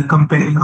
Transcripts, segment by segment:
the company.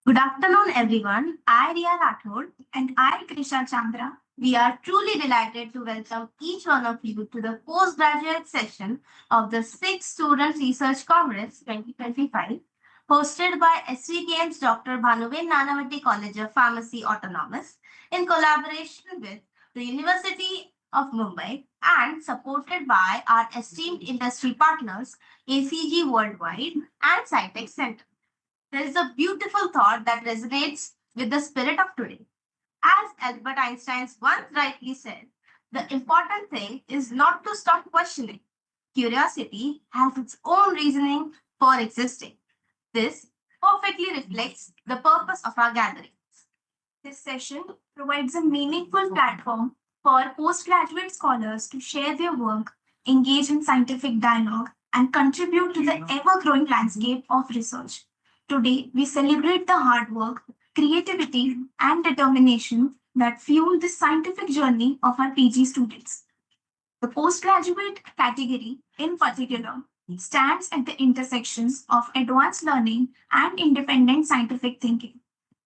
Good afternoon, everyone. I Riya Rathod. And I Krisha Chandra. We are truly delighted to welcome each one of you to the postgraduate session of the 6th Student Research Congress 2025, hosted by SVKM's Dr. Bhanuben Nanavati College of Pharmacy Autonomous in collaboration with the University of Mumbai and supported by our esteemed industry partners ACG Worldwide and SciTech Center. There is a beautiful thought that resonates with the spirit of today. As Albert Einstein once rightly said, the important thing is not to stop questioning. Curiosity has its own reasoning for existing. This perfectly reflects the purpose of our gathering. This session provides a meaningful platform for postgraduate scholars to share their work, engage in scientific dialogue, and contribute to the ever growing landscape of research. Today, we celebrate the hard work, creativity, and determination that fuel the scientific journey of our PG students. The postgraduate category, in particular, stands at the intersections of advanced learning and independent scientific thinking.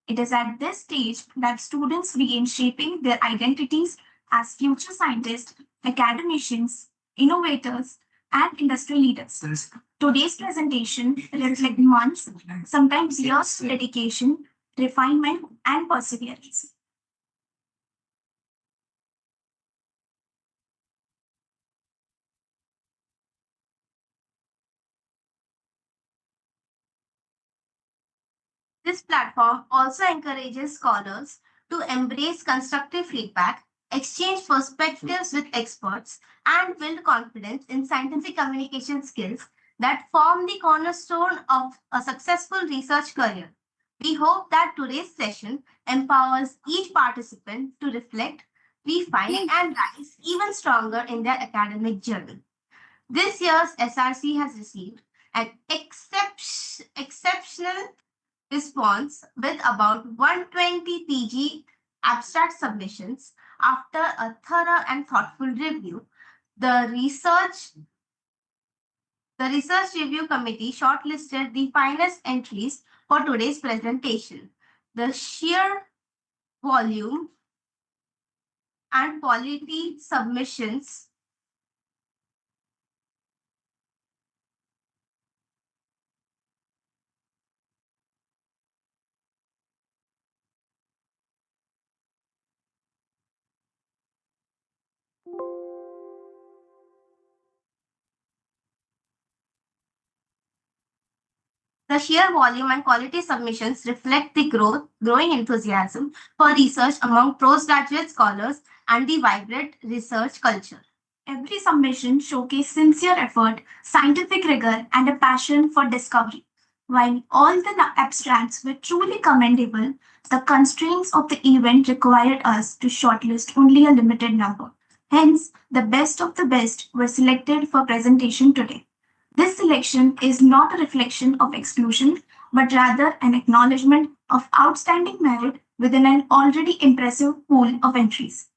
It is at this stage that students begin shaping their identities as future scientists, academicians, innovators, and industry leaders. Today's presentation reflects months, sometimes years of dedication, refinement, and perseverance. This platform also encourages scholars to embrace constructive feedback, exchange perspectives with experts, and build confidence in scientific communication skills that form the cornerstone of a successful research career. We hope that today's session empowers each participant to reflect, refine, and rise even stronger in their academic journey. This year's SRC has received an exceptional response with about 120 PG abstract submissions. After a thorough and thoughtful review, the research the research review committee shortlisted the finest entries for today's presentation. The sheer volume and quality submissions The sheer volume and quality submissions reflect the growing enthusiasm for research among postgraduate scholars and the vibrant research culture. Every submission showcased sincere effort, scientific rigor, and a passion for discovery. While all the abstracts were truly commendable, the constraints of the event required us to shortlist only a limited number. Hence, the best of the best were selected for presentation today. This selection is not a reflection of exclusion, but rather an acknowledgement of outstanding merit within an already impressive pool of entries.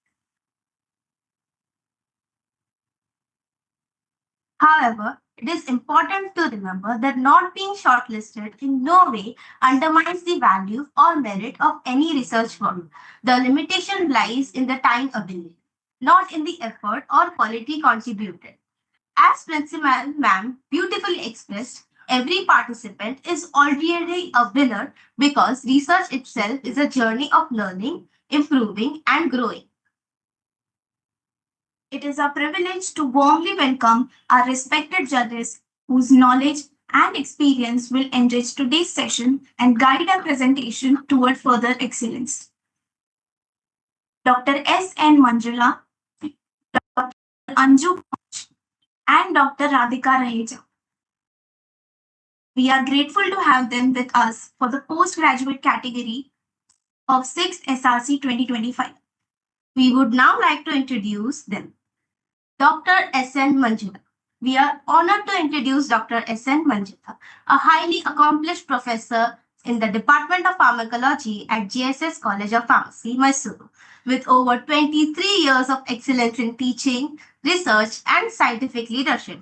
However, it is important to remember that not being shortlisted in no way undermines the value or merit of any research work. The limitation lies in the time available, not in the effort or quality contributed. As Principal Ma'am beautifully expressed, every participant is already a winner because research itself is a journey of learning, improving, and growing. It is a privilege to warmly welcome our respected judges whose knowledge and experience will enrich today's session and guide our presentation toward further excellence. Dr. S.N. Manjula, Dr. Anju, and Dr. Radhika Raheja. We are grateful to have them with us for the postgraduate category of 6th SRC 2025. We would now like to introduce them. Dr. S.N. Manjula. We are honored to introduce Dr. S.N. Manjula, a highly accomplished professor in the Department of Pharmacology at GSS College of Pharmacy, Mysuru, with over 23 years of excellence in teaching, research, and scientific leadership.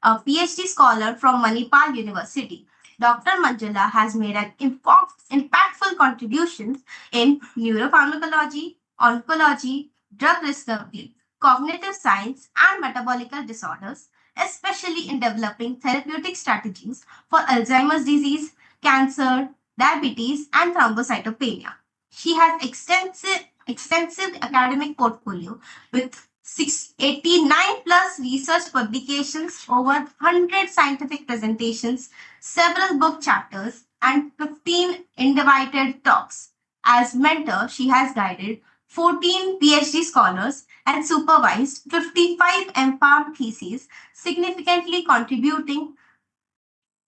A PhD scholar from Manipal University. Dr. Manjula has made an impactful contribution in neuropharmacology, oncology, drug discovery, cognitive science, and metabolic disorders, especially in developing therapeutic strategies for Alzheimer's disease, cancer, diabetes, and thrombocytopenia. She has extensive academic portfolio with 689 plus research publications, over 100 scientific presentations, several book chapters, and 15 invited talks. As mentor, she has guided 14 PhD scholars and supervised 55 MPharm theses, significantly contributing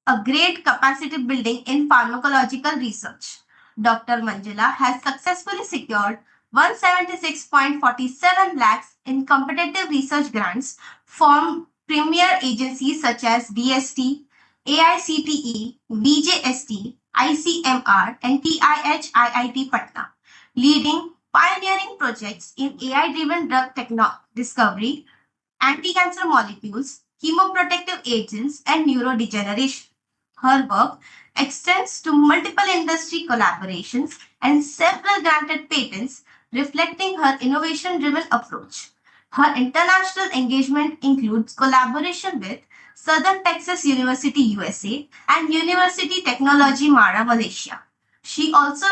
a great capacity building in pharmacological research. Dr. Manjula has successfully secured 176.47 lakhs in competitive research grants from premier agencies such as DST, AICTE, BJST, ICMR, and TIH Patna, leading pioneering projects in AI-driven drug discovery, anti-cancer molecules, chemoprotective agents, and neurodegeneration. Her work extends to multiple industry collaborations and several granted patents, reflecting her innovation-driven approach. Her international engagement includes collaboration with Southern Texas University, USA, and University Technology Mara, Malaysia. She also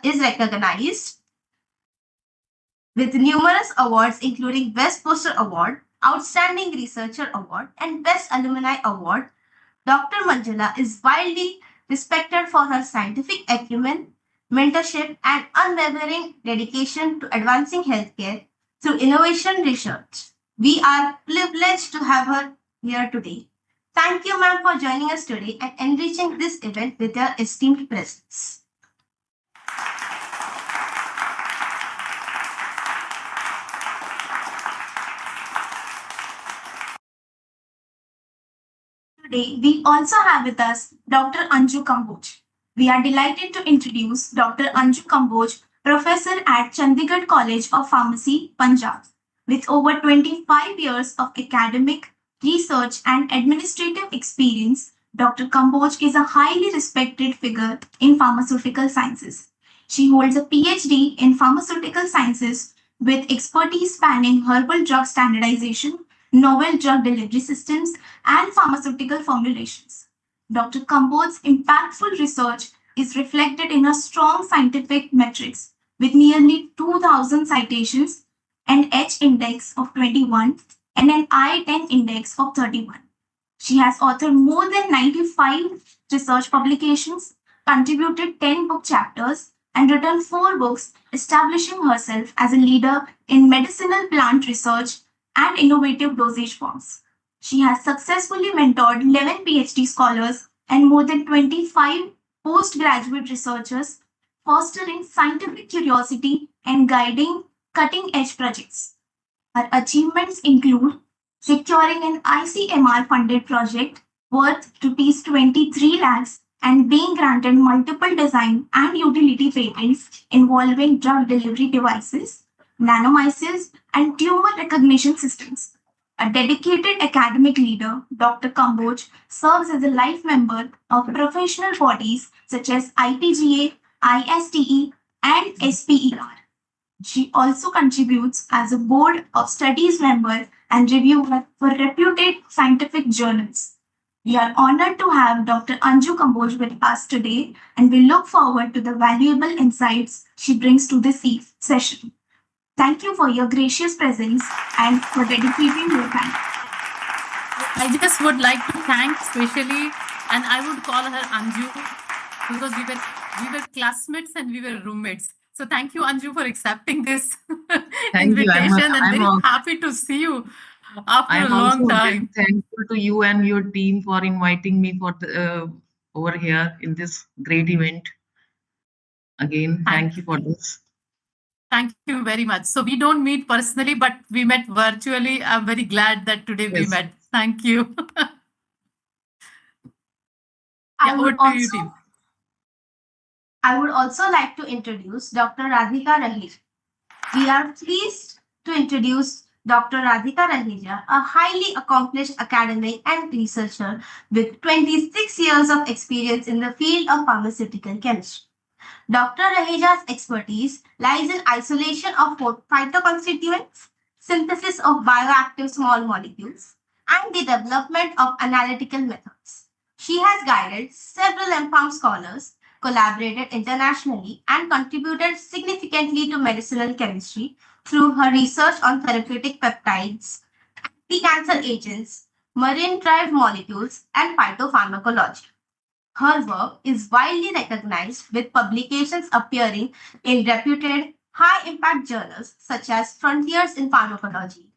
is recognized with numerous awards including Best Poster Award, Outstanding Researcher Award, and Best Alumni Award. Dr. Manjula is widely respected for her scientific acumen, mentorship, and unwavering dedication to advancing healthcare through innovation research. We are privileged to have her here today. Thank you, ma'am, for joining us today and enriching this event with your esteemed presence. Today, we also have with us Dr. Anju Kamboj. We are delighted to introduce Dr. Anju Kamboj, Professor at Chandigarh College of Pharmacy, Punjab. With over 25 years of academic, research, and administrative experience, Dr. Kamboj is a highly respected figure in pharmaceutical sciences. She holds a PhD in pharmaceutical sciences with expertise spanning herbal drug standardization, novel drug delivery systems, and pharmaceutical formulations. Dr. Kamboj's impactful research is reflected in her strong scientific metrics with nearly 2,000 citations, an H index of 21, and an I-10 index of 31. She has authored more than 95 research publications, contributed 10 book chapters, and written 4 books, establishing herself as a leader in medicinal plant research and innovative dosage forms. She has successfully mentored 11 PhD scholars and more than 25 postgraduate researchers, fostering scientific curiosity and guiding cutting-edge projects. Her achievements include securing an ICMR-funded project worth Rs 23 lakhs and being granted multiple design and utility patents involving drug delivery devices, nanomicelles, and tumor recognition systems. A dedicated academic leader, Dr. Kamboj serves as a life member of professional bodies such as IPGA, ISTE, and SPER. She also contributes as a board of studies member and reviewer for reputed scientific journals. We are honored to have Dr. Anju Kamboj with us today, and we look forward to the valuable insights she brings to this session. Thank you for your gracious presence and for dedicating your time. I just would like to thank specially, and I would call her Anju because we were classmates and we were roommates. So thank you, Anju, for accepting this invitation, and very happy to see you after a long time. Thankful to you and your team for inviting me for over here in this great event. Again, thank you for this. Thank you very much. So we don't meet personally, but we met virtually. I'm very glad that today we met. Thank you. I would also like to introduce Dr. Radhika Rahir. We are pleased to introduce Dr. Radhika Raheja, a highly accomplished academic and researcher with 26 years of experience in the field of pharmaceutical chemistry. Dr. Raheja's expertise lies in isolation of phytoconstituents, synthesis of bioactive small molecules, and the development of analytical methods. She has guided several MPharm scholars, collaborated internationally, and contributed significantly to medicinal chemistry through her research on therapeutic peptides, anti-cancer agents, marine-derived molecules, and phytopharmacology. Her work is widely recognized with publications appearing in reputed high-impact journals such as Frontiers in Pharmacology,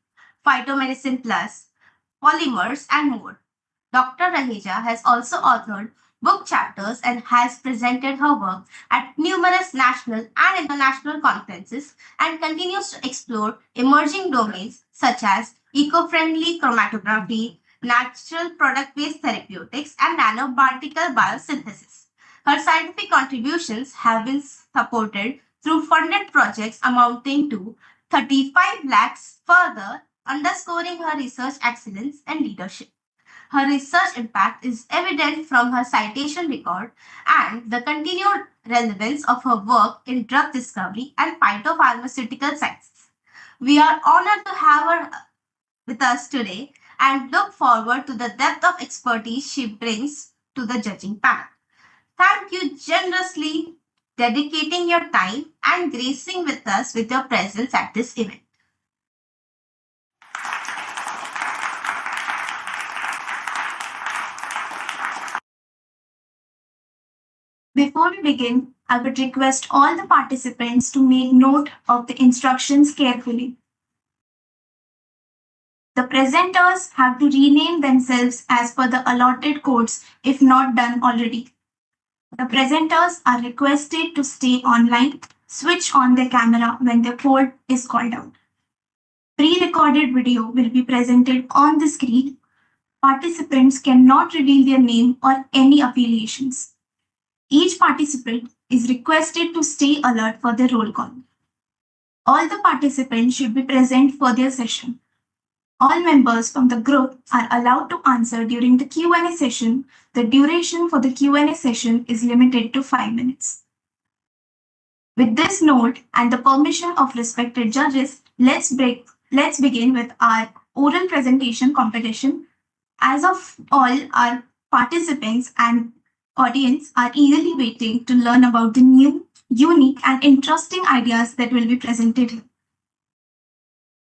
Phytomedicine Plus, Polymers, and more. Dr. Raheja has also authored book chapters and has presented her work at numerous national and international conferences and continues to explore emerging domains such as eco-friendly chromatography, natural product-based therapeutics, and nanoparticle biosynthesis. Her scientific contributions have been supported through funded projects amounting to 35 lakhs, further underscoring her research excellence and leadership. Her research impact is evident from her citation record and the continued relevance of her work in drug discovery and phytopharmaceutical sciences. We are honored to have her with us today and look forward to the depth of expertise she brings to the judging panel. Thank you generously dedicating your time and gracing with us with your presence at this event. Before we begin, I would request all the participants to make note of the instructions carefully. The presenters have to rename themselves as per the allotted codes if not done already. The presenters are requested to stay online, switch on their camera when the code is called out. Pre-recorded video will be presented on the screen. Participants cannot reveal their name or any affiliations. Each participant is requested to stay alert for the roll call. All the participants should be present for their session. All members from the group are allowed to answer during the Q&A session. The duration for the Q&A session is limited to 5 minutes. With this note and the permission of respected judges, let's begin with our oral presentation competition. As of all, our participants and audience are eagerly waiting to learn about the new, unique, and interesting ideas that will be presented here.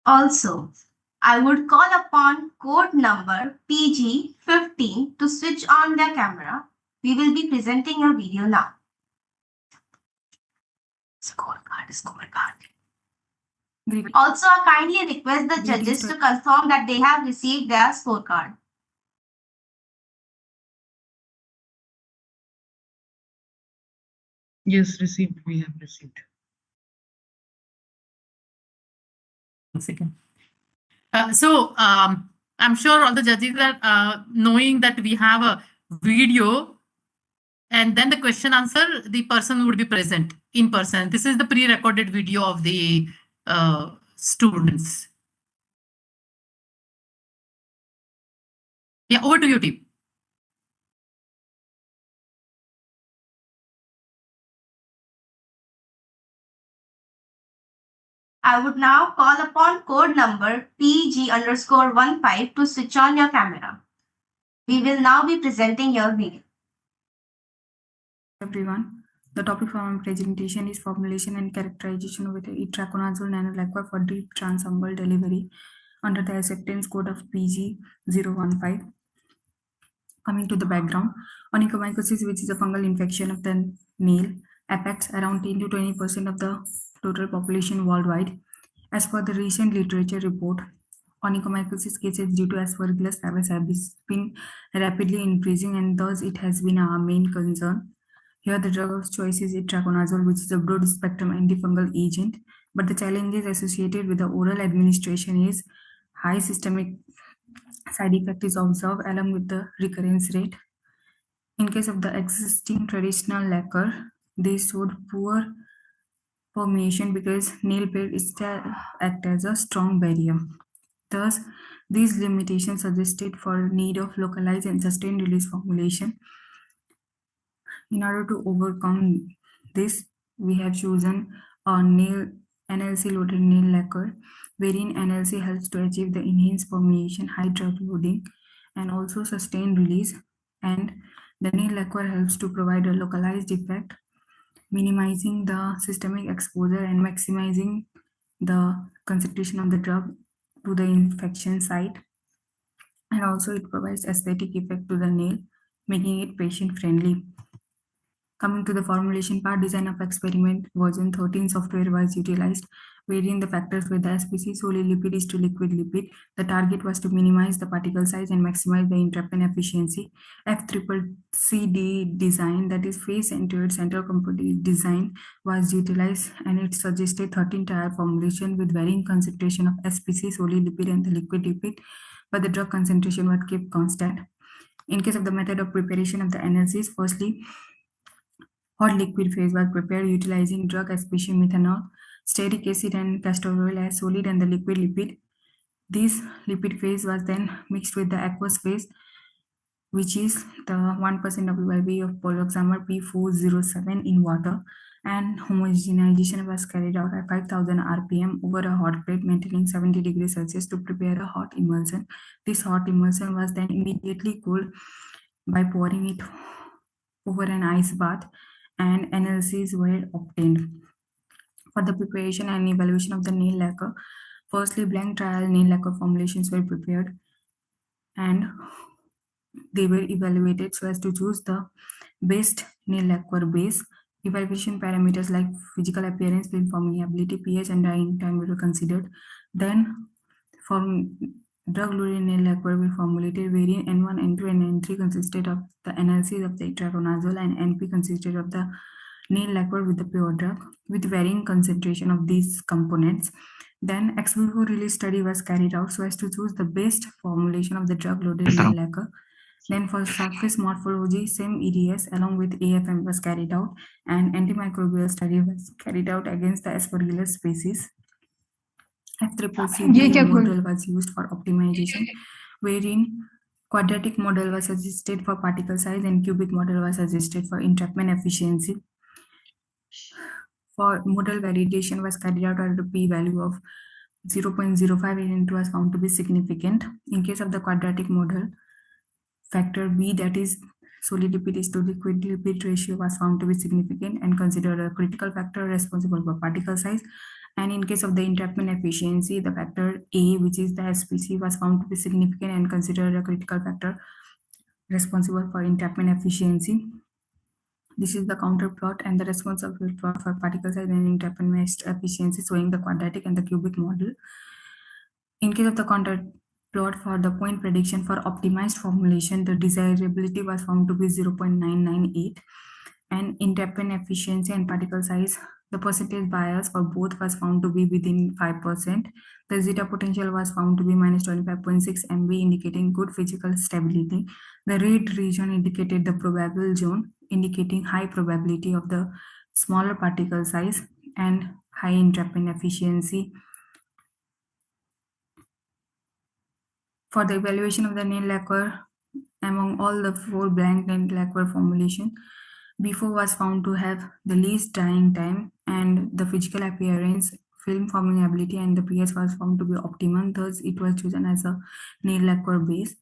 Also, I would call upon code number PG15 to switch on their camera. We will be presenting your video now. Scorecard. Also, I kindly request the judges to confirm that they have received their scorecard. Yes, received. We have received. 1 second. I'm sure all the judges are knowing that we have a video and then the question answer, the person would be present in person. This is the pre-recorded video of the students. Yeah, over to you, team. I would now call upon code number PG_15 to switch on your camera. We will now be presenting your video. Everyone, the topic for my presentation is formulation and characterization with itraconazole nanoliquid for deep transdermal delivery under the acceptance code of PG015. Coming to the background, onychomycosis, which is a fungal infection of the nail, affects around 10 to 20% of the total population worldwide. As per the recent literature report, onychomycosis cases due to Aspergillus flavus have been rapidly increasing, and thus it has been our main concern. Here, the drug of choice is itraconazole, which is a broad-spectrum antifungal agent, but the challenges associated with the oral administration is high systemic side effect is observed along with the recurrence rate. In case of the existing traditional lacquer, they showed poor formulation because nail bed act as a strong barrier. Thus, these limitations suggested for need of localized and sustained release formulation. In order to overcome this, we have chosen a nail NLC loaded nail lacquer, wherein NLC helps to achieve the enhanced permeation, high drug loading, and also sustained release. And the nail lacquer helps to provide a localized effect, minimizing the systemic exposure and maximizing the concentration of the drug to the infection site. And also it provides aesthetic effect to the nail, making it patient friendly. Coming to the formulation part, design of experiment version 13 software was utilized, wherein the factors were the SPC, solid lipid is to liquid lipid. The target was to minimize the particle size and maximize the entrapment efficiency. FCCD design, that is face-centered central component design, was utilized, and it suggested 13-tier formulation with varying concentration of SPC, solid lipid, and the liquid lipid, but the drug concentration was kept constant. In case of the method of preparation of the NLCs, firstly, hot liquid phase was prepared utilizing drug especially methanol, stearic acid, and castor oil as solid and the liquid lipid. This lipid phase was then mixed with the aqueous phase, which is the 1% WIV of poloxamer P407 in water, and homogenization was carried out at 5000 rpm over a hot plate maintaining 70 degrees Celsius to prepare a hot emulsion. This hot emulsion was then immediately cooled by pouring it over an ice bath, and NLCs were obtained. For the preparation and evaluation of the nail lacquer, firstly, blank trial nail lacquer formulations were prepared and they were evaluated so as to choose the best nail lacquer base. Evaluation parameters like physical appearance, film permeability, pH, and drying time were considered. Then, drug-loaded nail lacquer were formulated, wherein N1, N2, and N3 consisted of the NLCs of the itraconazole, and NP consisted of the nail lacquer with the pure drug, with varying concentration of these components. Then, ex vivo release study was carried out so as to choose the best formulation of the drug-loaded nail lacquer. Then, for surface morphology, same EDS along with AFM was carried out, and antimicrobial study was carried out against the Aspergillus species. FCCD model was used for optimization, wherein quadratic model was suggested for particle size and cubic model was suggested for entrapment efficiency. For model validation was carried out at a p-value of 0.05 and it was found to be significant. In case of the quadratic model, factor B, that is solid lipid is to liquid lipid ratio, was found to be significant and considered a critical factor responsible for particle size. And in case of the entrapment efficiency, the factor A, which is the SPC, was found to be significant and considered a critical factor responsible for entrapment efficiency. This is the counter plot and the responsible plot for particle size and entrapment efficiency, showing the quadratic and the cubic model. In case of the counter plot for the point prediction for optimized formulation, the desirability was found to be 0.998, and entrapment efficiency and particle size, the percentage bias for both was found to be within 5%. The zeta potential was found to be minus 25.6 MB, indicating good physical stability. The red region indicated the probable zone, indicating high probability of the smaller particle size and high entrapment efficiency. For the evaluation of the nail lacquer, among all the 4 blank nail lacquer formulation, B4 was found to have the least drying time, and the physical appearance, film forming ability, and the pH was found to be optimum. Thus, it was chosen as a nail lacquer base.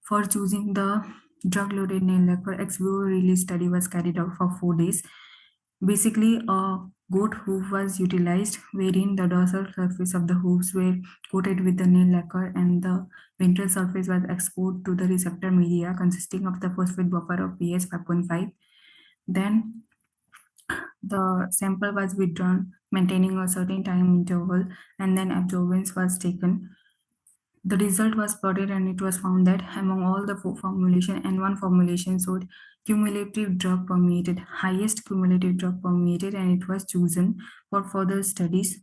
For choosing the drug-loaded nail lacquer, ex vivo release study was carried out for 4 days. Basically, a goat hoof was utilized, wherein the dorsal surface of the hooves were coated with the nail lacquer and the ventral surface was exposed to the receptor media consisting of the phosphate buffer of pH 5.5. Then the sample was withdrawn, maintaining a certain time interval, and then absorbance was taken. The result was plotted, and it was found that among all the 4 formulations, N1 formulation showed cumulative drug permeated, highest cumulative drug permeated, and it was chosen for further studies.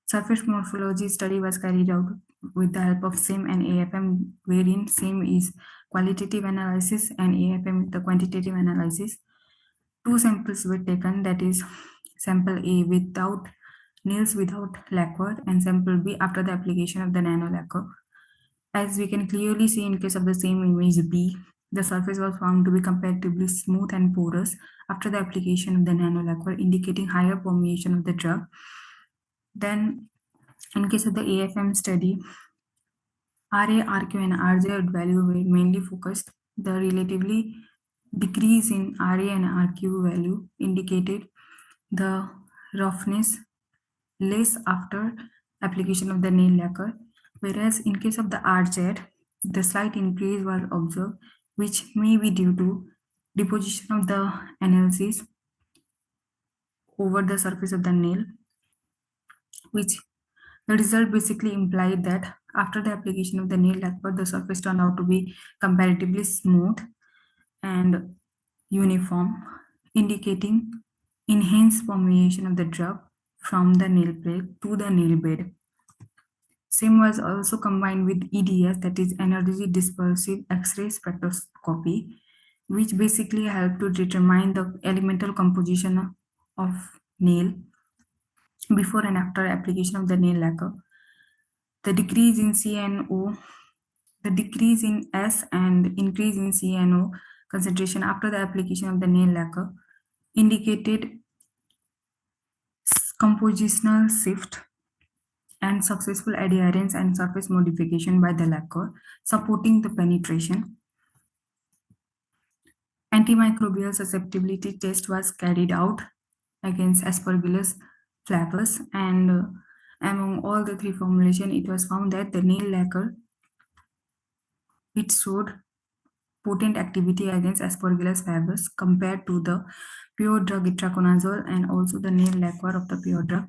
Surface morphology study was carried out with the help of SIM and AFM, wherein SIM is qualitative analysis and AFM is the quantitative analysis. 2 samples were taken, that is sample A without nails without lacquer, and sample B after the application of the nano lacquer. As we can clearly see in case of the same image B, the surface was found to be comparatively smooth and porous after the application of the nano lacquer, indicating higher permeation of the drug. Then, in case of the AFM study, RA, RQ, and RZ value were mainly focused. The relatively decrease in RA and RQ value indicated the roughness less after application of the nail lacquer, whereas in case of the RZ, the slight increase was observed, which may be due to deposition of the analysis over the surface of the nail, which the result basically implied that after the application of the nail lacquer, the surface turned out to be comparatively smooth and uniform, indicating enhanced permeation of the drug from the nail plate to the nail bed. Same was also combined with EDS, that is energy dispersive X-ray spectroscopy, which basically helped to determine the elemental composition of nail before and after application of the nail lacquer. The decrease in CNO, the decrease in S and increase in CNO concentration after the application of the nail lacquer indicated compositional shift and successful adherence and surface modification by the lacquer, supporting the penetration. Antimicrobial susceptibility test was carried out against Aspergillus flavus, and among all the three formulations, it was found that the nail lacquer, it showed potent activity against Aspergillus flavus compared to the pure drug itraconazole and also the nail lacquer of the pure drug.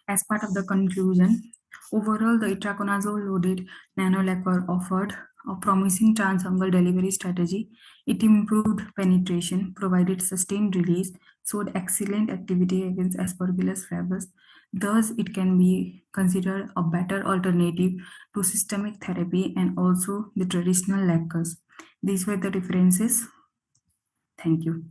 As part of the conclusion, overall, the itraconazole loaded nano lacquer offered a promising transfungal delivery strategy. It improved penetration, provided sustained release, showed excellent activity against Aspergillus flavus. Thus, it can be considered a better alternative to systemic therapy and also the traditional lacquers. These were the differences. Thank you.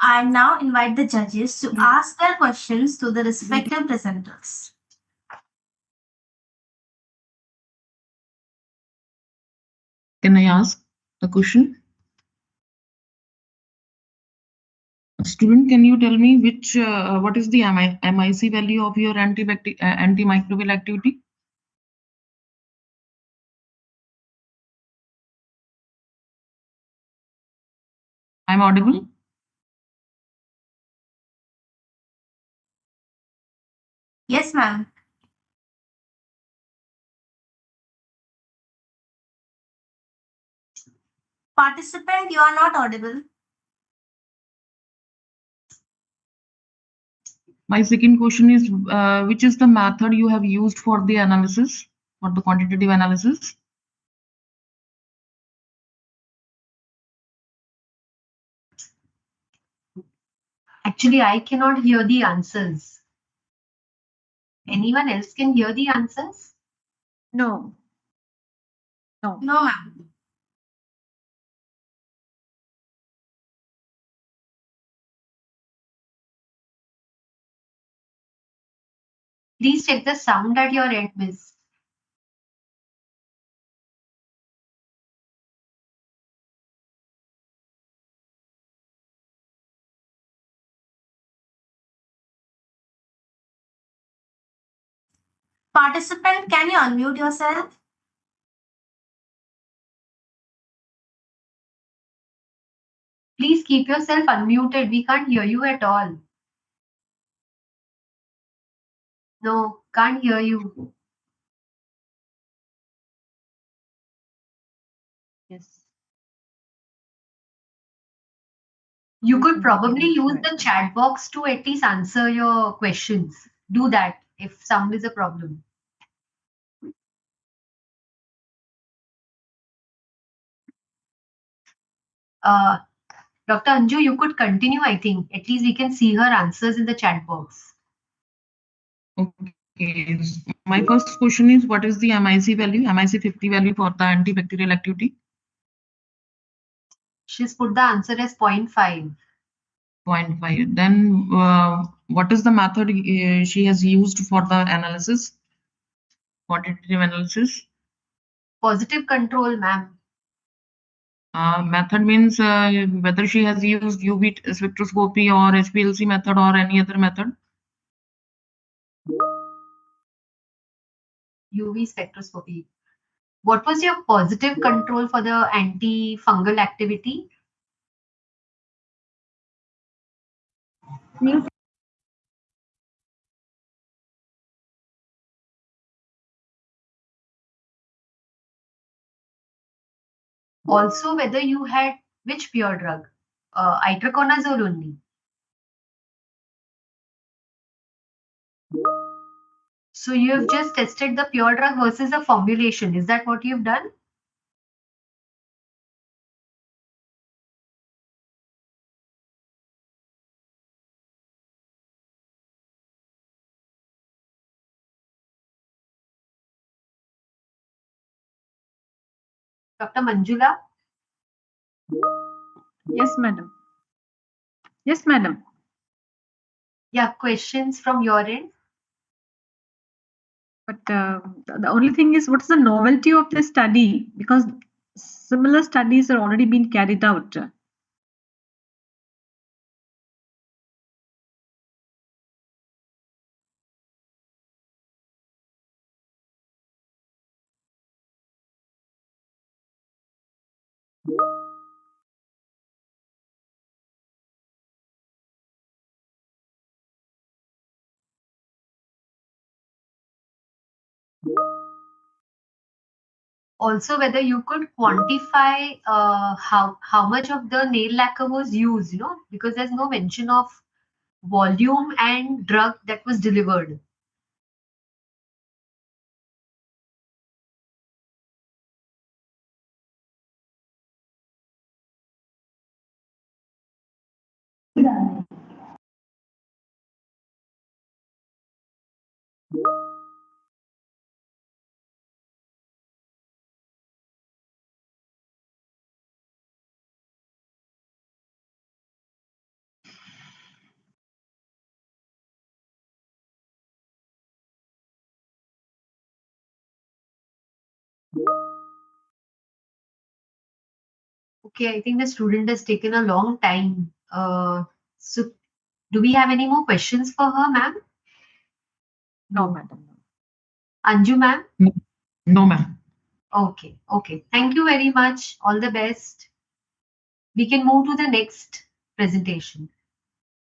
I now invite the judges to ask their questions to the respective presenters. Can I ask a question? Student, can you tell me which what is the MIC value of your antimicrobial activity? I'm audible? Yes, ma'am. Participant, you are not audible. My second question is, which is the method you have used for the analysis, for the quantitative analysis? Actually, I cannot hear the answers. Anyone else can hear the answers? No. No, ma'am. Please check the sound at your end, miss. Participant, can you unmute yourself? Please keep yourself unmuted. We can't hear you at all. No, can't hear you. Yes. You could probably use the chat box to at least answer your questions. Do that if sound is a problem. Dr. Anju, you could continue, I think. At least we can see her answers in the chat box. Okay. My first question is, what is the MIC value, MIC 50 value for the antibacterial activity? She's put the answer as 0.5. 0.5. Then what is the method she has used for the analysis, quantitative analysis? Positive control, ma'am. Method means whether she has used UV spectroscopy or HPLC method or any other method. UV spectroscopy. What was your positive control for the antifungal activity? Also, whether you had which pure drug? Itraconazole only. So you have just tested the pure drug versus the formulation. Is that what you've done? Dr. Manjula? Yes, madam. Yes, madam. Yeah, questions from your end? But the only thing is, what's the novelty of this study? Because similar studies are already being carried out. Also, whether you could quantify how much of the nail lacquer was used, because there's no mention of volume and drug that was delivered. Okay, I think the student has taken a long time. So, do we have any more questions for her, ma'am? No, madam. Anju, ma'am? No, ma'am. Okay, okay. Thank you very much. All the best. We can move to the next presentation.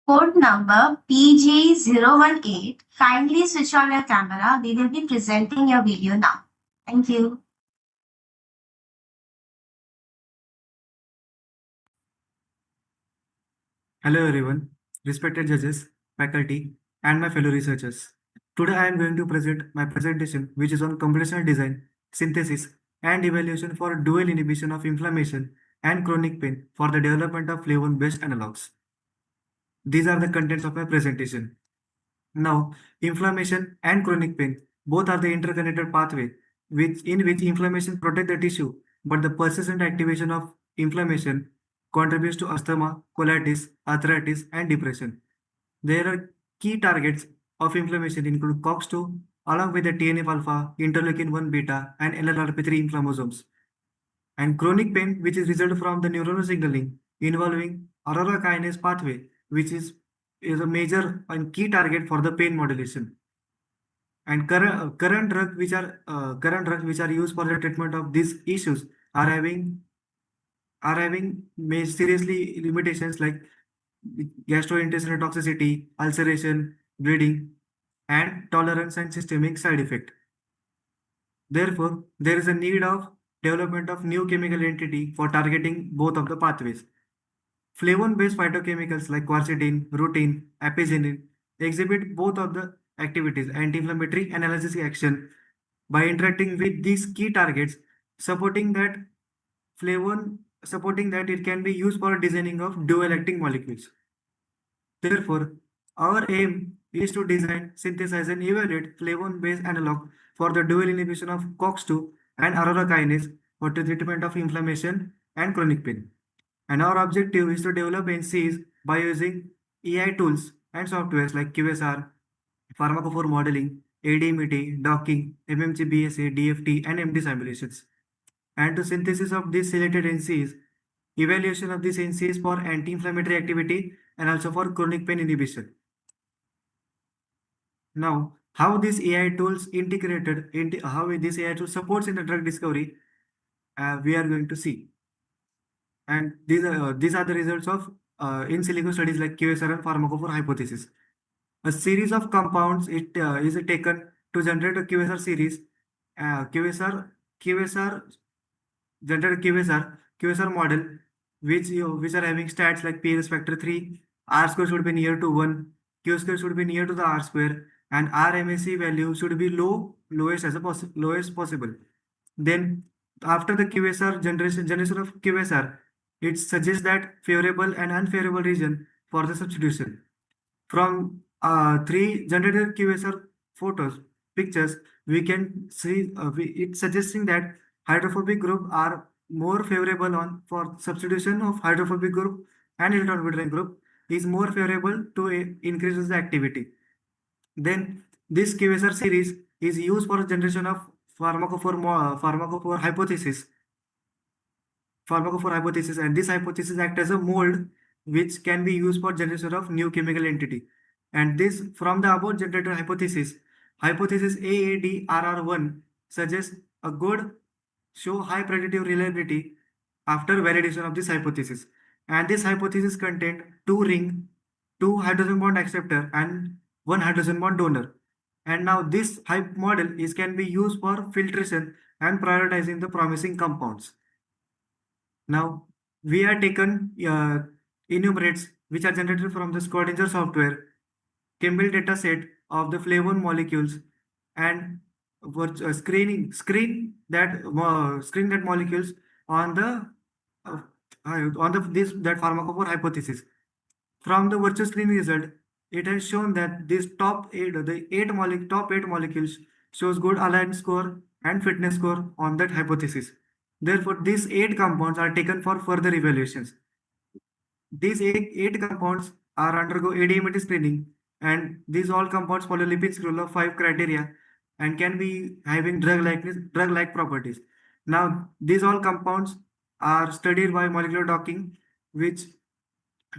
Code number PG018. Kindly switch on your camera. We will be presenting your video now. Thank you. Hello everyone, respected judges, faculty, and my fellow researchers. Today I am going to present my presentation which is on computational design, synthesis, and evaluation for dual inhibition of inflammation and chronic pain for the development of flavin-based analogs. These are the contents of my presentation. Now, inflammation and chronic pain both are the interconnected pathway in which inflammation protects the tissue, but the persistent activation of inflammation contributes to asthma, colitis, arthritis, and depression. There are key targets of inflammation include COX-2 along with the TNF-alpha, interleukin-1 beta, and NLRP3 inflammasomes. And chronic pain, which is result from the neuronal signaling involving aurora kinase pathway, which is a major and key target for the pain modulation. And current drugs which are used for the treatment of these issues are having seriously limitations like gastrointestinal toxicity, ulceration, bleeding, and tolerance and systemic side effect. Therefore, there is a need of development of new chemical entity for targeting both of the pathways. Flavin-based phytochemicals like quercetin, rutin, apigenin exhibit both of the activities, anti-inflammatory analgesic action by interacting with these key targets, supporting that it can be used for designing of dual-acting molecules. Therefore, our aim is to design, synthesize, and evaluate flavin-based analog for the dual inhibition of COX-2 and aurora kinase for the treatment of inflammation and chronic pain. And our objective is to develop NCs by using AI tools and softwares like QSR, pharmacophore modeling, ADMET, docking, MMG-BSA, DFT, and MD simulations. And to synthesis of these selected NCs, evaluation of these NCs for anti-inflammatory activity and also for chronic pain inhibition. Now, how these AI tools integrated into how this AI tool supports in the drug discovery, we are going to see. And these are the results of in silico studies like QSR and pharmacophore hypothesis. A series of compounds is taken to generate a QSR series. QSR generate QSR model which are having stats like PS factor 3, R square should be near to 1, Q square should be near to the R square, and RMSE value should be lowest possible. Then after the QSR generation of QSR, it suggests that favorable and unfavorable region for the substitution. From 3 generated QSR pictures, we can see it's suggesting that hydrophobic group are more favorable for substitution of hydrophobic group, and electron withdrawing group is more favorable to increases the activity. Then this QSR series is used for generation of pharmacophore hypothesis. And this hypothesis acts as a mold which can be used for generation of new chemical entity. And this from the above generated hypothesis AADRR1 suggests a good show high predictive reliability after validation of this hypothesis. And this hypothesis contained 2 ring, 2 hydrogen bond acceptor, and 1 hydrogen bond donor. And now this hype model can be used for filtration and prioritizing the promising compounds. Now we are taken enumerates which are generated from the Schrödinger software, Kimball data set of the flavone molecules, and screen that molecules on the pharmacophore hypothesis. From the virtual screen result, it has shown that this top 8 molecules shows good aligned score and fitness score on that hypothesis. Therefore, these 8 compounds are taken for further evaluations. These 8 compounds are undergo ADMET screening, and these all compounds follow Lipin's rule of 5 criteria and can be having drug-like properties. Now, these all compounds are studied by molecular docking,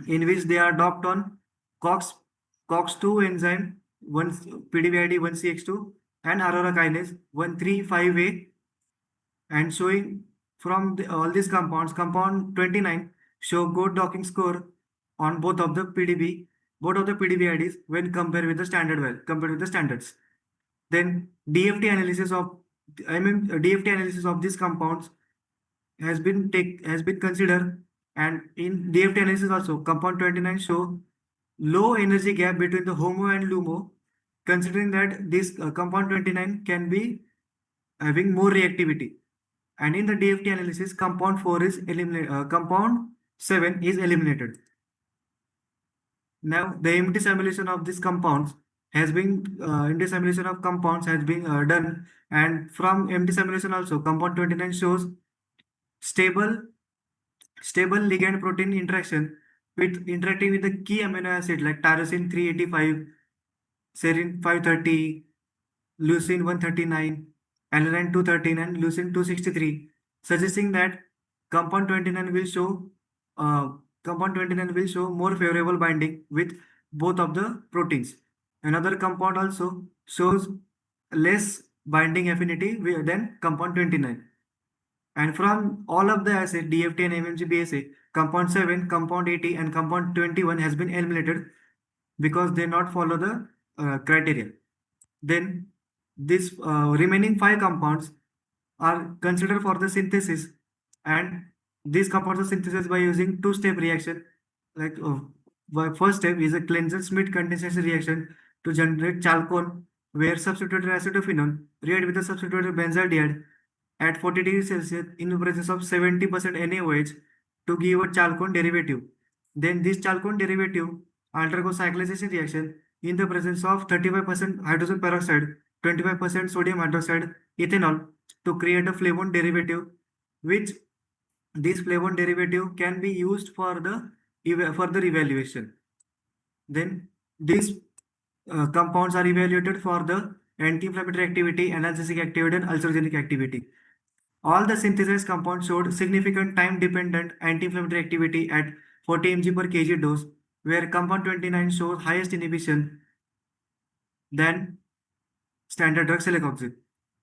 in which they are docked on COX-2 enzyme, PDBID 1CX2, and Aurora kinase 135A, and showing from all these compounds, compound 29 show good docking score on both of the PDBIDs when compared with the standards. Then DFT analysis of these compounds has been considered, and in DFT analysis also compound 29 show low energy gap between the HOMO and LUMO, considering that this compound 29 can be having more reactivity. And in the DFT analysis, compound 7 is eliminated. Now, the empty simulation of these compounds has been done, and from empty simulation also, compound 29 shows stable ligand protein interacting with the key amino acid like tyrosine 385, serine 530, leucine 139, alanine 213, and leucine 263, suggesting that compound 29 will show more favorable binding with both of the proteins. Another compound also shows less binding affinity than compound 29. And from all of the acid DFT and MMG-BSA, compound 7, compound 80, and compound 21 has been eliminated because they not follow the criteria. Then these remaining 5 compounds are considered for the synthesis, and these compounds are synthesized by using 2-step reaction. Like first step is a Cleansel-Schmidt condensation reaction to generate chalcone, where substituted acetophenone react with the substituted benzaldehyde at 40 degrees Celsius in the presence of 70% NaOH to give a chalcone derivative. Then this chalcone derivative undergoes cyclization reaction in the presence of 35% hydrogen peroxide, 25% sodium hydroxide, ethanol to create a flavone derivative, which this flavone derivative can be used for the further evaluation. Then these compounds are evaluated for the anti-inflammatory activity, analgesic activity, and ulcerogenic activity. All the synthesized compounds showed significant time-dependent anti-inflammatory activity at 40 mg per kg dose, where compound 29 shows highest inhibition than standard drug celecoxib.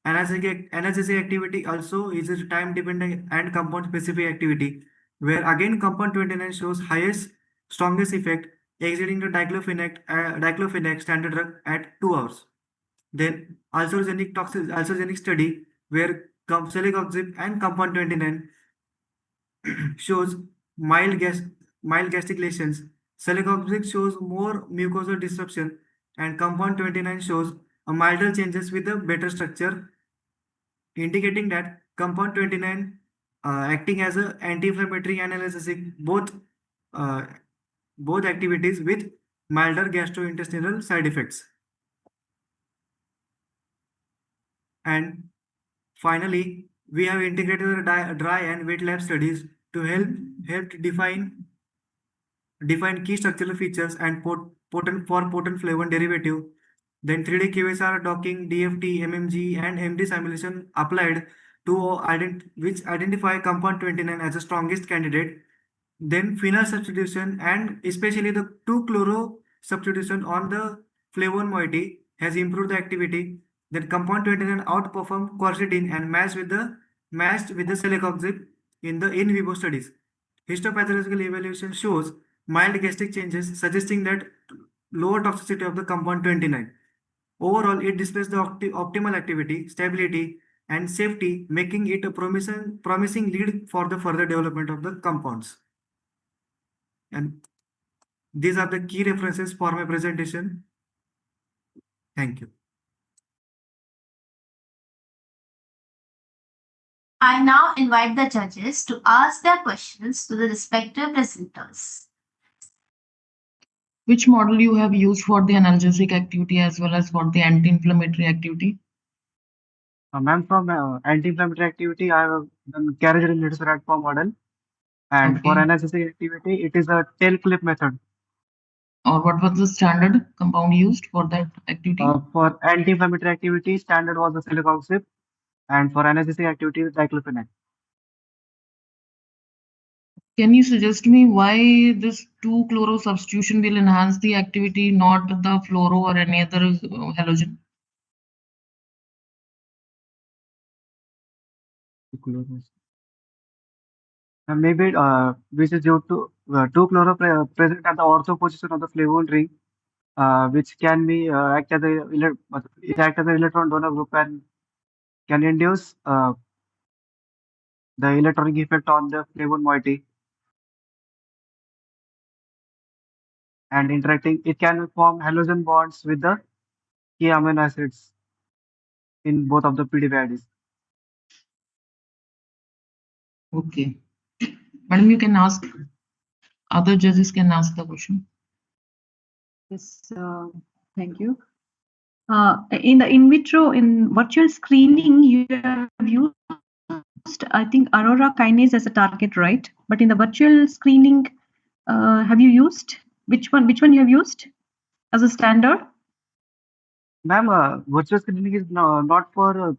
Analgesic activity also is a time-dependent and compound-specific activity, where again compound 29 shows highest, strongest effect, exceeding the diclofenac standard drug at 2 hours. Then ulcerogenic study, where celecoxib and compound 29 shows mild gastric lesions. Celecoxib shows more mucosal disruption, and compound 29 shows a milder changes with a better structure, indicating that compound 29 acting as an anti-inflammatory and analgesic, uh, both activities with milder gastrointestinal side effects. And finally, we have integrated the dry and wet lab studies to help define key structural features and potent flavone derivative. Then 3D QSR docking, DFT, MMG, and MD simulation applied to which identify compound 29 as the strongest candidate. Then phenyl substitution and especially the 2-chloro substitution on the flavone moiety has improved the activity. Then compound 29 outperformed quercetin and matched with the celecoxib in the in vivo studies. Histopathological evaluation shows mild gastric changes, suggesting that lower toxicity of the compound 29. Overall, it displays the optimal activity, stability, and safety, making it a promising lead for the further development of the compounds. And these are the key references for my presentation. Thank you. I now invite the judges to ask their questions to the respective presenters. Which model you have used for the analgesic activity as well as for the anti-inflammatory activity? Ma'am, from anti-inflammatory activity, I have done carriage-related platform model. And for Okay. analgesic activity, it is a tail clip method. Or what was the standard compound used for that activity? For anti-inflammatory activity, standard was the celecoxib, and for analgesic activity, diclofenac. Can you suggest me why this 2-chloro substitution will enhance the activity, not the fluoro or any other halogen? Maybe which is due to 2-chloro present at the ortho position of the flavone ring, which can be act as it act as an electron donor group and can induce the electronic effect on the flavone moiety and interacting. It can form halogen bonds with the key amino acids in both of the PDBIDs. Okay. Madam, you can ask, other judges can ask the question. Yes, thank you. In the in vitro, in virtual screening, you have used, I think, Aurora kinase as a target, right? But in the virtual screening, have you used which one? Which one you have used as a standard? Ma'am, virtual screening is not for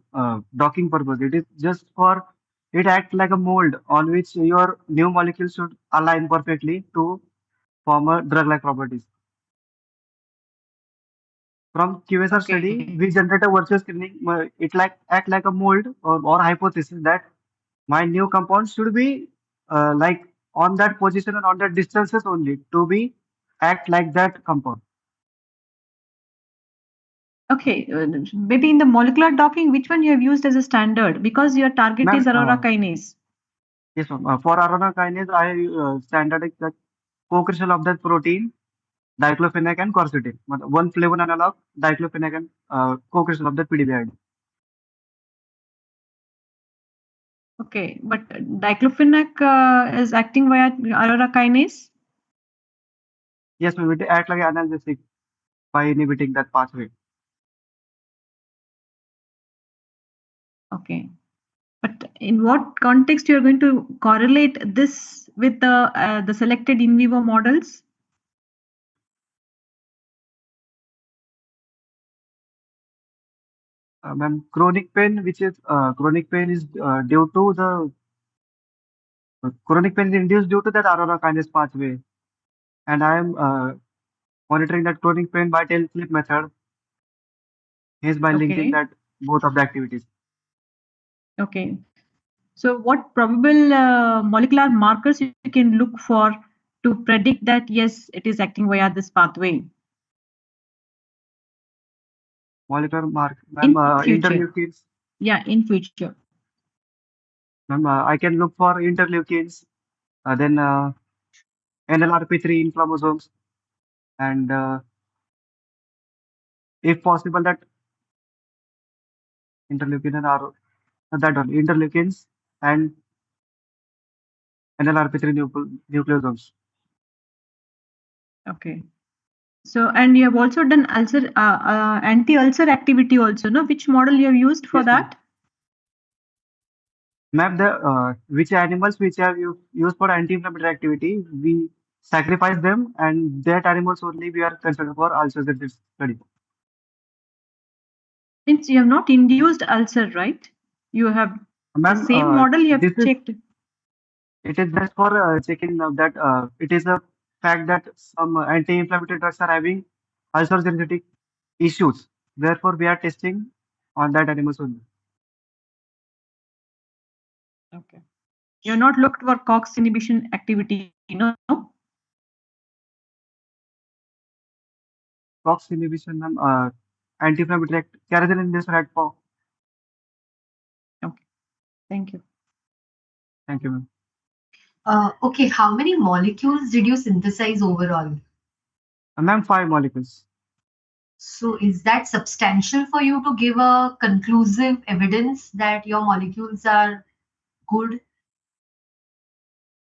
docking purpose. It is just for it acts like a mold on which your new molecule should align perfectly to form a drug-like properties. From QSR study, we generate a virtual screening. It act like a mold or hypothesis that my new compound should be like on that position and on that distances only to be act like that compound. Okay, maybe in the molecular docking, which one you have used as a standard? Because your target is Aurora kinase. Yes, ma'am. For Aurora kinase, I standard the co-crystal of that protein, diclofenac and quercetin. One flavone analog, diclofenac and co-crystal of the PDBID. Okay, but diclofenac is acting via Aurora kinase? Yes, ma'am. It act like an analgesic by inhibiting that pathway. Okay. But in what context you are going to correlate this with the selected in vivo models? Ma'am, chronic pain, which is chronic pain is due to the chronic pain is induced due to that aurora kinase pathway, and I am monitoring that chronic pain by tail flip method, hence by linking Okay. that both of the activities. Okay. So what probable molecular markers you can look for to predict that yes, it is acting via this pathway? Molecular mark, In ma'am, future. interleukins. Yeah, in future. Ma'am, I can look for interleukins, then NLRP3 inflammasomes, and if possible, that interleukin and that one, interleukins and NLRP3 nucleosomes. Okay. So, and you have also done anti-ulcer activity also, no? Which model you have used for Yes, ma'am. that? Map the which animals which are used for anti-inflammatory activity, we sacrifice them, and that animals only we are considered for ulcers in this study. Means you have not induced ulcer, right? You have the Ma'am, same model you have checked. It is just for checking that it is a fact that some anti-inflammatory drugs are having ulcer-genetic issues. Therefore, we are testing on that animals only. Okay. You have not looked for COX inhibition activity, no? COX inhibition, ma'am, anti-inflammatory carotene in this rat form. Okay. Thank you. Thank you, ma'am. Okay, how many molecules did you synthesize overall? Ma'am, 5 molecules. So is that substantial for you to give a conclusive evidence that your molecules are good?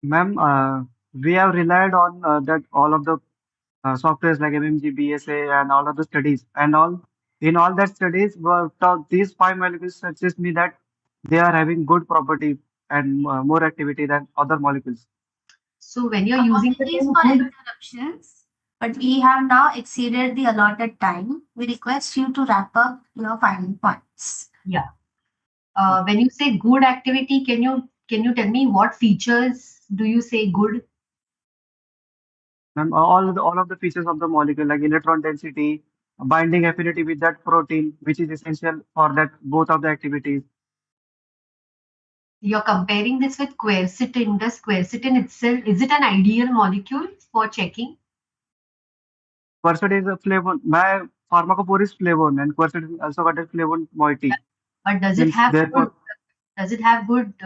Ma'am, we have relied on that all of the softwares like MMG, BSA, and all of the studies, and all in all that studies, these 5 molecules suggest me that they are having good property and more activity than other molecules. So when you're using the Apologies term for good, interruptions, but we have now exceeded the allotted time. We request you to wrap up your final points. yeah. When you say good activity, can you tell me what features do you say good? Ma'am, all of the features of the molecule like electron density, binding affinity with that protein, which is essential for that both of the activities. You're comparing this with quercetin. Does quercetin itself, is it an ideal molecule for checking? Quercetin is a flavon. My pharmacophore is flavon, and quercetin also got a flavon moiety. But does it Means have therefore, good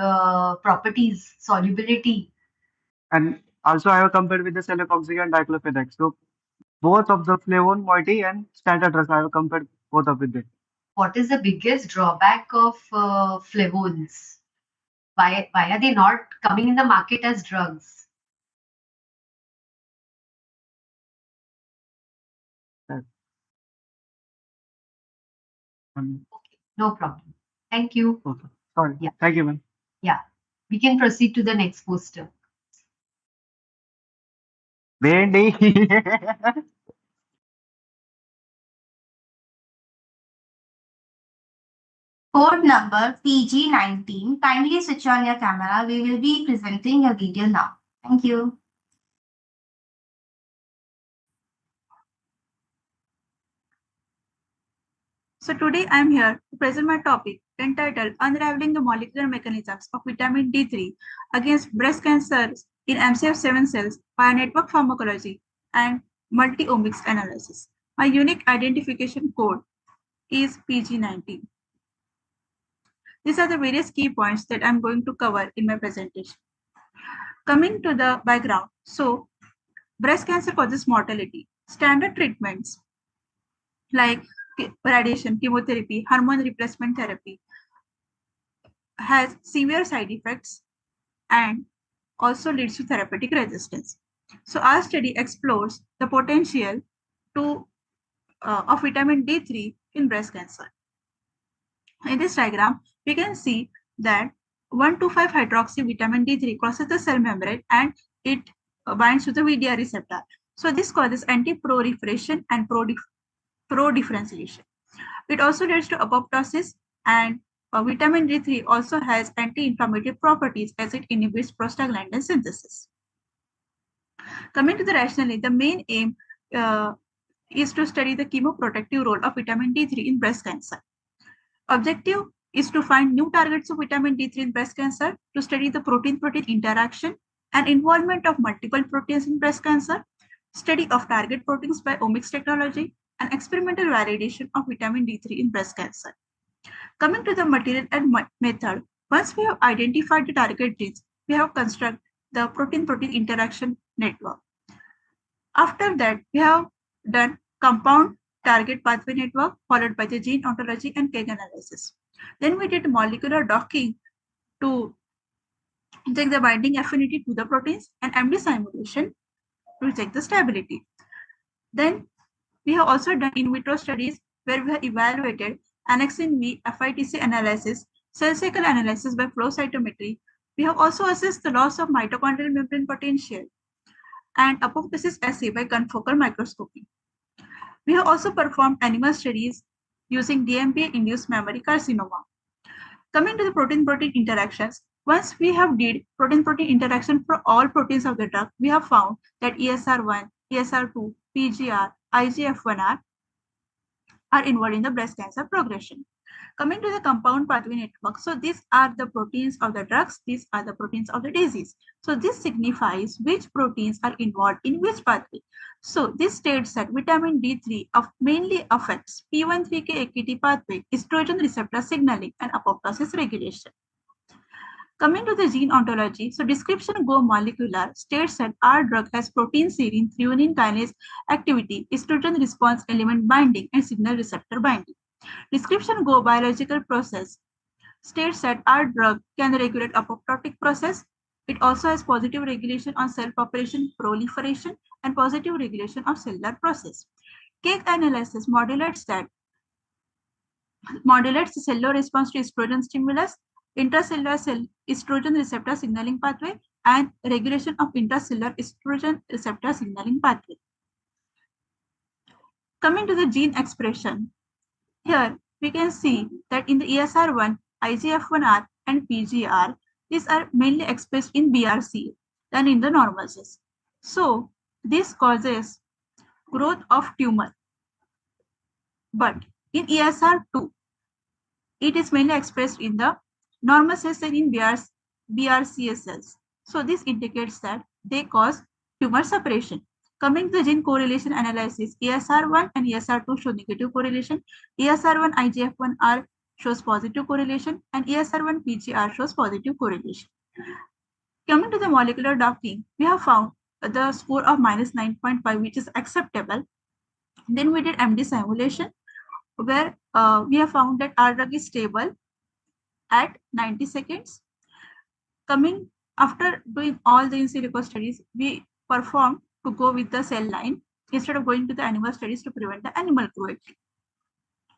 properties, solubility? and also I have compared with the celecoxib and diclofenac. So both of the flavon moiety and standard drugs I have compared both of with it. What is the biggest drawback of flavones? Why are they not coming in the market as drugs? Okay, no problem. Thank you. Okay. Sorry. Yeah. Thank you, ma'am. Yeah, we can proceed to the next poster. Vendi. Code number PG19. Kindly switch on your camera. We will be presenting your video now. Thank you. So today I am here to present my topic entitled Unraveling the Molecular Mechanisms of Vitamin D3 Against Breast Cancer in MCF7 Cells via Network Pharmacology and Multi-Omics Analysis. My unique identification code is PG19. These are the various key points that I'm going to cover in my presentation. Coming to the background, so breast cancer causes mortality. Standard treatments like radiation, chemotherapy, hormone replacement therapy has severe side effects and also leads to therapeutic resistance. So our study explores the potential of vitamin D3 in breast cancer. In this diagram, we can see that 1,2,5 hydroxy vitamin D3 crosses the cell membrane and it binds to the VDR receptor. So this causes anti-proliferation and pro-differentiation. It also leads to apoptosis, and vitamin D3 also has anti-inflammatory properties as it inhibits prostaglandin synthesis. Coming to the rationale, the main aim is to study the chemoprotective role of vitamin D3 in breast cancer. Objective is to find new targets of vitamin D3 in breast cancer, to study the protein-protein interaction and involvement of multiple proteins in breast cancer, study of target proteins by omics technology, and experimental validation of vitamin D3 in breast cancer. Coming to the material and method, once we have identified the target genes, we have constructed the protein-protein interaction network. After that, we have done compound target pathway network followed by the gene ontology and KEGG analysis. Then we did molecular docking to check the binding affinity to the proteins and MD simulation to check the stability. Then we have also done in vitro studies where we have evaluated annexin V FITC analysis, cell cycle analysis by flow cytometry. We have also assessed the loss of mitochondrial membrane potential and apoptosis assay by confocal microscopy. We have also performed animal studies using DMPA-induced mammary carcinoma. Coming to the protein-protein interactions, once we have did protein-protein interaction for all proteins of the drug, we have found that ESR1, ESR2, PGR, IGF-1R are involved in the breast cancer progression. Coming to the compound pathway network, so these are the proteins of the drugs, these are the proteins of the disease. So this signifies which proteins are involved in which pathway. So this states that vitamin D3 mainly affects P1-3K-AKT pathway, estrogen receptor signaling, and apoptosis regulation. Coming to the gene ontology, so description Go molecular states that our drug has protein serine threonine kinase activity, estrogen response element binding, and signal receptor binding. Description Go biological process states that our drug can regulate apoptotic process. It also has positive regulation on cell population proliferation and positive regulation of cellular process. KEGG analysis modulates the cellular response to estrogen stimulus, intracellular cell estrogen receptor signaling pathway, and regulation of intracellular estrogen receptor signaling pathway. Coming to the gene expression, here we can see that in the ESR1, IGF-1R, and PGR, these are mainly expressed in BRCA than in the normal cells. So this causes growth of tumor. But in ESR2, it is mainly expressed in the normal cells and in BRCA cells. So this indicates that they cause tumor suppression. Coming to the gene correlation analysis, ESR1 and ESR2 show negative correlation. ESR1 IGF-1R shows positive correlation, and ESR1 PGR shows positive correlation. Coming to the molecular docking, we have found the score of -9.5, which is acceptable. Then we did MD simulation, where we have found that our drug is stable at 90 seconds. Coming after doing all the in silico studies, we performed to go with the cell line instead of going to the animal studies to prevent the animal cruelty.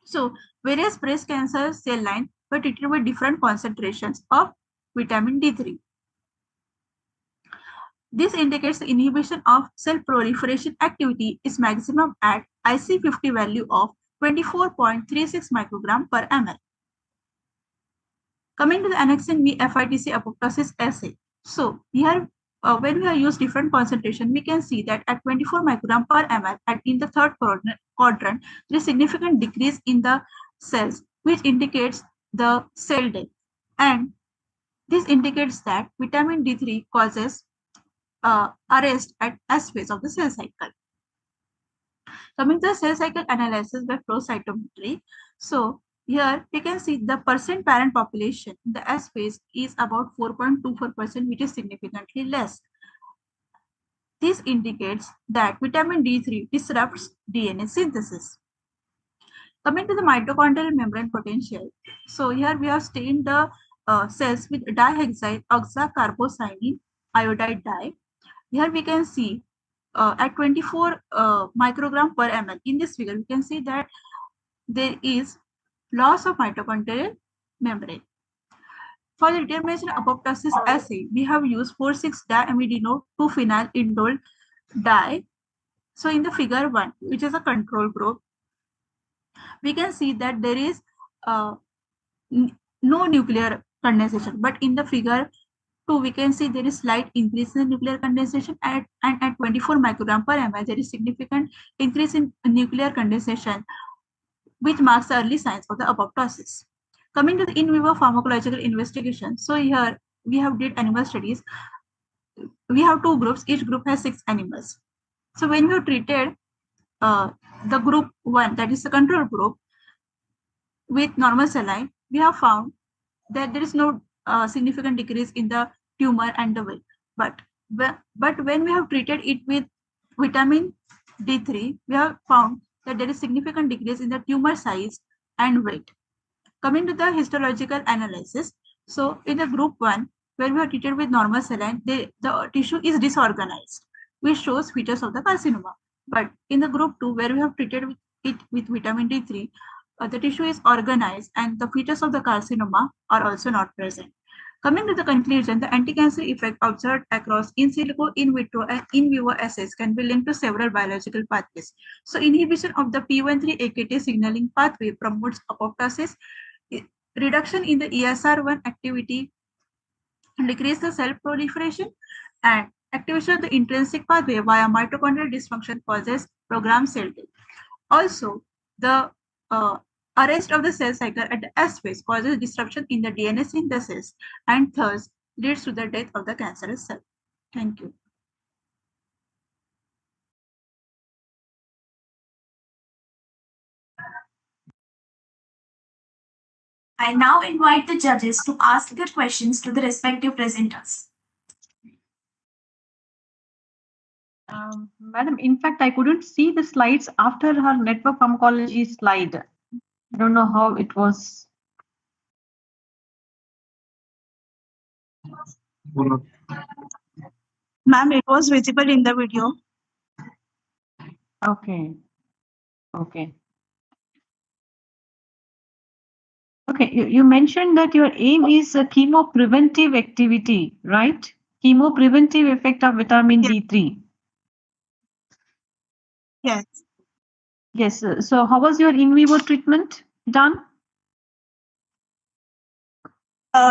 So various breast cancer cell lines were treated with different concentrations of vitamin D3. This indicates the inhibition of cell proliferation activity is maximum at IC50 value of 24.36 microgram per ml. Coming to the annexin V FITC apoptosis assay. So here, when we have used different concentration, we can see that at 24 microgram per ml and in the third quadrant, there is significant decrease in the cells, which indicates the cell death. And this indicates that vitamin D3 causes arrest at S phase of the cell cycle. Coming to the cell cycle analysis by flow cytometry. So here we can see the percent parent population in the S phase is about 4.24%, which is significantly less. This indicates that vitamin D3 disrupts DNA synthesis. Coming to the mitochondrial membrane potential. So here we have stained the cells with dihexyl oxacarbocyanine iodide dye. Here we can see at 24 microgram per ml. In this figure, we can see that there is loss of mitochondrial membrane. For the determination of apoptosis assay, we have used 4,6-diamidino 2-phenyl indole dye. So in the figure 1, which is a control group, we can see that there is no nuclear condensation, but in the figure 2, we can see there is slight increase in nuclear condensation, and at 24 microgram per ml, there is significant increase in nuclear condensation, which marks the early signs of the apoptosis. Coming to the in vivo pharmacological investigation, so here we have did animal studies. We have 2 groups, each group has 6 animals. So when we treated the group 1, that is the control group, with normal saline, we have found that there is no significant decrease in the tumor and the weight. But when we have treated it with vitamin D3, we have found that there is significant decrease in the tumor size and weight. Coming to the histological analysis, so in the group 1, where we are treated with normal saline, the tissue is disorganized, which shows features of the carcinoma. But in the group 2, where we have treated it with vitamin D3, the tissue is organized and the features of the carcinoma are also not present. Coming to the conclusion, the anti-cancer effect observed across in silico, in vitro, and in vivo assays can be linked to several biological pathways. So inhibition of the P13-AKT signaling pathway promotes apoptosis, reduction in the ESR1 activity decrease the cell proliferation, and activation of the intrinsic pathway via mitochondrial dysfunction causes programmed cell death. Also, the arrest of the cell cycle at the S phase causes disruption in the DNA synthesis and thus leads to the death of the cancerous cell. Thank you. I now invite the judges to ask their questions to the respective presenters. Madam, in fact, I couldn't see the slides after her network pharmacology slide. I don't know how it was. Ma'am, it was visible in the video. Okay. Okay. Okay, you mentioned that your aim is a chemopreventive activity, right? Chemopreventive effect of vitamin D3. Yes. Yes. So how was your in vivo treatment done?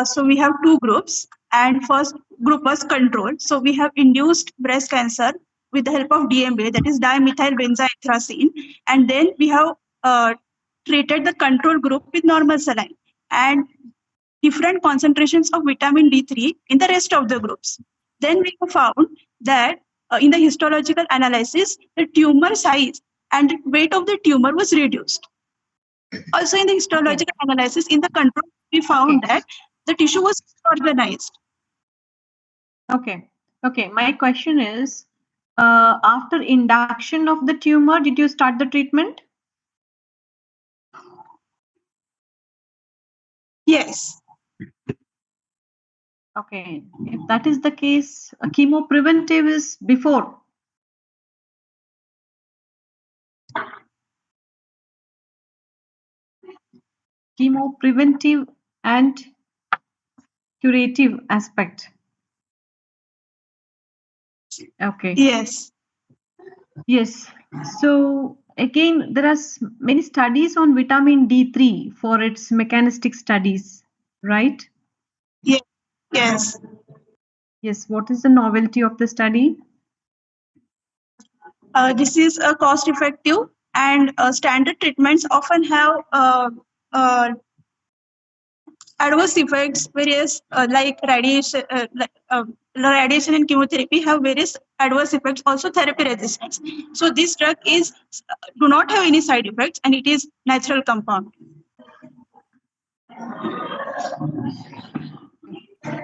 So we have 2 groups, and first group was controlled. So we have induced breast cancer with the help of DMA, that is dimethylbenzoatrazine, and then we have treated the control group with normal saline and different concentrations of vitamin D3 in the rest of the groups. Then we have found that in the histological analysis, the tumor size and weight of the tumor was reduced. Also in the histological analysis, in the control, we found that the tissue was organized. Okay. Okay. My question is, after induction of the tumor, did you start the treatment? Yes. Okay. If that is the case, a chemopreventive is before. Chemopreventive and curative aspect. Okay. Yes. Yes. So again, there are many studies on vitamin D3 for its mechanistic studies, right? Yes. Yes. Yes. What is the novelty of the study? This is a cost-effective, and standard treatments often have adverse effects, various like radiation, radiation and chemotherapy have various adverse effects, also therapy resistance. So this drug is do not have any side effects, and it is natural compound.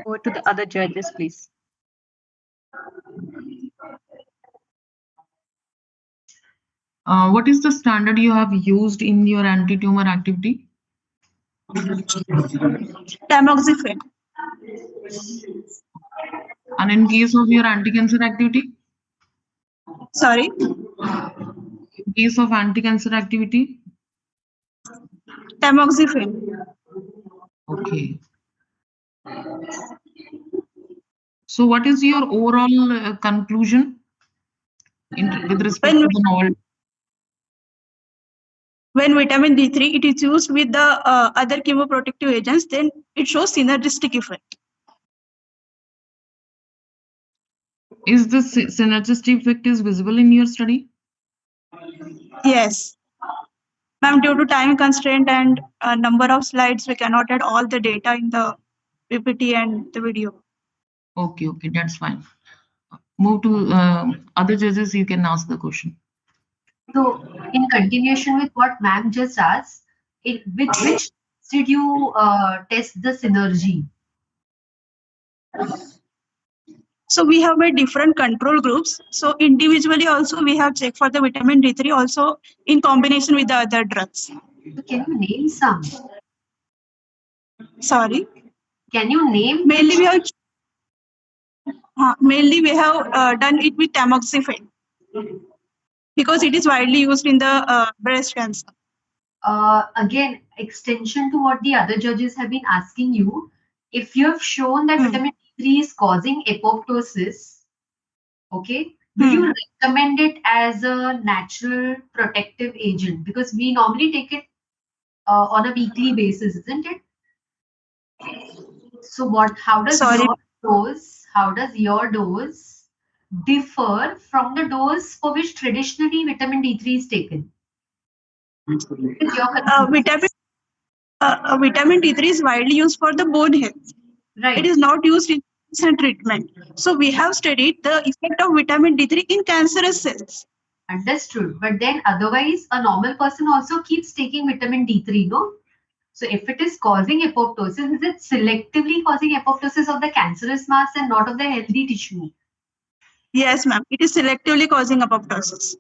Go to the other judges, please. What is the standard you have used in your anti-tumor activity? Tamoxifen. And in case of your anti-cancer activity? Sorry. In case of anti-cancer activity? Tamoxifen. Okay. So what is your overall conclusion with respect to the novel? When vitamin D3 it is used with the other chemoprotective agents, then it shows synergistic effect. Is this synergistic effect is visible in your study? Yes. Ma'am, due to time constraint and number of slides, we cannot add all the data in the PPT and the video. Okay, that's fine. Move to other judges, you can ask the question. So, in continuation with what ma'am just asked, with which did you test the synergy? So we have made different control groups. So individually also we have checked for the vitamin D3 also in combination with the other drugs. So can you name some? Sorry. Can you name? Mainly we have done it with tamoxifen because it is widely used in the breast cancer. Again, extension to what the other judges have been asking you. If you have shown that vitamin D3 is causing apoptosis, okay, do you recommend it as a natural protective agent? Because we normally take it on a weekly basis, isn't it? So how does your dose differ from the dose for which traditionally vitamin D3 is taken? Vitamin D3 is widely used for the bone health. Right. It is not used in cancer treatment. So we have studied the effect of vitamin D3 in cancerous cells. Understood. But then otherwise, a normal person also keeps taking vitamin D3, no? So if it is causing apoptosis, is it selectively causing apoptosis of the cancerous mass and not of the healthy tissue? Yes, ma'am. It is selectively causing apoptosis.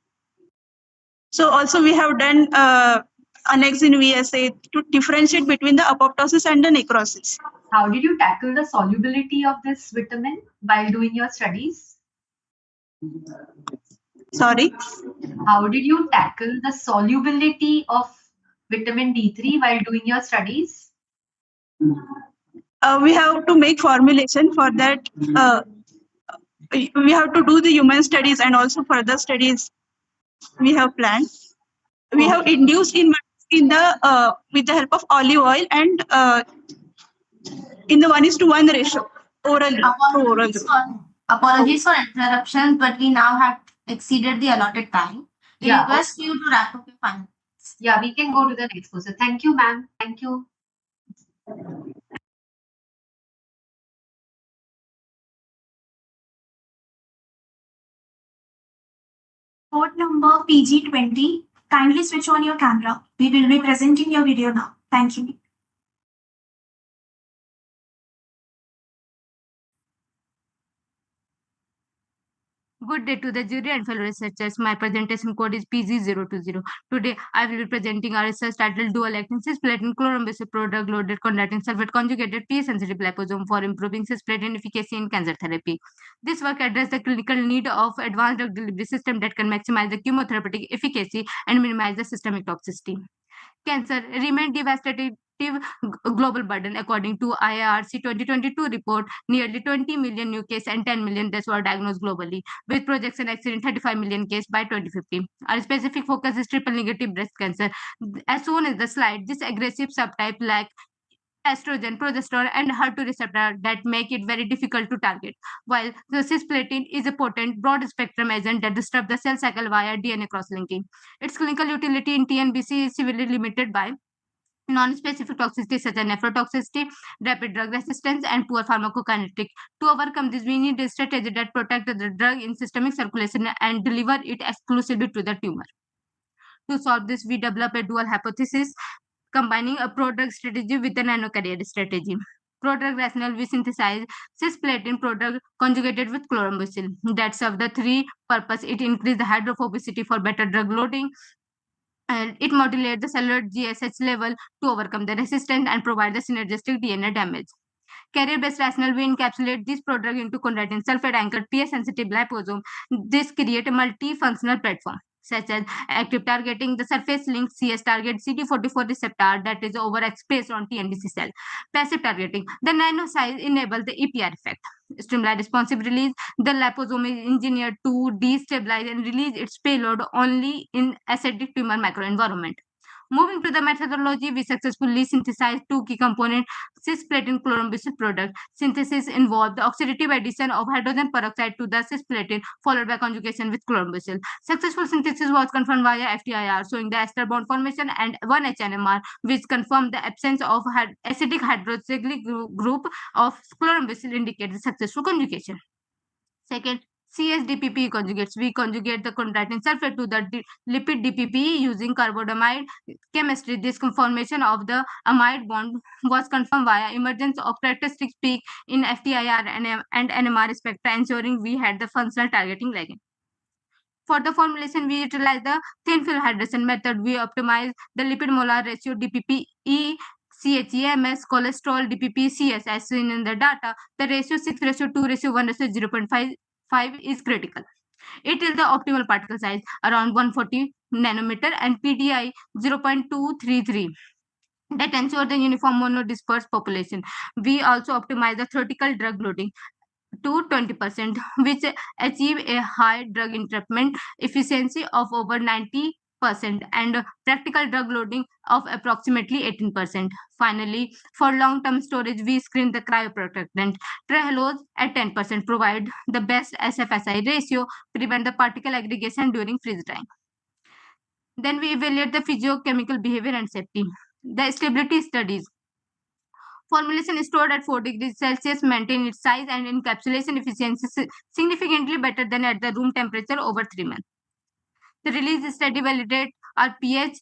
So also we have done annexin VSA to differentiate between the apoptosis and the necrosis. How did you tackle the solubility of this vitamin while doing your studies? Sorry? How did you tackle the solubility of vitamin D3 while doing your studies? We have to make formulation for that. We have to do the human studies and also further studies we have planned. We have induced in the with the help of olive oil and in the 1:1 ratio orally. Apologies for interruption, but we now have exceeded the allotted time. We request you to wrap up your findings. Yeah, we can go to the next person. Thank you, ma'am. Thank you. Code number PG20. Kindly switch on your camera. We will be presenting your video now. Thank you. Good day to the jury and fellow researchers. My presentation code is PG020. Today, I will be presenting our research titled Dual Acting Cisplatin Chlorambucil Product Loaded Conducting Sulfate Conjugated pH-sensitive liposome for improving cisplatin efficacy in cancer therapy. This work addresses the clinical need of advanced drug delivery system that can maximize the chemotherapeutic efficacy and minimize the systemic toxicity. Cancer remains devastating global burden. According to IARC 2022 report, nearly 20 million new cases and 10 million deaths were diagnosed globally, with projection exceeding 35 million cases by 2050. Our specific focus is triple negative breast cancer. As shown in the slide, this aggressive subtype lacks estrogen, progesterone, and HER2 receptor that make it very difficult to target, while the cisplatin is a potent, broad-spectrum agent that disrupts the cell cycle via DNA cross-linking. Its clinical utility in TNBC is severely limited by non-specific toxicity such as nephrotoxicity, rapid drug resistance, and poor pharmacokinetic. To overcome this, we need a strategy that protects the drug in systemic circulation and deliver it exclusively to the tumor. To solve this, we develop a dual hypothesis combining a prodrug strategy with a nanocarrier strategy. Prodrug rationale, we synthesize cisplatin prodrug conjugated with chlorambucil that serve the three purpose. It increases the hydrophobicity for better drug loading, and it modulates the cellular GSH level to overcome the resistance and provide the synergistic DNA damage. Carrier-based rationale, we encapsulate this prodrug into chondroitin sulfate-anchored pH-sensitive liposome. This creates a multifunctional platform. such as active targeting, the surface link CS target CD44 receptor that is overexpressed on TNDC cell. Passive targeting, the nano size enables the EPR effect. Stimuli responsive release, the liposome is engineered to destabilize and release its payload only in acidic tumor microenvironment. Moving to the methodology, we successfully synthesized two key components, cisplatin chlorambucil product. Synthesis involved the oxidative addition of hydrogen peroxide to the cisplatin, followed by conjugation with chlorambucil. Successful synthesis was confirmed via FTIR, showing the ester bond formation, and 1-HNMR, which confirmed the absence of acidic hydroxylic group of chlorambucil, indicates the successful conjugation. Second, CSDPP conjugates. We conjugate the chondroitin sulfate to the lipid DPP using carbonamide chemistry. This conformation of the amide bond was confirmed via emergence of characteristic peak in FTIR and NMR spectra, ensuring we had the functional targeting ligand. For the formulation, we utilize the thin film hydration method. We optimize the lipid molar ratio DPP-E CHEMS, cholesterol DPP-CS as seen in the data. The ratio 6:2:1:0.5 is critical. It is the optimal particle size around 140 nanometer and PDI 0.233 that ensure the uniform monodispersed population. We also optimize the theoretical drug loading to 20%, which achieve a high drug entrapment efficiency of over 90% and practical drug loading of approximately 18%. Finally, for long-term storage, we screen the cryoprotectant. Trehalose at 10% provide the best SFSI ratio, prevent the particle aggregation during freeze drying. Then we evaluate the physiochemical behavior and safety. The stability studies. Formulation stored at 4 degrees Celsius maintain its size and encapsulation efficiency significantly better than at the room temperature over 3 months. The release study validates our pH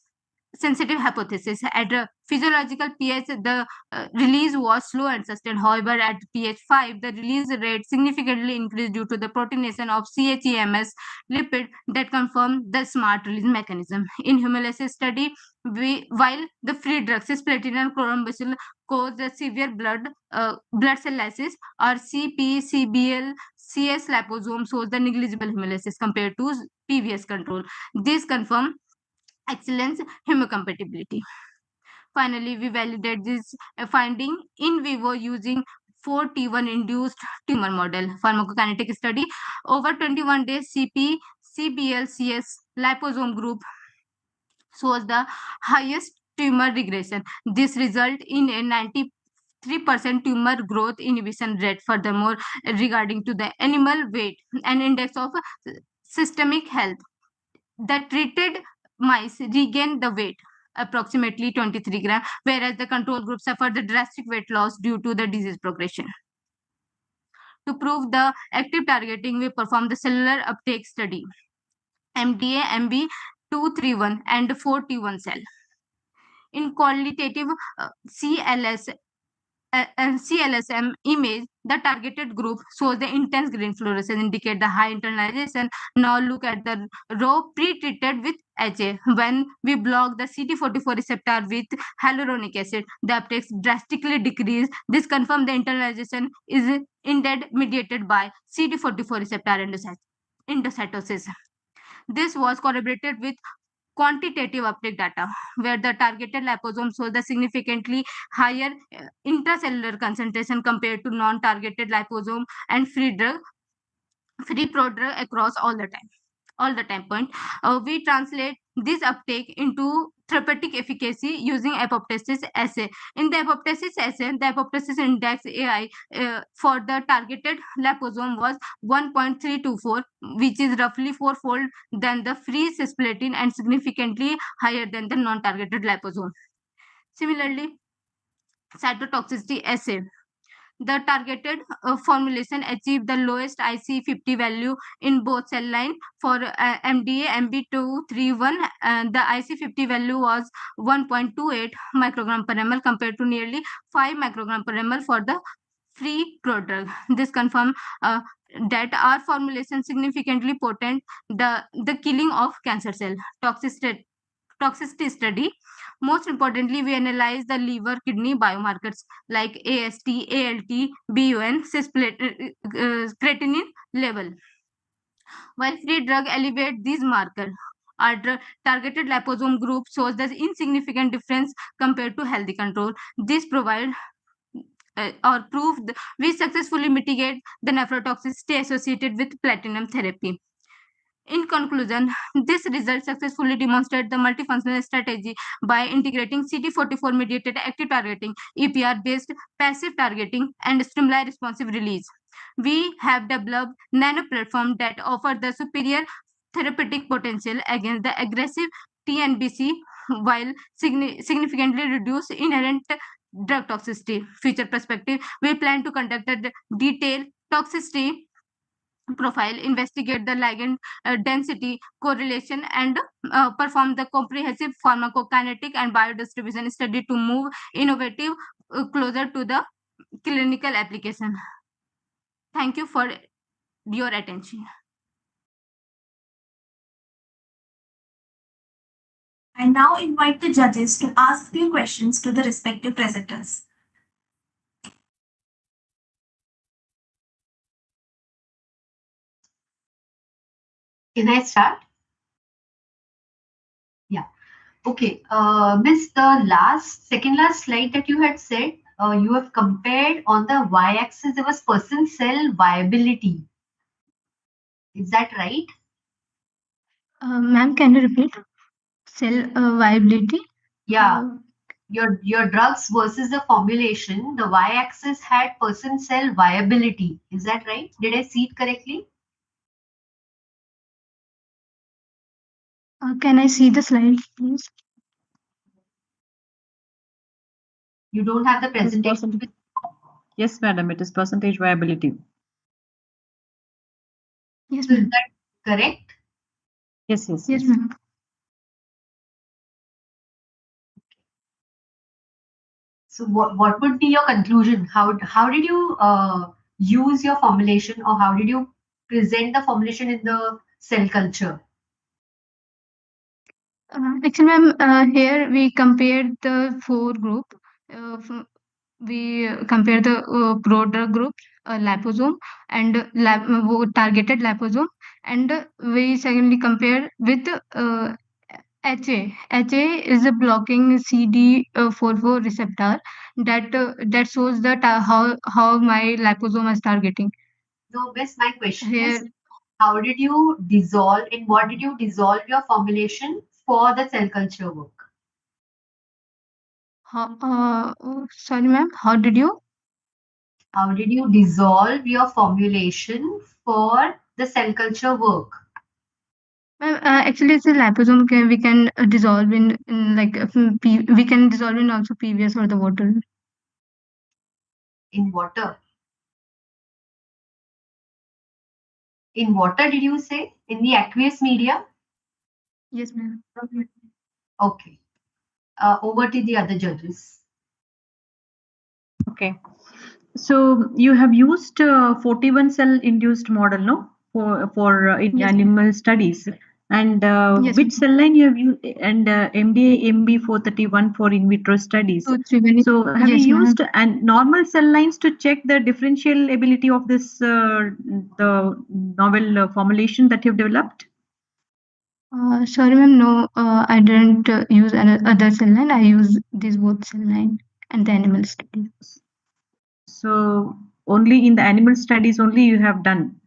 sensitive hypothesis. At a physiological pH, the release was slow and sustained. However, at pH 5, the release rate significantly increased due to the proteination of CHEMS lipid that confirmed the smart release mechanism. In hemolysis study, while the free drug cisplatin and chlorambucil cause the severe blood cell lysis, or CPCBL CS liposome shows the negligible hemolysis compared to previous control. This confirms excellence hemocompatibility. Finally, we validate this finding in vivo using 4T1 induced tumor model pharmacokinetic study. Over 21 days, CPCBLCS liposome group shows the highest tumor regression. This result in a 93% tumor growth inhibition rate. Furthermore, regarding to the animal weight and index of systemic health, the treated mice regained the weight approximately 23 grams, whereas the control group suffered the drastic weight loss due to the disease progression. To prove the active targeting, we performed the cellular uptake study, MDA MB231 and 4T1 cell. In qualitative CLSM image, the targeted group shows the intense green fluorescence, indicate the high internalization. Now look at the row pre-treated with HA. When we block the CD44 receptor with hyaluronic acid, the uptake drastically decreased. This confirms the internalization is indeed mediated by CD44 receptor endocytosis. This was corroborated with quantitative uptake data, where the targeted liposome shows the significantly higher intracellular concentration compared to non-targeted liposome and free prodrug across all the time point. We translate this uptake into therapeutic efficacy using apoptosis assay. In the apoptosis assay, the apoptosis index AI for the targeted liposome was 1.324, which is roughly fourfold than the free cisplatin and significantly higher than the non-targeted liposome. Similarly, cytotoxicity assay. The targeted formulation achieved the lowest IC50 value in both cell line. For MDA MB231, the IC50 value was 1.28 microgram per ml compared to nearly 5 microgram per ml for the free prodrug. This confirms that our formulation significantly potent the killing of cancer cell. Toxicity study. Most importantly, we analyze the liver kidney biomarkers like AST, ALT, BUN, creatinine level. While free drug elevate these markers, Our targeted liposome group shows the insignificant difference compared to healthy control. This provides or proved we successfully mitigate the nephrotoxicity associated with platinum therapy. In conclusion, this result successfully demonstrated the multifunctional strategy by integrating CD44 mediated active targeting, EPR based passive targeting, and stimuli responsive release. We have developed nano platform that offer the superior therapeutic potential against the aggressive TNBC while significantly reduce inherent drug toxicity. Future perspective, we plan to conduct a detailed toxicity profile, investigate the ligand density correlation, and perform the comprehensive pharmacokinetic and biodistribution study to move innovative closer to the clinical application. Thank you for your attention. I now invite the judges to ask few questions to the respective presenters. Can I start? Yeah. Okay. Miss, the second last slide that you had said, you have compared on the y-axis, there was person cell viability. Is that right? Ma'am, can you repeat? Cell viability? Yeah. Your drugs versus the formulation, the y-axis had person cell viability. Is that right? Did I see it correctly? Can I see the slide, please? You don't have the presentation? Yes, madam, it is percentage viability. Yes, So is ma'am. that correct? Yes, yes, Yes, yes. ma'am. So what would be your conclusion? How did you use your formulation, or how did you present the formulation in the cell culture? Actually, ma'am, here we compared the 4 group. We compare the broader group, liposome, and targeted liposome, and we secondly compare with HA. HA is a blocking CD44 receptor that shows that how my liposome is targeting. No, Miss, my question Here, is, how did you dissolve, in what did you dissolve your formulation for the cell culture work? sorry, ma'am, how did you? How did you dissolve your formulation for the cell culture work? Actually, it's a liposome. We can dissolve in like we can dissolve in also PVS or the water. In water. In water, did you say? In the aqueous media? Yes, ma'am. Okay. Over to the other judges. Okay. So you have used 41 cell induced model, no, for in Yes, animal studies, and Yes, which ma'am. cell line you have used, and MDA MB431 for in vitro studies. 2, 3 minutes. So have Yes, you ma'am. used and normal cell lines to check the differential ability of this the novel formulation that you've developed? Sorry, ma'am. No, I didn't use other cell line. I use these both cell line and the animal studies. So only in the animal studies only you have done.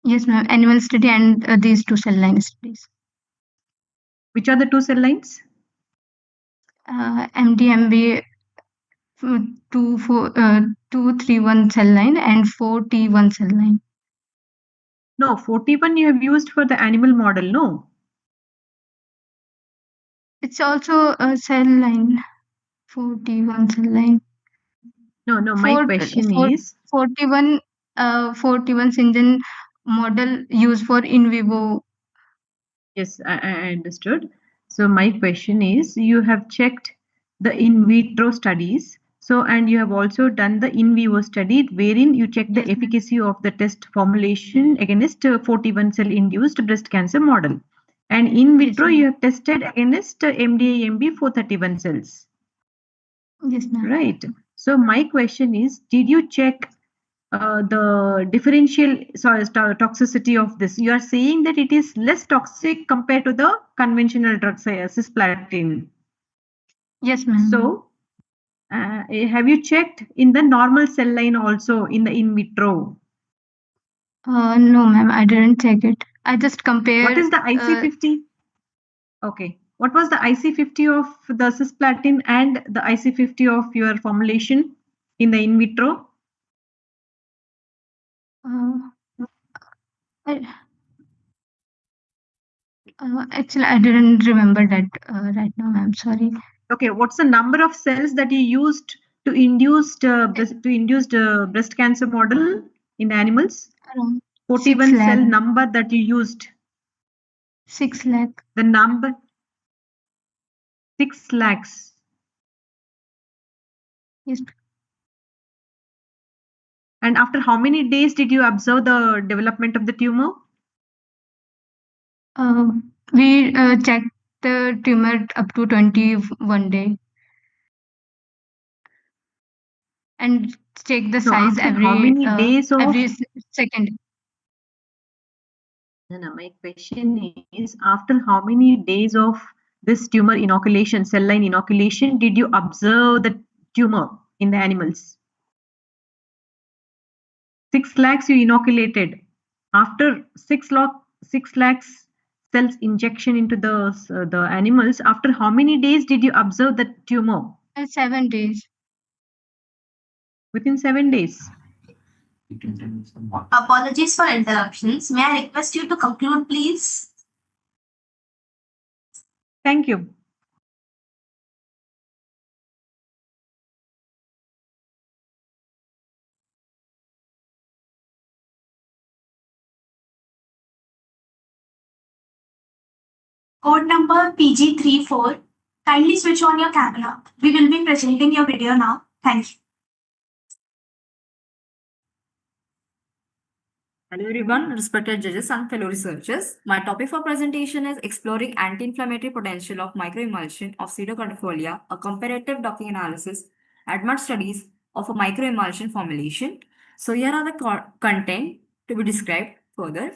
Yes, ma'am. Animal study and these 2 cell line studies. Which are the 2 cell lines? MDMB 231 cell line and 4T1 cell line. No, 41 you have used for the animal model, no? It's also a cell line. 41 cell line. No, my question is 41 Syngene model used for in vivo. Yes, I understood. So my question is, you have checked the in vitro studies. So, and you have also done the in vivo study wherein you check the efficacy of the test formulation against 41 cell induced breast cancer model. And in vitro, you have tested against MDA MB431 cells. Yes, ma'am. Right. So my question is, did you check the differential toxicity of this? You are saying that it is less toxic compared to the conventional drugs, cisplatin. Yes, ma'am. So, have you checked in the normal cell line also in the in vitro? No, ma'am, I didn't check it. I just compared. What is the IC50? Okay. What was the IC50 of the cisplatin and the IC50 of your formulation in the in vitro? Actually, I didn't remember that right now, ma'am. Sorry. Okay. What's the number of cells that you used to induce breast cancer model in the animals? Around 41 6 cell lakh. number that you used. 6 lakh. The number 6 lakhs. Yes. And after how many days did you observe the development of the tumor? We checked the tumor up to 21 day and check the No, size after how many days of every second. No, my question is, after how many days of this tumor inoculation, cell line inoculation, did you observe the tumor in the animals? 6 lakhs you inoculated. After 6 lakhs cells injection into the animals, after how many days did you observe the tumor? 7 days. Within 7 days. Apologies for interruptions. May I request you to conclude, please? Thank you. Code number PG34. Kindly switch on your camera. We will be presenting your video now. Thank you. Hello everyone, respected judges and fellow researchers. My topic for presentation is exploring anti-inflammatory potential of microemulsion of pseudocardifolia, a comparative docking analysis, ADMAT studies of a microemulsion formulation. So here are the content to be described further.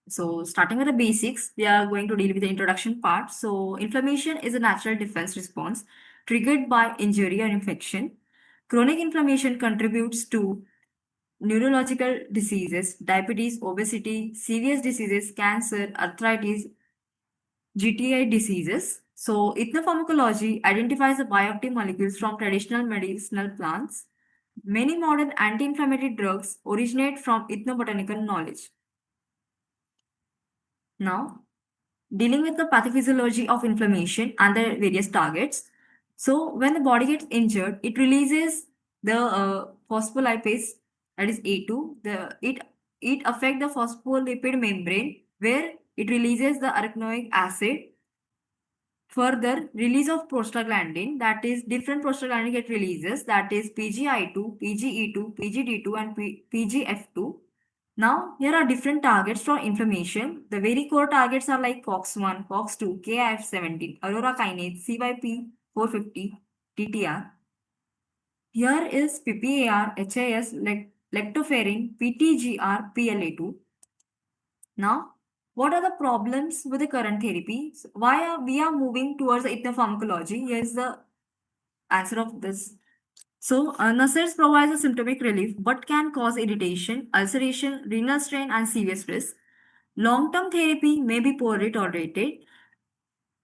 So starting with the basics, we are going to deal with the introduction part. So inflammation is a natural defense response triggered by injury or infection. Chronic inflammation contributes to neurological diseases, diabetes, obesity, serious diseases, cancer, arthritis, GTI diseases. So ethnopharmacology identifies the bioactive molecules from traditional medicinal plants. Many modern anti-inflammatory drugs originate from ethnobotanical knowledge. Now, dealing with the pathophysiology of inflammation and the various targets. So when the body gets injured, it releases the phospholipase, that is A2. It affects the phospholipid membrane where it releases the arachidonic acid. Further, release of prostaglandin, that is different prostaglandin get releases, that is PGI2, PGE2, PGD2 and PGF2. Now, here are different targets for inflammation. The very core targets are like COX1, COX2, KIF17, Aurora kinase, CYP450, TTR. Here is PPAR, HIS, lactoferrin, PTGR, PLA2. Now, what are the problems with the current therapy? Why are we moving towards the ethnopharmacology? Here is the answer of this. So, NSAIDs provides a symptomatic relief but can cause irritation, ulceration, renal strain, and serious risk. Long-term therapy may be poorly tolerated.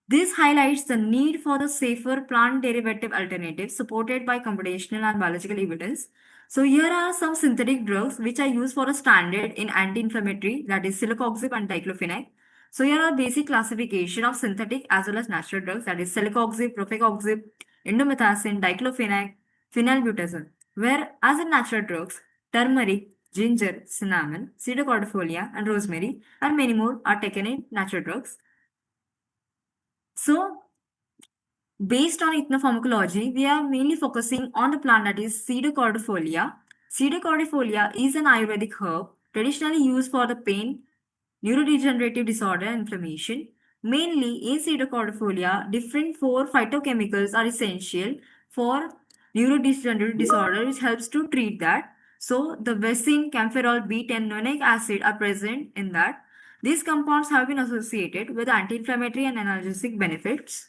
This highlights the need for the safer plant derivative alternatives supported by computational and biological evidence. So here are some synthetic drugs which are used for a standard in anti-inflammatory, that is celecoxib and diclofenac. So here are basic classification of synthetic as well as natural drugs, that is celecoxib, rofecoxib, indomethacin, diclofenac, phenylbutazone. Whereas in natural drugs, turmeric, ginger, cinnamon, pseudocardifolia, and rosemary, and many more are taken in natural drugs. So, based on ethnopharmacology, we are mainly focusing on the plant that is pseudocardifolia. Pseudocardifolia is an Ayurvedic herb traditionally used for the pain, neurodegenerative disorder, and inflammation. Mainly in pseudocardifolia, different 4 phytochemicals are essential for neurodegenerative disorder, which helps to treat that. So the vesine, camphorol, beet, and nonic acid are present in that. These compounds have been associated with anti-inflammatory and analgesic benefits.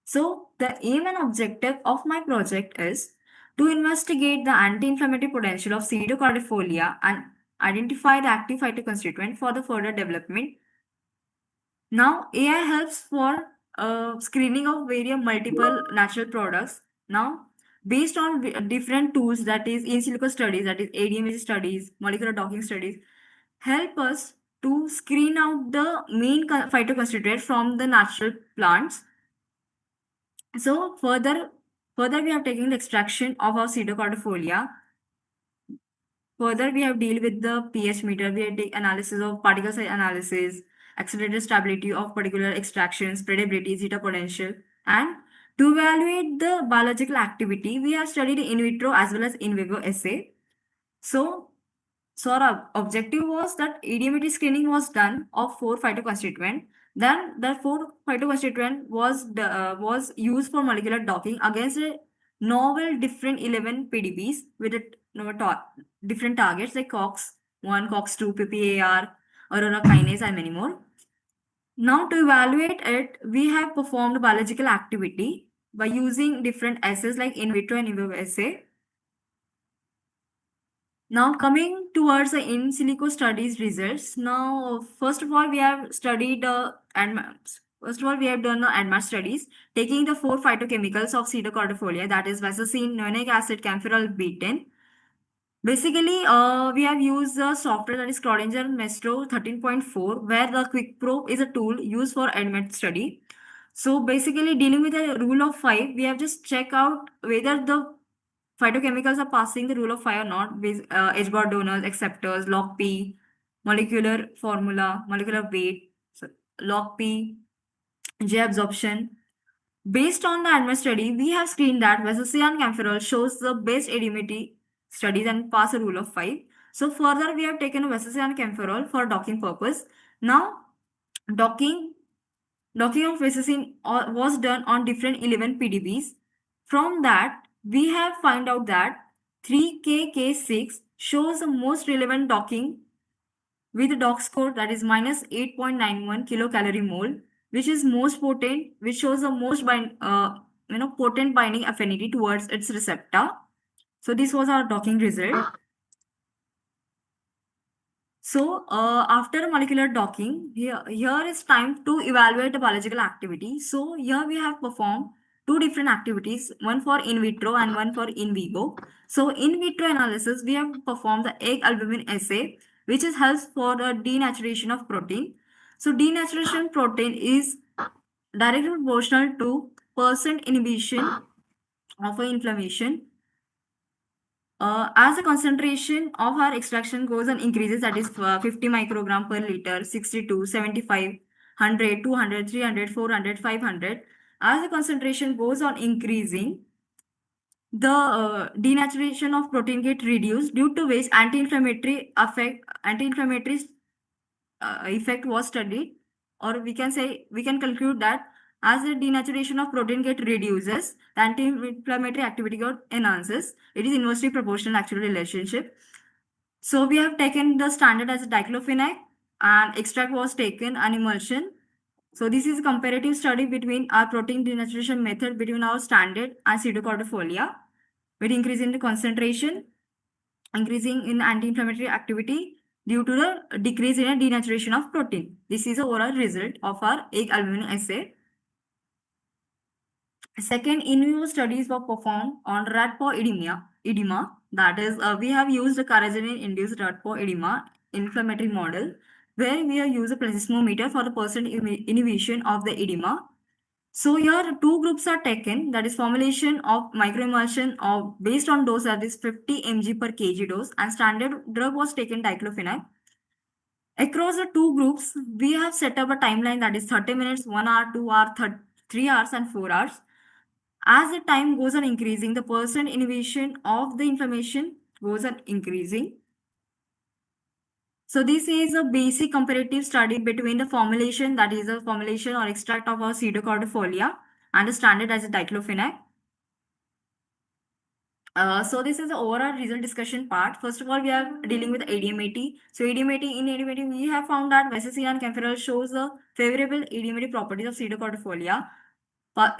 So the aim and objective of my project is to investigate the anti-inflammatory potential of Pseudocardifolia and identify the active phytoconstituent for the further development. Now, AI helps for screening of various multiple natural products. Now, based on different tools, that is in silico studies, that is ADME studies, molecular docking studies, help us to screen out the main phytoconstituent from the natural plants. So further we have taken the extraction of our Pseudocardifolia. Further, we have deal with the pH meter. We have take analysis of particle size analysis, accelerated stability of particular extractions, spreadability, zeta potential, and to evaluate the biological activity, we have studied in vitro as well as in vivo assay. So our objective was that ADMT screening was done of 4 phytoconstituent. Then that 4 phytoconstituent was used for molecular docking against a novel different 11 PDBs with different targets like COX-1, COX-2, PPAR, Aurora kinase, and many more. Now to evaluate it, we have performed biological activity by using different assays like in vitro and in vivo assay. Now coming towards the in silico studies results. Now, first of all, we have studied First of all, we have done ADMAS studies, taking the 4 phytochemicals of Pseudocardifolia, that is vesicine, nonic acid, camphorol, betaine. Basically, we have used the software that is Schrodinger Maestro 13.4, where the quick probe is a tool used for ADMAS study. So basically, dealing with the rule of 5, we have just checked out whether the phytochemicals are passing the rule of 5 or not with H-bar donors, acceptors, log P, molecular formula, molecular weight, so log P, J absorption. Based on the ADMAS study, we have screened that vesicine and camphorol shows the best ADMT studies and pass a rule of 5. So further, we have taken vesicine and camphorol for docking purpose. Now, docking of vesicine was done on different 11 PDBs. From that, we have found out that 3KK6 shows the most relevant docking with a dock score that is minus 8.91 kilocalorie mole, which is most potent, which shows the most potent binding affinity towards its receptor. So this was our docking result. So after molecular docking, here is time to evaluate the biological activity. So here we have performed 2 different activities, one for in vitro and one for in vivo. So in vitro analysis, we have performed the egg albumin assay, which helps for the denaturation of protein. So denaturation protein is directly proportional to % inhibition of inflammation. As the concentration of our extraction goes on increases, that is 50 microgram per liter, 62, 75, 100, 200, 300, 400, 500. As the concentration goes on increasing, the denaturation of protein get reduced, due to which anti-inflammatory effect was studied, or we can conclude that as the denaturation of protein get reduces, the anti-inflammatory activity got enhances. It is inversely proportional actual relationship. So we have taken the standard as a diclofenac and extract was taken an emulsion. So this is a comparative study between our protein denaturation method between our standard and Pseudocardifolia, with increase in the concentration, increasing in anti-inflammatory activity due to the decrease in the denaturation of protein. This is the overall result of our egg albumin assay. Second, in vivo studies were performed on rat paw edema. That is, we have used a carrageenan-induced rat paw edema inflammatory model, where we have used a plethysmometer for the % inhibition of the edema. So here 2 groups are taken, that is formulation of microemulsion of based on dose, that is 50 mg per kg dose, and standard drug was taken diclofenac. Across the 2 groups, we have set up a timeline that is 30 minutes, 1 hour, 2 hours, 3 hours, and 4 hours. As the time goes on increasing, the % inhibition of the inflammation goes on increasing. So this is a basic comparative study between the formulation, that is a formulation or extract of our Pseudocardifolia, and the standard as a diclofenac. So this is the overall result discussion part. First of all, we are dealing with ADMAT. So in ADMAT, we have found that Vaseline and camphorol shows the favorable ADMAT properties of pseudocordifolia,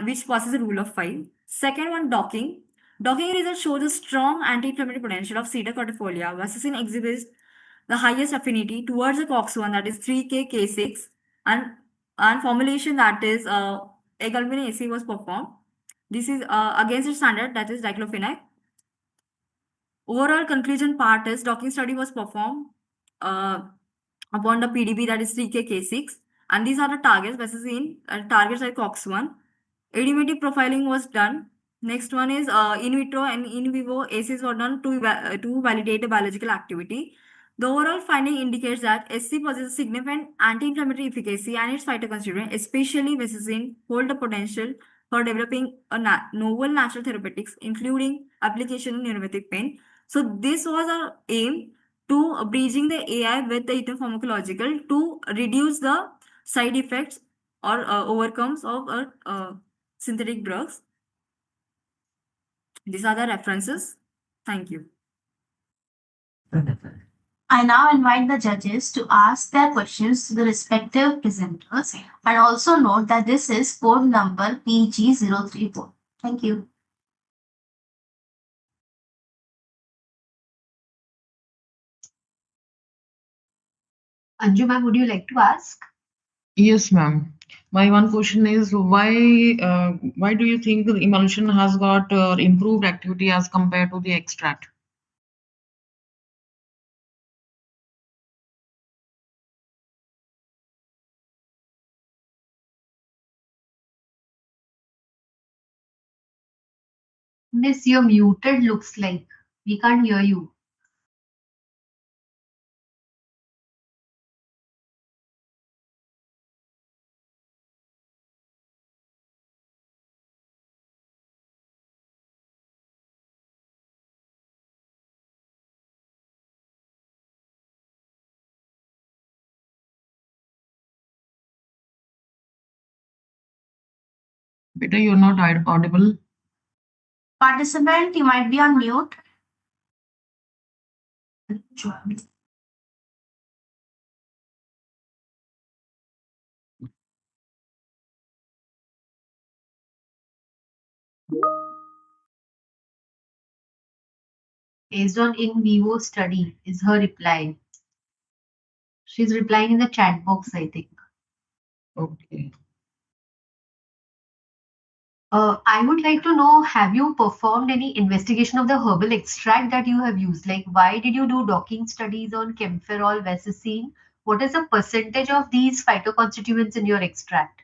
which passes the rule of 5. Second one, docking. Docking results show the strong anti-inflammatory potential of pseudocordifolia. Vaseline exhibits the highest affinity towards the COX-1, that is 3K-K6, and formulation, that is agglutinin AC, was performed. This is against the standard, that is diclofenac. Overall conclusion part is docking study was performed upon the PDB, that is 3K-K6, and these are the targets. Vaseline targets like COX-1. ADMAT profiling was done. Next one is in vitro and in vivo assays were done to validate the biological activity. The overall finding indicates that SC possesses significant anti-inflammatory efficacy, and its phytoconstituent, especially Vaseline, hold the potential for developing a novel natural therapeutics, including application in neuropathic pain. So this was our aim, to bridging the AI with the pharmacological to reduce the side effects or overcomes of synthetic drugs. These are the references. Thank you. I now invite the judges to ask their questions to the respective presenters, and also note that this is code number PG034. Thank you. Anju ma'am, would you like to ask? Yes, ma'am. My one question is why do you think the emulsion has got improved activity as compared to the extract? Miss, you're muted, looks like. We can't hear you. Better you're not audible. Participant, you might be on mute. Based on in vivo study is her reply. She's replying in the chat box, I think. Okay. I would like to know, have you performed any investigation of the herbal extract that you have used? Like, why did you do docking studies on camphorol, Vaseline? What is the percentage of these phytoconstituents in your extract?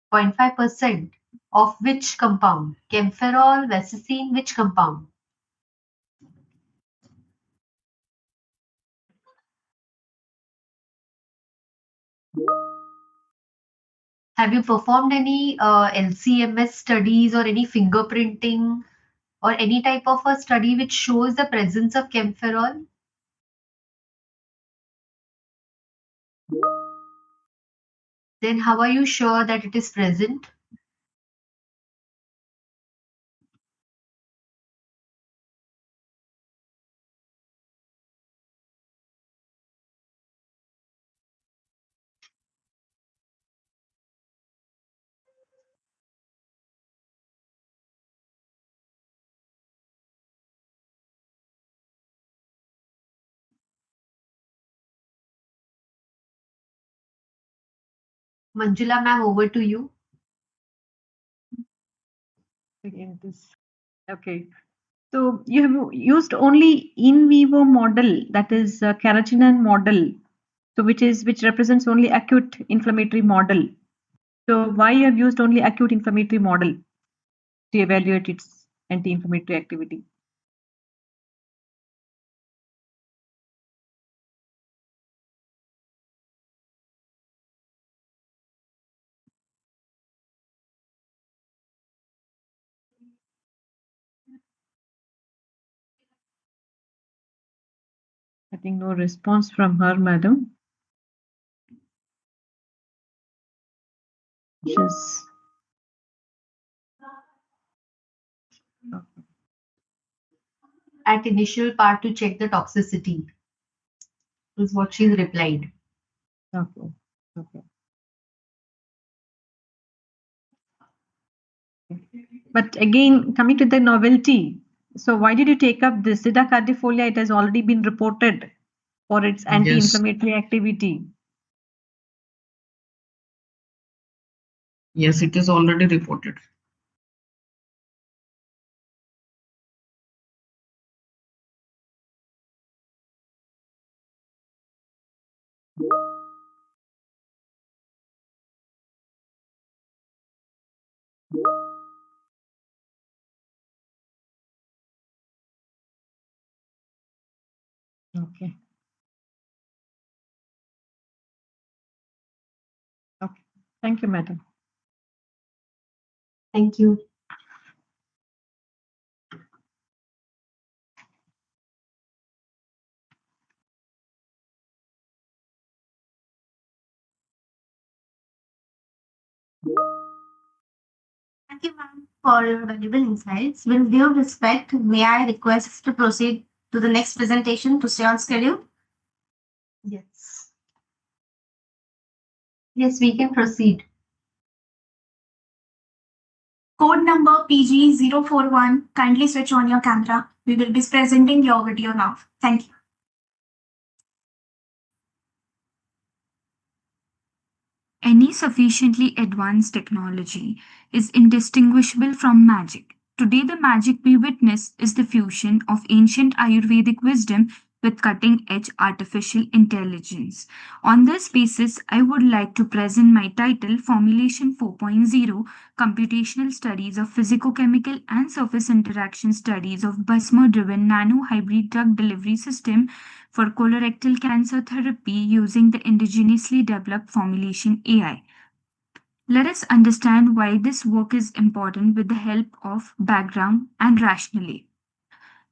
Point 0.5% of which compound? Camphorol, Vaseline, which compound? Have you performed any LCMS studies or any fingerprinting or any type of a study which shows the presence of camphorol? Then how are you sure that it is present? Manjula ma'am, over to you. Again, this. Okay. So you have used only in vivo model, that is carrageenan model, so which represents only acute inflammatory model. So why you have used only acute inflammatory model to evaluate its anti-inflammatory activity? I think no response from her, madam. She's At initial part to check the toxicity is what she's replied. okay. Okay. But again, coming to the novelty, so why did you take up this? Sidacardifolia, it has already been reported for its anti-inflammatory activity. Yes, it is already reported. Okay. Okay. Thank you, madam. Thank you. Thank you, ma'am, for your valuable insights. With due respect, may I request to proceed to the next presentation to stay on schedule? Yes. Yes, we can proceed. Code number PG041. Kindly switch on your camera. We will be presenting your video now. Thank you. Any sufficiently advanced technology is indistinguishable from magic. Today, the magic we witness is the fusion of ancient Ayurvedic wisdom with cutting edge artificial intelligence. On this basis, I would like to present my title Formulation 4.0 Computational Studies of Physicochemical and Surface Interaction Studies of Bhasma driven nano hybrid drug delivery system for colorectal cancer therapy using the indigenously developed formulation AI. Let us understand why this work is important with the help of background and rationale.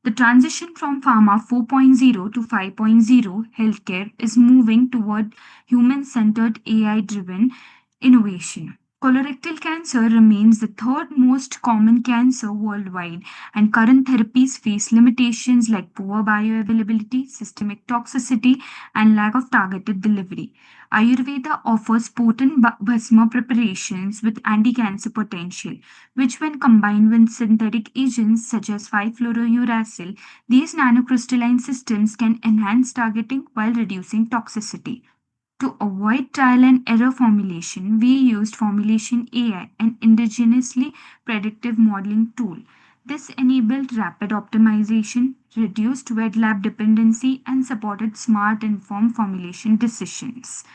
The transition from Pharma 4.0 to 5.0 healthcare is moving toward human centered AI driven innovation. Colorectal cancer remains the third most common cancer worldwide, and current therapies face limitations like poor bioavailability, systemic toxicity, and lack of targeted delivery. Ayurveda offers potent bhasma preparations with anti cancer potential, which, when combined with synthetic agents such as 5-fluorouracil, these nanocrystalline systems can enhance targeting while reducing toxicity. To avoid trial and error formulation, we used Formulation AI, an indigenously predictive modeling tool. This enabled rapid optimization, reduced wet lab dependency, and supported smart informed formulation decisions.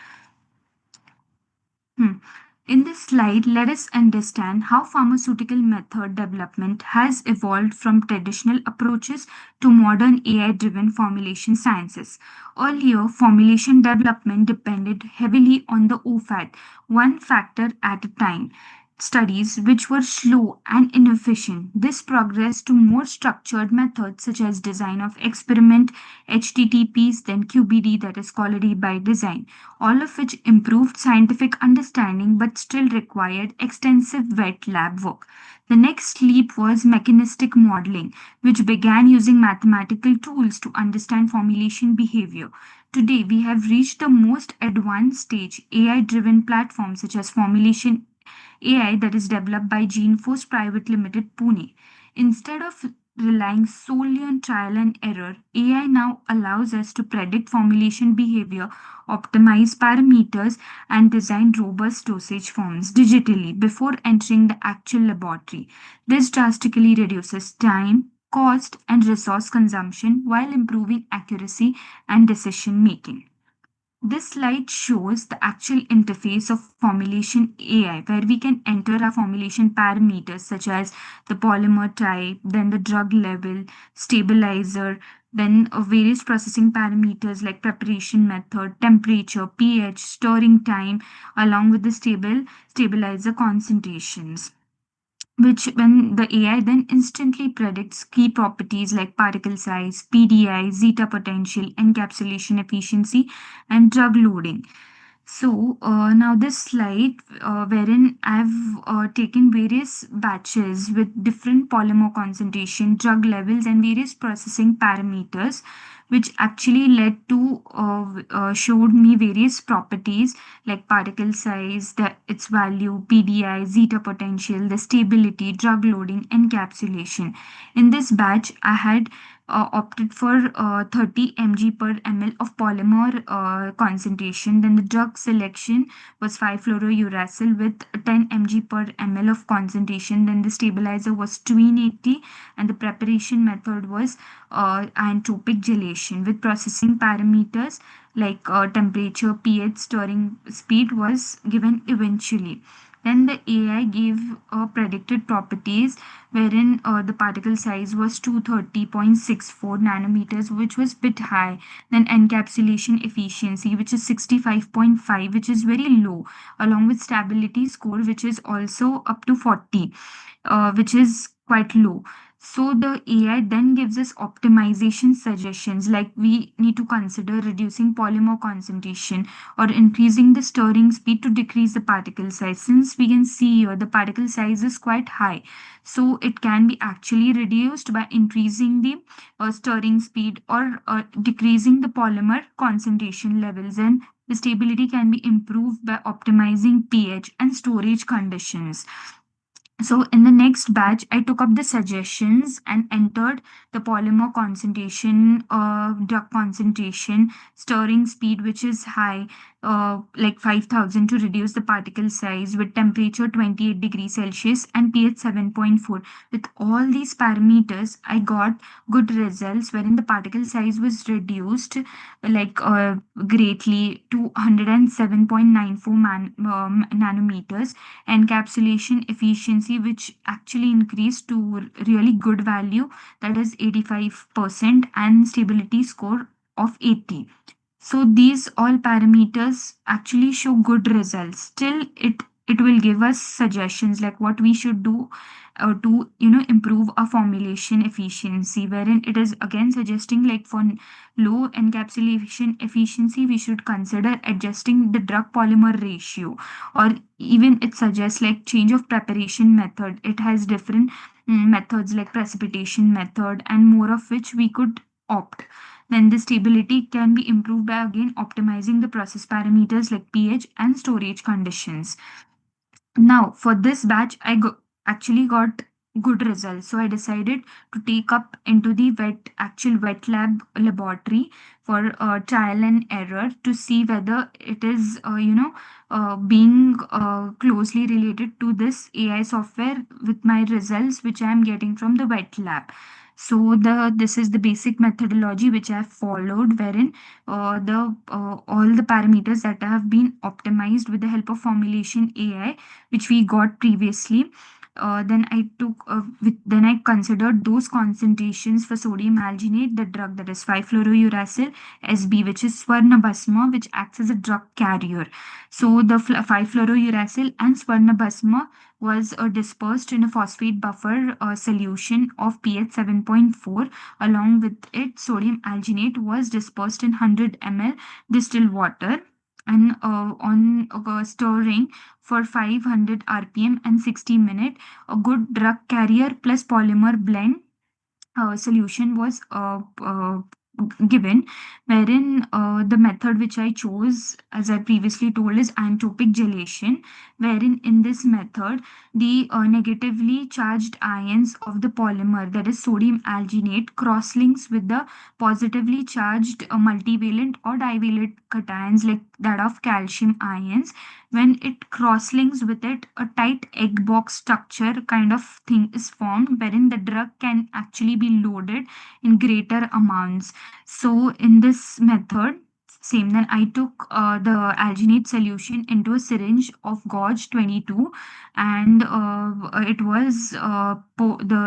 In this slide, let us understand how pharmaceutical method development has evolved from traditional approaches to modern AI-driven formulation sciences. Earlier, formulation development depended heavily on the OFAT, one factor at a time studies, which were slow and inefficient. This progressed to more structured methods such as design of experiment, HTTPs, then QBD, that is quality by design, all of which improved scientific understanding but still required extensive wet lab work. The next leap was mechanistic modeling, which began using mathematical tools to understand formulation behavior. Today, we have reached the most advanced stage, AI driven platforms such as Formulation AI that is developed by GeneForce Private Limited, Pune. Instead of relying solely on trial and error, AI now allows us to predict formulation behavior, optimize parameters, and design robust dosage forms digitally before entering the actual laboratory. This drastically reduces time, cost, and resource consumption while improving accuracy and decision making. This slide shows the actual interface of Formulation AI, where we can enter our formulation parameters such as the polymer type, then the drug level, stabilizer, then various processing parameters like preparation method, temperature, pH, stirring time, along with the stabilizer concentrations. which when the AI then instantly predicts key properties like particle size, PDI, zeta potential, encapsulation efficiency, and drug loading. So now this slide wherein I've taken various batches with different polymer concentration, drug levels, and various processing parameters, which actually led to showed me various properties like particle size, its value, PDI, zeta potential, the stability, drug loading, encapsulation. In this batch, I had opted for 30 mg per ml of polymer concentration. Then the drug selection was 5-fluorouracil with 10 mg per ml of concentration. Then the stabilizer was 280, and the preparation method was ionotropic gelation with processing parameters like temperature, pH, stirring speed was given eventually. Then the AI gave predicted properties wherein the particle size was 230.64 nanometers, which was bit high. Then encapsulation efficiency, which is 65.5, which is very low, along with stability score, which is also up to 40, which is quite low. So the AI then gives us optimization suggestions like we need to consider reducing polymer concentration or increasing the stirring speed to decrease the particle size. Since we can see here the particle size is quite high, so it can be actually reduced by increasing the stirring speed or decreasing the polymer concentration levels, and the stability can be improved by optimizing pH and storage conditions. So in the next batch, I took up the suggestions and entered the polymer concentration, drug concentration, stirring speed, which is high, like 5000 to reduce the particle size, with temperature 28 degrees Celsius and pH 7.4. With all these parameters, I got good results wherein the particle size was reduced like greatly to 107.94 nanometers. Encapsulation efficiency, which actually increased to really good value, that is 85%, and stability score of 80. So these all parameters actually show good results. Still, it will give us suggestions like what we should do to improve our formulation efficiency, wherein it is again suggesting like for low encapsulation efficiency we should consider adjusting the drug polymer ratio, or even it suggests like change of preparation method. It has different methods like precipitation method, and more of which we could opt. Then the stability can be improved by again optimizing the process parameters like pH and storage conditions. Now for this batch actually got good results, so I decided to take up into the actual wet lab laboratory for trial and error to see whether it is being closely related to this AI software with my results which I am getting from the wet lab. So this is the basic methodology which I have followed, wherein all the parameters that have been optimized with the help of formulation AI, which we got previously. Then I considered those concentrations for sodium alginate, the drug that is 5-fluorouracil, SB, which is Swarnabhasma, which acts as a drug carrier. So the 5-fluorouracil and Swarnabhasma was dispersed in a phosphate buffer solution of pH 7.4. Along with it, sodium alginate was dispersed in 100 ml distilled water, and on stirring for 500 rpm and 60 minutes, a good drug carrier plus polymer blend solution was given, wherein the method which I chose, as I previously told, is ionotropic gelation, wherein in this method the negatively charged ions of the polymer, that is sodium alginate, cross-links with the positively charged multivalent or divalent cations like that of calcium ions. When it cross-links with it, a tight egg box structure kind of thing is formed, wherein the drug can actually be loaded in greater amounts. So in this method, same. Then I took the alginate solution into a syringe of gauge 22, and it was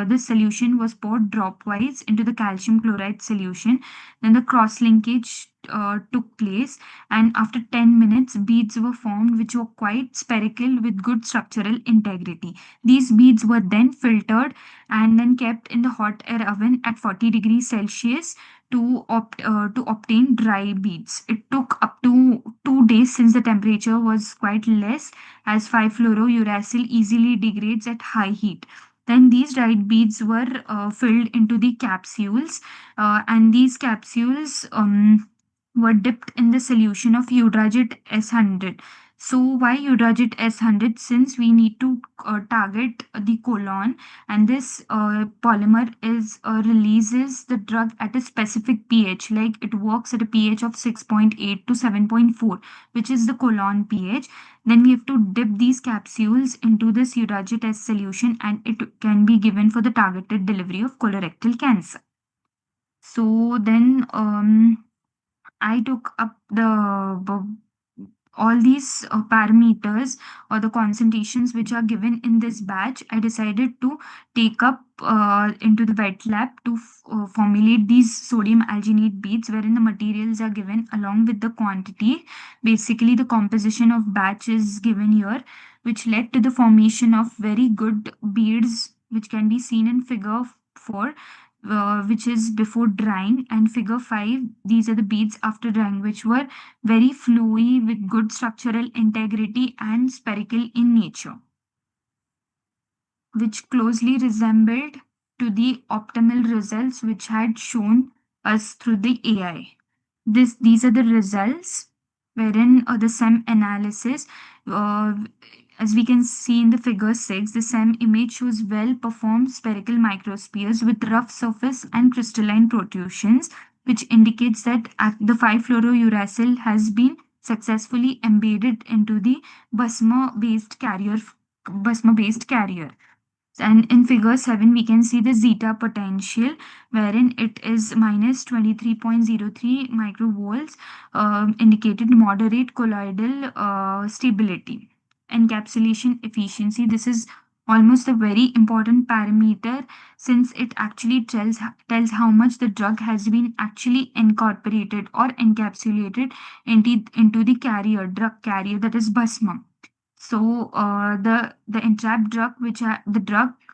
this solution was poured dropwise into the calcium chloride solution. Then the cross linkage took place, and after 10 minutes, beads were formed which were quite spherical with good structural integrity. These beads were then filtered and then kept in the hot air oven at 40 degrees Celsius to obtain dry beads. It took up to 2 days since the temperature was quite less, as 5-fluorouracil easily degrades at high heat. Then these dried beads were filled into the capsules, and these capsules were dipped in the solution of Eudragit S100. So why Eudragit S100? Since we need to target the colon, and this polymer is releases the drug at a specific pH, like it works at a pH of 6.8 to 7.4, which is the colon pH. Then we have to dip these capsules into this Eudragit S solution, and it can be given for the targeted delivery of colorectal cancer. So then I took up all these parameters or the concentrations which are given in this batch. I decided to take up into the wet lab to formulate these sodium alginate beads, wherein the materials are given along with the quantity. Basically, the composition of batch is given here, which led to the formation of very good beads, which can be seen in figure 4. Which is before drying, and figure 5, these are the beads after drying, which were very fluey with good structural integrity and spherical in nature, which closely resembled to the optimal results which had shown us through the AI. These are the results, wherein the SEM analysis, as we can see in the figure 6, the SEM image shows well-performed spherical microspheres with rough surface and crystalline protrusions, which indicates that the 5-fluorouracil has been successfully embedded into the Basma-based carrier. And in figure 7, we can see the zeta potential, wherein it is minus 23.03 microvolts, indicated moderate colloidal stability. Encapsulation efficiency, this is almost a very important parameter, since it actually tells how much the drug has been actually incorporated or encapsulated into the drug carrier, that is Basma. So the entrapped drug,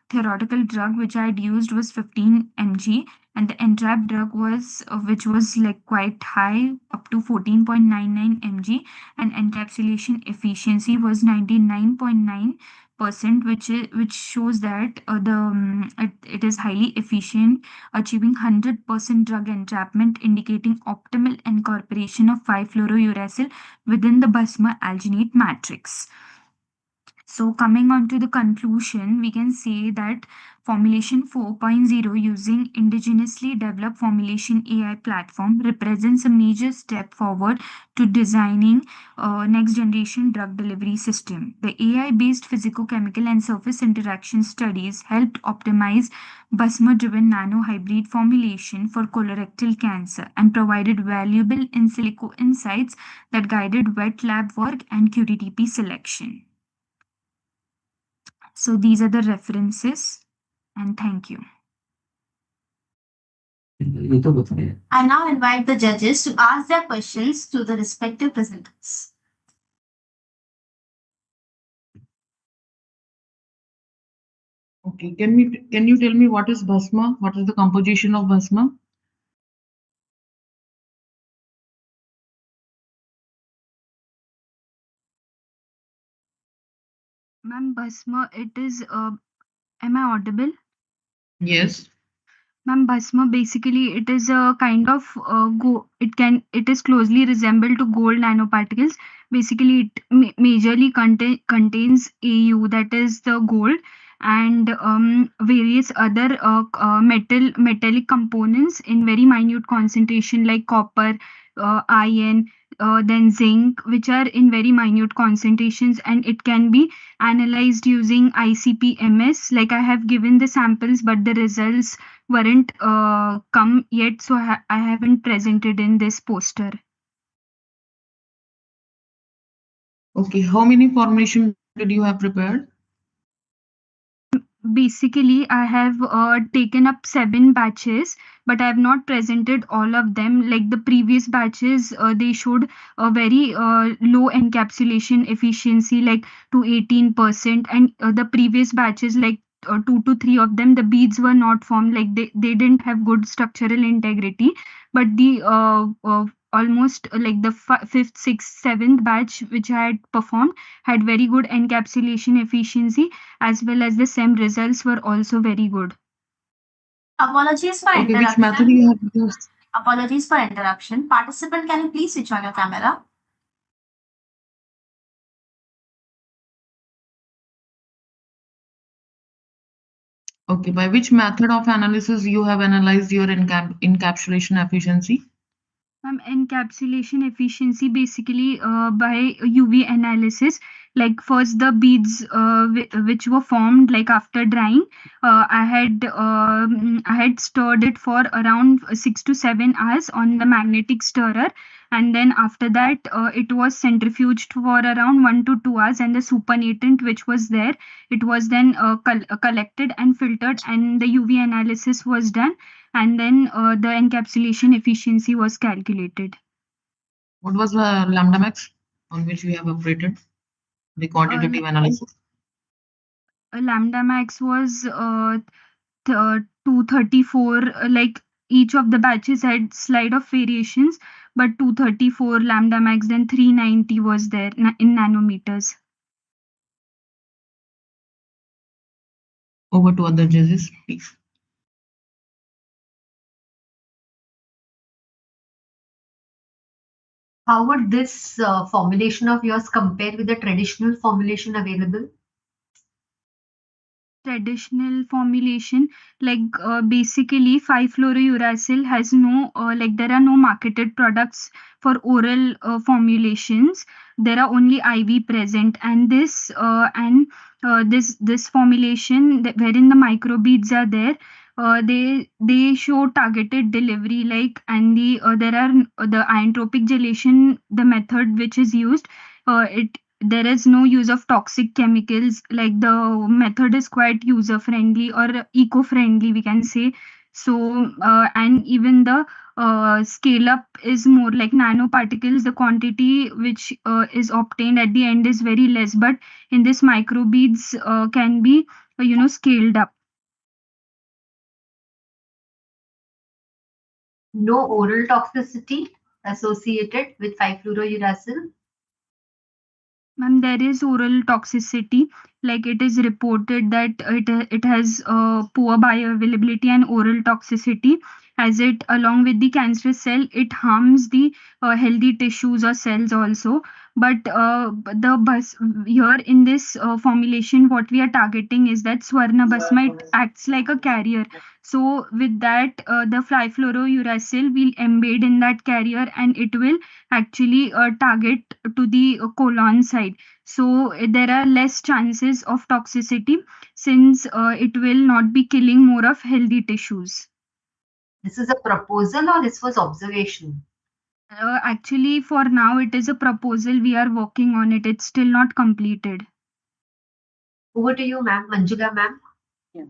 theoretical drug which I had used was 15 mg, and the entrapped drug was which was like quite high, up to 14.99 mg, and encapsulation efficiency was 99.9%, which shows that it is highly efficient, achieving 100% drug entrapment, indicating optimal incorporation of 5-fluorouracil within the Basma alginate matrix. So coming on to the conclusion, we can say that Formulation 4.0 using indigenously developed formulation AI platform represents a major step forward to designing next generation drug delivery system. The AI-based physicochemical and surface interaction studies helped optimize Basma-driven nanohybrid formulation for colorectal cancer and provided valuable in silico insights that guided wet lab work and QTTP selection. So these are the references, and thank you. I now invite the judges to ask their questions to the respective presenters. Okay, can you tell me what is Basma? What is the composition of Basma? Ma'am, Basma, it is, am I audible? Yes. Ma'am, Basma, basically it is a kind of it is closely resembled to gold nanoparticles. Basically, it majorly contains AU, that is the gold, and various other metallic components in very minute concentration, like copper, iron, then zinc, which are in very minute concentrations, and it can be analyzed using ICP-MS. Like I have given the samples, but the results weren't come yet, so I haven't presented in this poster. Okay, how many formulation did you have prepared? Basically, I have taken up 7 batches, but I have not presented all of them. Like the previous batches, they showed a very low encapsulation efficiency, like to 18%. And the previous batches, like 2 to 3 of them, the beads were not formed, like they didn't have good structural integrity. But the almost like the fifth, sixth, seventh batch which I had performed had very good encapsulation efficiency, as well as the SEM results were also very good. Apologies for Okay, which method interruption. you have used? Apologies for interruption. Participant, can you please switch on your camera? Okay, by which method of analysis you have analyzed your encapsulation efficiency? Encapsulation efficiency basically by UV analysis. Like first the beads which were formed like after drying, I had stirred it for around 6 to 7 hours on the magnetic stirrer, and then after that it was centrifuged for around 1 to 2 hours, and the supernatant which was there, it was then collected and filtered, and the UV analysis was done, and then the encapsulation efficiency was calculated. What was the lambda max on which we have operated the quantitative analysis? Lambda max was 234. Like each of the batches had slight of variations, but 234 lambda max, then 390 was there in nanometers. Over to other judges, please. How would this formulation of yours compare with the traditional formulation available? Traditional formulation, like basically 5-fluorouracil has no like there are no marketed products for oral formulations. There are only IV present, and this formulation wherein the microbeads are there, they show targeted delivery, like, and there are the ionotropic gelation, the method which is used, it there is no use of toxic chemicals. Like the method is quite user friendly or eco friendly, we can say. So and even the scale up is more like nanoparticles. The quantity which is obtained at the end is very less, but in this microbeads can be scaled up. No oral toxicity associated with 5-fluorouracil? Ma'am, there is oral toxicity. Like it is reported that it has poor bioavailability and oral toxicity, as it, along with the cancerous cell, it harms the healthy tissues or cells also. But the bus here in this formulation, what we are targeting is that Swarnabhasma, it acts like a carrier. So with that, the fluorouracil will embed in that carrier, and it will actually target to the colon side. So there are less chances of toxicity, since it will not be killing more of healthy tissues. This is a proposal or this was observation? Actually, for now, it is a proposal. We are working on it. It's still not completed. Over to you, ma'am. Manjula, ma'am. Yeah.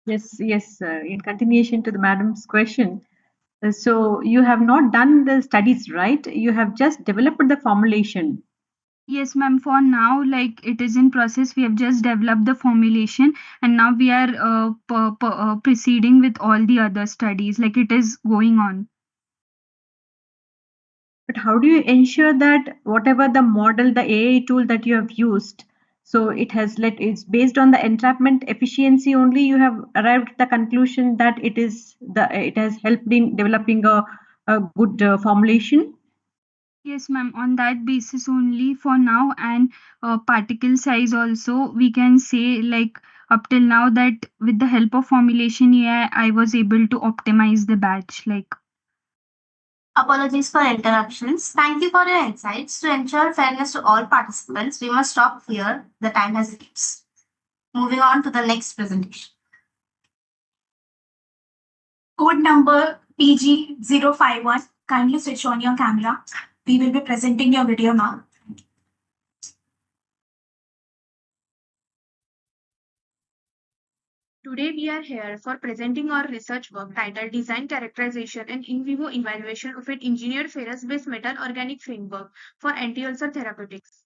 Yes. In continuation to the madam's question, so you have not done the studies, right? You have just developed the formulation. Yes, ma'am. For now, like it is in process. We have just developed the formulation, and now we are proceeding with all the other studies. Like it is going on. But how do you ensure that whatever the model, the AI tool that you have used, so it's based on the entrapment efficiency only, you have arrived at the conclusion that it has helped in developing a good formulation? Yes, ma'am. On that basis only for now, and particle size also, we can say, like up till now, that with the help of formulation AI, I was able to optimize the batch. Like. Apologies for interruptions. Thank you for your insights. To ensure fairness to all participants, we must stop here. The time has elapsed. Moving on to the next presentation. Code number PG051. Kindly switch on your camera. We will be presenting your video now. Today we are here for presenting our research work titled Design, Characterization and In Vivo Evaluation of an Engineered Ferrous-Based Metal Organic Framework for Anti-Ulcer Therapeutics.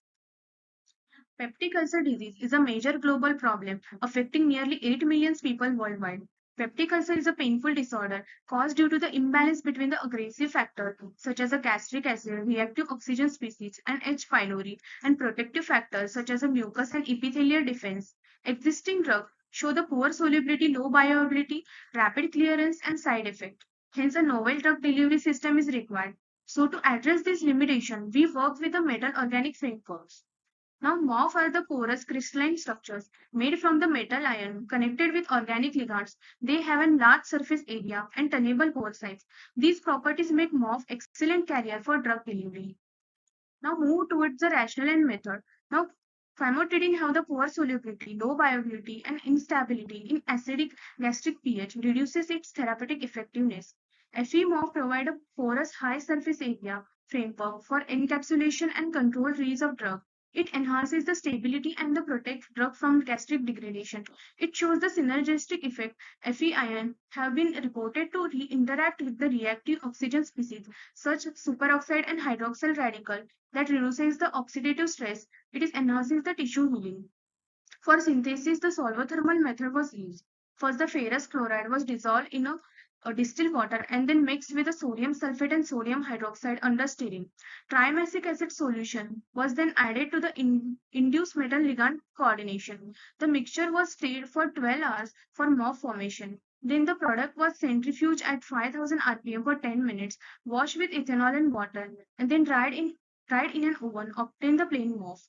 Peptic ulcer disease is a major global problem affecting nearly 8 million people worldwide. Peptic ulcer is a painful disorder caused due to the imbalance between the aggressive factors such as a gastric acid, reactive oxygen species, and H. pylori, and protective factors such as a mucus and epithelial defense. Existing drugs show the poor solubility, low bioavailability, rapid clearance, and side effect. Hence, a novel drug delivery system is required. So, to address this limitation, we work with the metal organic frameworks. Now, MOF are the porous crystalline structures made from the metal ion connected with organic ligands. They have a large surface area and tunable pore size. These properties make MOF excellent carrier for drug delivery. Now, move towards the rationale and method. Now, famotidine have the poor solubility, low bioavailability, and instability in acidic gastric pH reduces its therapeutic effectiveness. FE-MOF provide a porous high surface area framework for encapsulation and controlled release of drug. It enhances the stability and the protect drug from gastric degradation. It shows the synergistic effect. Fe ion have been reported to interact with the reactive oxygen species, such superoxide and hydroxyl radical, that reduces the oxidative stress. It enhances the tissue healing. For synthesis, the solvothermal method was used. First, the ferrous chloride was dissolved in a distilled water and then mixed with the sodium sulfate and sodium hydroxide under stirring. Trimesic acid solution was then added to the induced metal ligand coordination. The mixture was stirred for 12 hours for MOF formation. Then the product was centrifuged at 5000 rpm for 10 minutes, washed with ethanol and water, and then dried in an oven, obtained the plain MOF.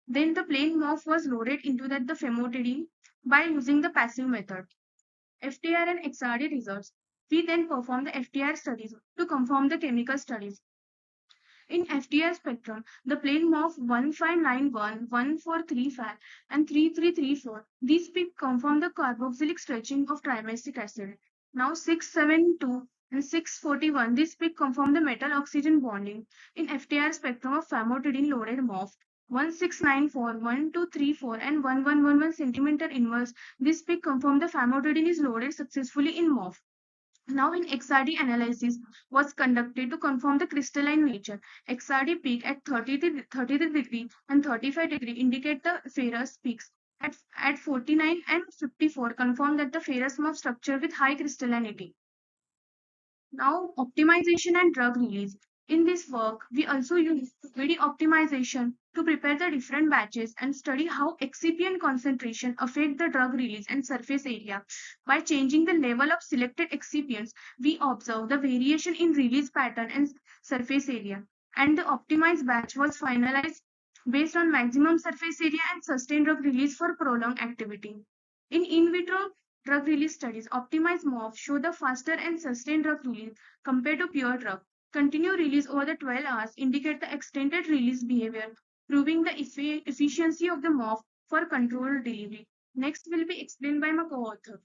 Then the plain MOF was loaded into the famotidine by using the passive method. FTR and XRD results. We then perform the FTR studies to confirm the chemical studies. In FTR spectrum, the plain MOF 1591, 1435, and 3334, these peak confirm the carboxylic stretching of trimesic acid. Now 672 and 641, this peak confirm the metal oxygen bonding in FTR spectrum of famotidine loaded MOF. 1694, 1234, and 1111 centimeter inverse. This peak confirm the famotidine is loaded successfully in MOF. Now, in XRD analysis was conducted to confirm the crystalline nature. XRD peak at 33 degree and 35 degree indicate the ferrous peaks. At 49 and 54 confirm that the ferrous MOF structure with high crystallinity. Now, optimization and drug release. In this work, we also use VD optimization to prepare the different batches and study how excipient concentration affect the drug release and surface area. By changing the level of selected excipients, we observe the variation in release pattern and surface area. And the optimized batch was finalized based on maximum surface area and sustained drug release for prolonged activity. In vitro drug release studies, optimized MOF show the faster and sustained drug release compared to pure drug. Continued release over the 12 hours indicate the extended release behavior, proving the efficiency of the MOF for controlled delivery. Next will be explained by my co-author.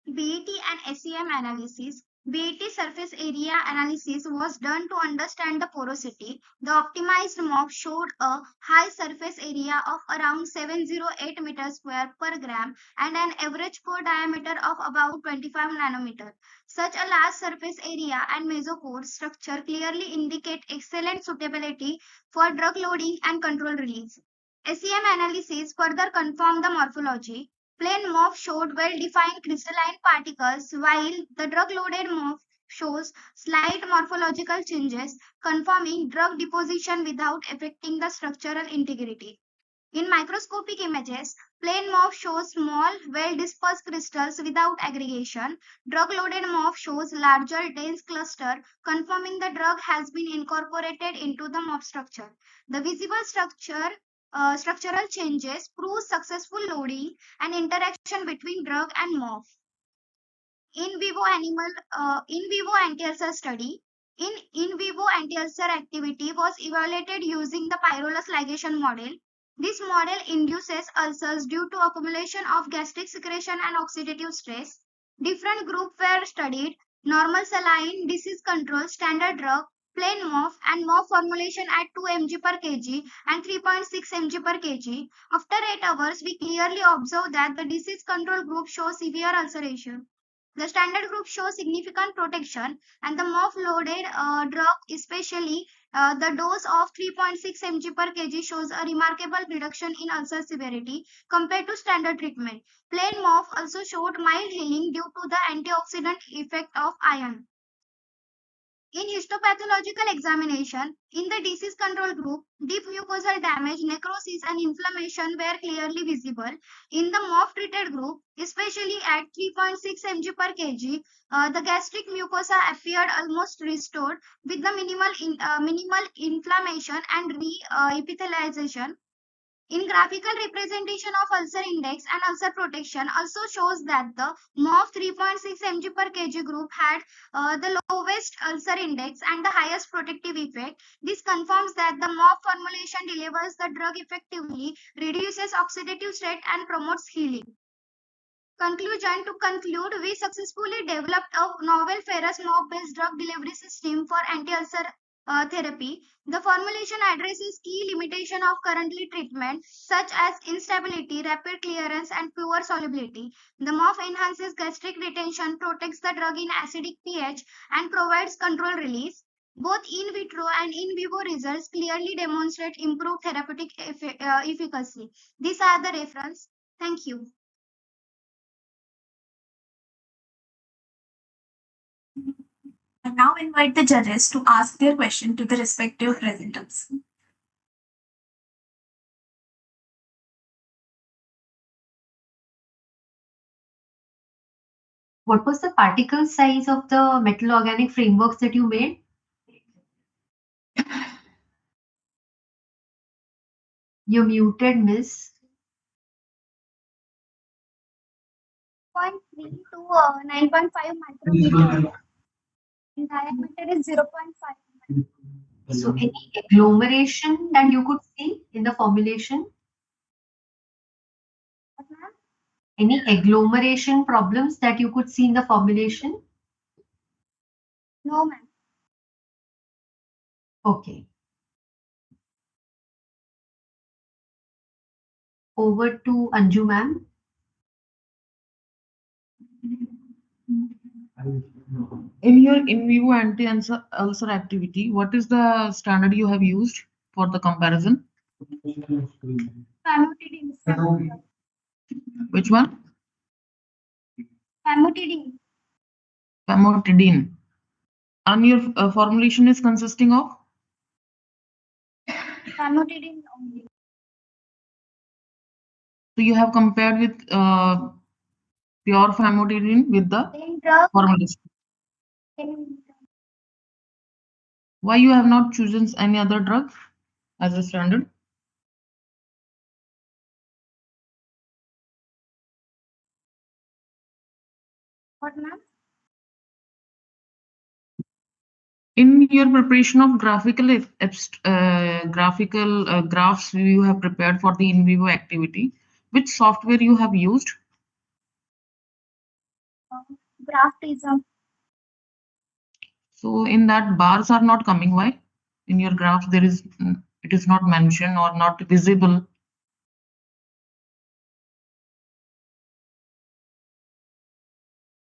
BAT and SEM analysis. BAT surface area analysis was done to understand the porosity. The optimized MOF showed a high surface area of around 708 meters square per gram and an average pore diameter of about 25 nanometer. Such a large surface area and mesopore structure clearly indicate excellent suitability for drug loading and control release. SEM analysis further confirmed the morphology. Plain MOF showed well-defined crystalline particles, while the drug-loaded MOF shows slight morphological changes, confirming drug deposition without affecting the structural integrity. In microscopic images, plain MOF shows small, well-dispersed crystals without aggregation. Drug-loaded MOF shows larger, dense cluster, confirming the drug has been incorporated into the MOF structure. The visible structural changes prove successful loading and interaction between drug and MOF. In vivo anti-ulcer study. In vivo anti-ulcer activity was evaluated using the pyrrolus ligation model. This model induces ulcers due to accumulation of gastric secretion and oxidative stress. Different groups were studied: normal saline, disease control, standard drug, plain MOF and MOF formulation at 2 mg per kg and 3.6 mg per kg. After 8 hours, we clearly observe that the disease control group shows severe ulceration. The standard group shows significant protection, and the MOF loaded drug, especially the dose of 3.6 mg per kg, shows a remarkable reduction in ulcer severity compared to standard treatment. Plain MOF also showed mild healing due to the antioxidant effect of iron. In histopathological examination, in the disease control group, deep mucosal damage, necrosis, and inflammation were clearly visible. In the MOF treated group, especially at 3.6 mg per kg, the gastric mucosa appeared almost restored with the minimal inflammation and re-epithelialization. In graphical representation of ulcer index and ulcer protection also shows that the MOF 3.6 mg per kg group had the lowest ulcer index and the highest protective effect. This confirms that the MOF formulation delivers the drug effectively, reduces oxidative state, and promotes healing. Conclusion: to conclude, we successfully developed a novel ferrous MOF-based drug delivery system for anti-ulcer therapy. The formulation addresses key limitations of currently treatment, such as instability, rapid clearance, and poor solubility. The MOF enhances gastric retention, protects the drug in acidic pH, and provides control release. Both in vitro and in vivo results clearly demonstrate improved therapeutic efficacy. These are the reference. Thank you. I now invite the judges to ask their question to the respective presenters. What was the particle size of the metal organic frameworks that you made? You're muted, miss. 0.3 to 9.5 micrometer. In diameter is 0.5. So any agglomeration that you could see in the formulation? What, ma'am? Any agglomeration problems that you could see in the formulation? No, ma'am. Okay. Over to Anju, ma'am. In your in vivo anti-ulcer activity, what is the standard you have used for the comparison? Famotidine. Which one? Famotidine. Famotidine. And your formulation is consisting of? Famotidine only. So you have compared with pure famotidine with the Same drug. formulation. Same. Why you have not chosen any other drug as a standard? What, ma'am? In your preparation of graphical graphs you have prepared for the in vivo activity, which software you have used? Graphism. So in that bars are not coming. Why? In your graph there is it is not mentioned or not visible.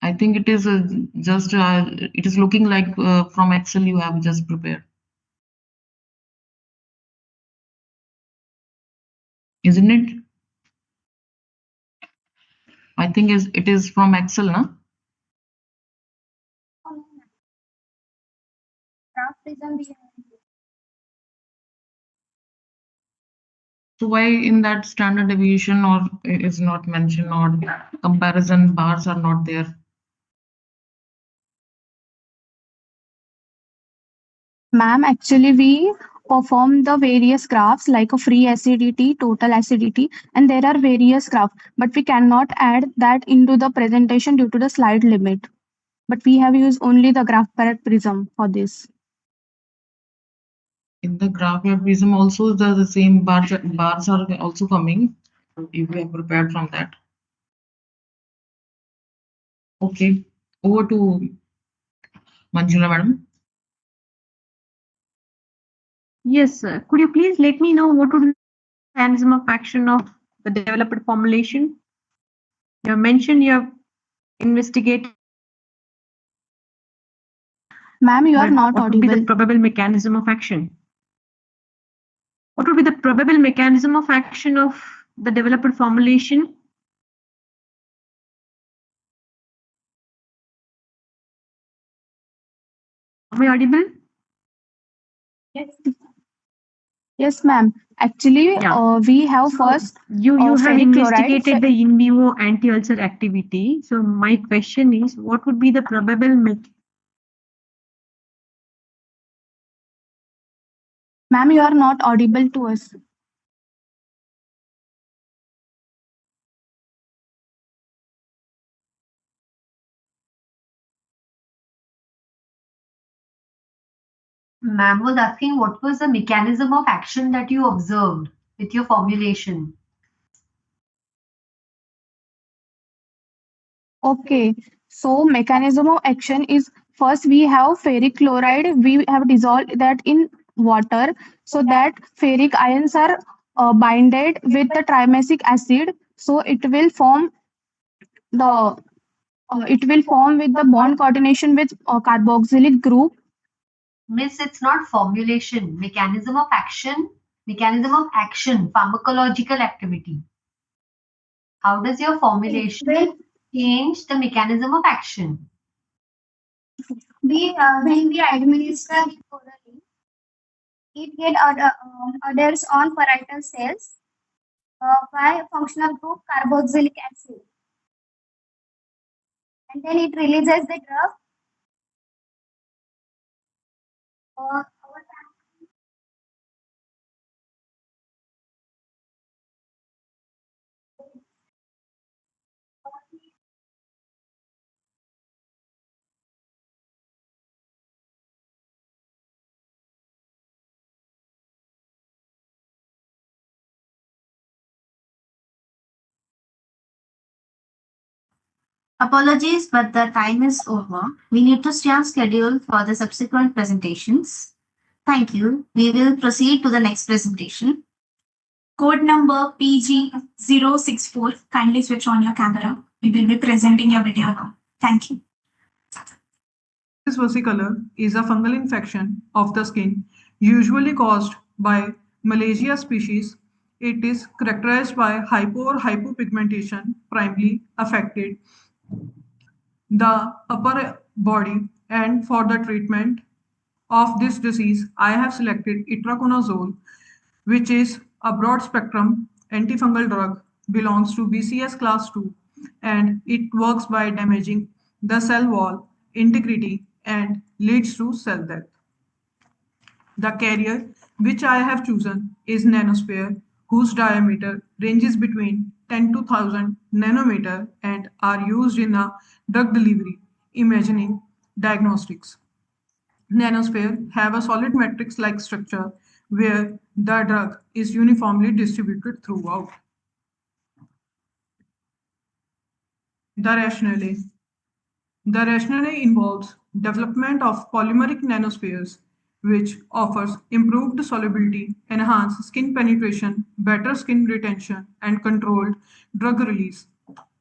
I think it is just it is looking like from Excel you have just prepared, isn't it? I think it is from Excel, no? Graphism. So why in that standard deviation or is not mentioned or comparison bars are not there? Ma'am, actually we perform the various graphs like a free acidity, total acidity, and there are various graphs, but we cannot add that into the presentation due to the slide limit. But we have used only the graph parrot prism for this. In the graph prism also the same bars are also coming if we have prepared from that. Okay, over to Manjula madam. Yes, sir. Could you please let me know what would be the mechanism of action of the developed formulation? You have mentioned you have investigated. Ma'am, you are But not what would be the audible. probable mechanism of action? What would be the probable mechanism of action of the developed formulation? Am I audible? Yes, ma'am. Actually, Yeah. we have So first you have ferric chloride. investigated the in vivo anti-ulcer activity. So my question is, what would be the probable Ma'am, you are not audible to us. Ma'am was asking what was the mechanism of action that you observed with your formulation. Okay. So mechanism of action is first we have ferric chloride. We have dissolved that in water so that ferric ions are binded with the trimesic acid. So it will form with the bond coordination with carboxylic group. Miss, it's not formulation. Mechanism of action. Mechanism of action. Pharmacological activity. How does your formulation change the mechanism of action? When we administer it orally, it get adheres on parietal cells by functional group carboxylic acid, and then it releases the drug. Uh, Apologies, but the time is over. We need to stay on schedule for the subsequent presentations. Thank you. We will proceed to the next presentation. Code number PG064. Kindly switch on your camera. We will be presenting your video now. Thank you. This versicolor is a fungal infection of the skin, usually caused by Malassezia species. It is characterized by hypo or hypopigmentation, primarily affected the upper body, and for the treatment of this disease, I have selected itraconazole, which is a broad spectrum antifungal drug, belongs to BCS class 2, and it works by damaging the cell wall integrity and leads to cell death. The carrier which I have chosen is nanosphere, whose diameter ranges between 10 to 1000 nanometer and are used in a drug delivery, imaging diagnostics. Nanosphere have a solid matrix-like structure where the drug is uniformly distributed throughout. The rationale. The rationale involves development of polymeric nanospheres, which offers improved solubility, enhanced skin penetration, better skin retention, and controlled drug release,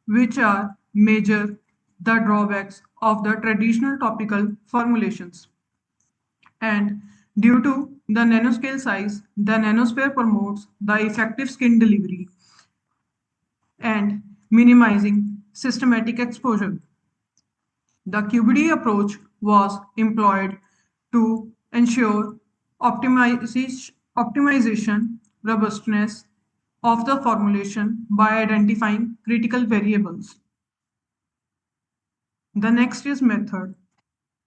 which are major the drawbacks of the traditional topical formulations. And due to the nanoscale size, the nanosphere promotes the effective skin delivery and minimizing systematic exposure. The QBD approach was employed to ensure optimization robustness of the formulation by identifying critical variables. The next is method.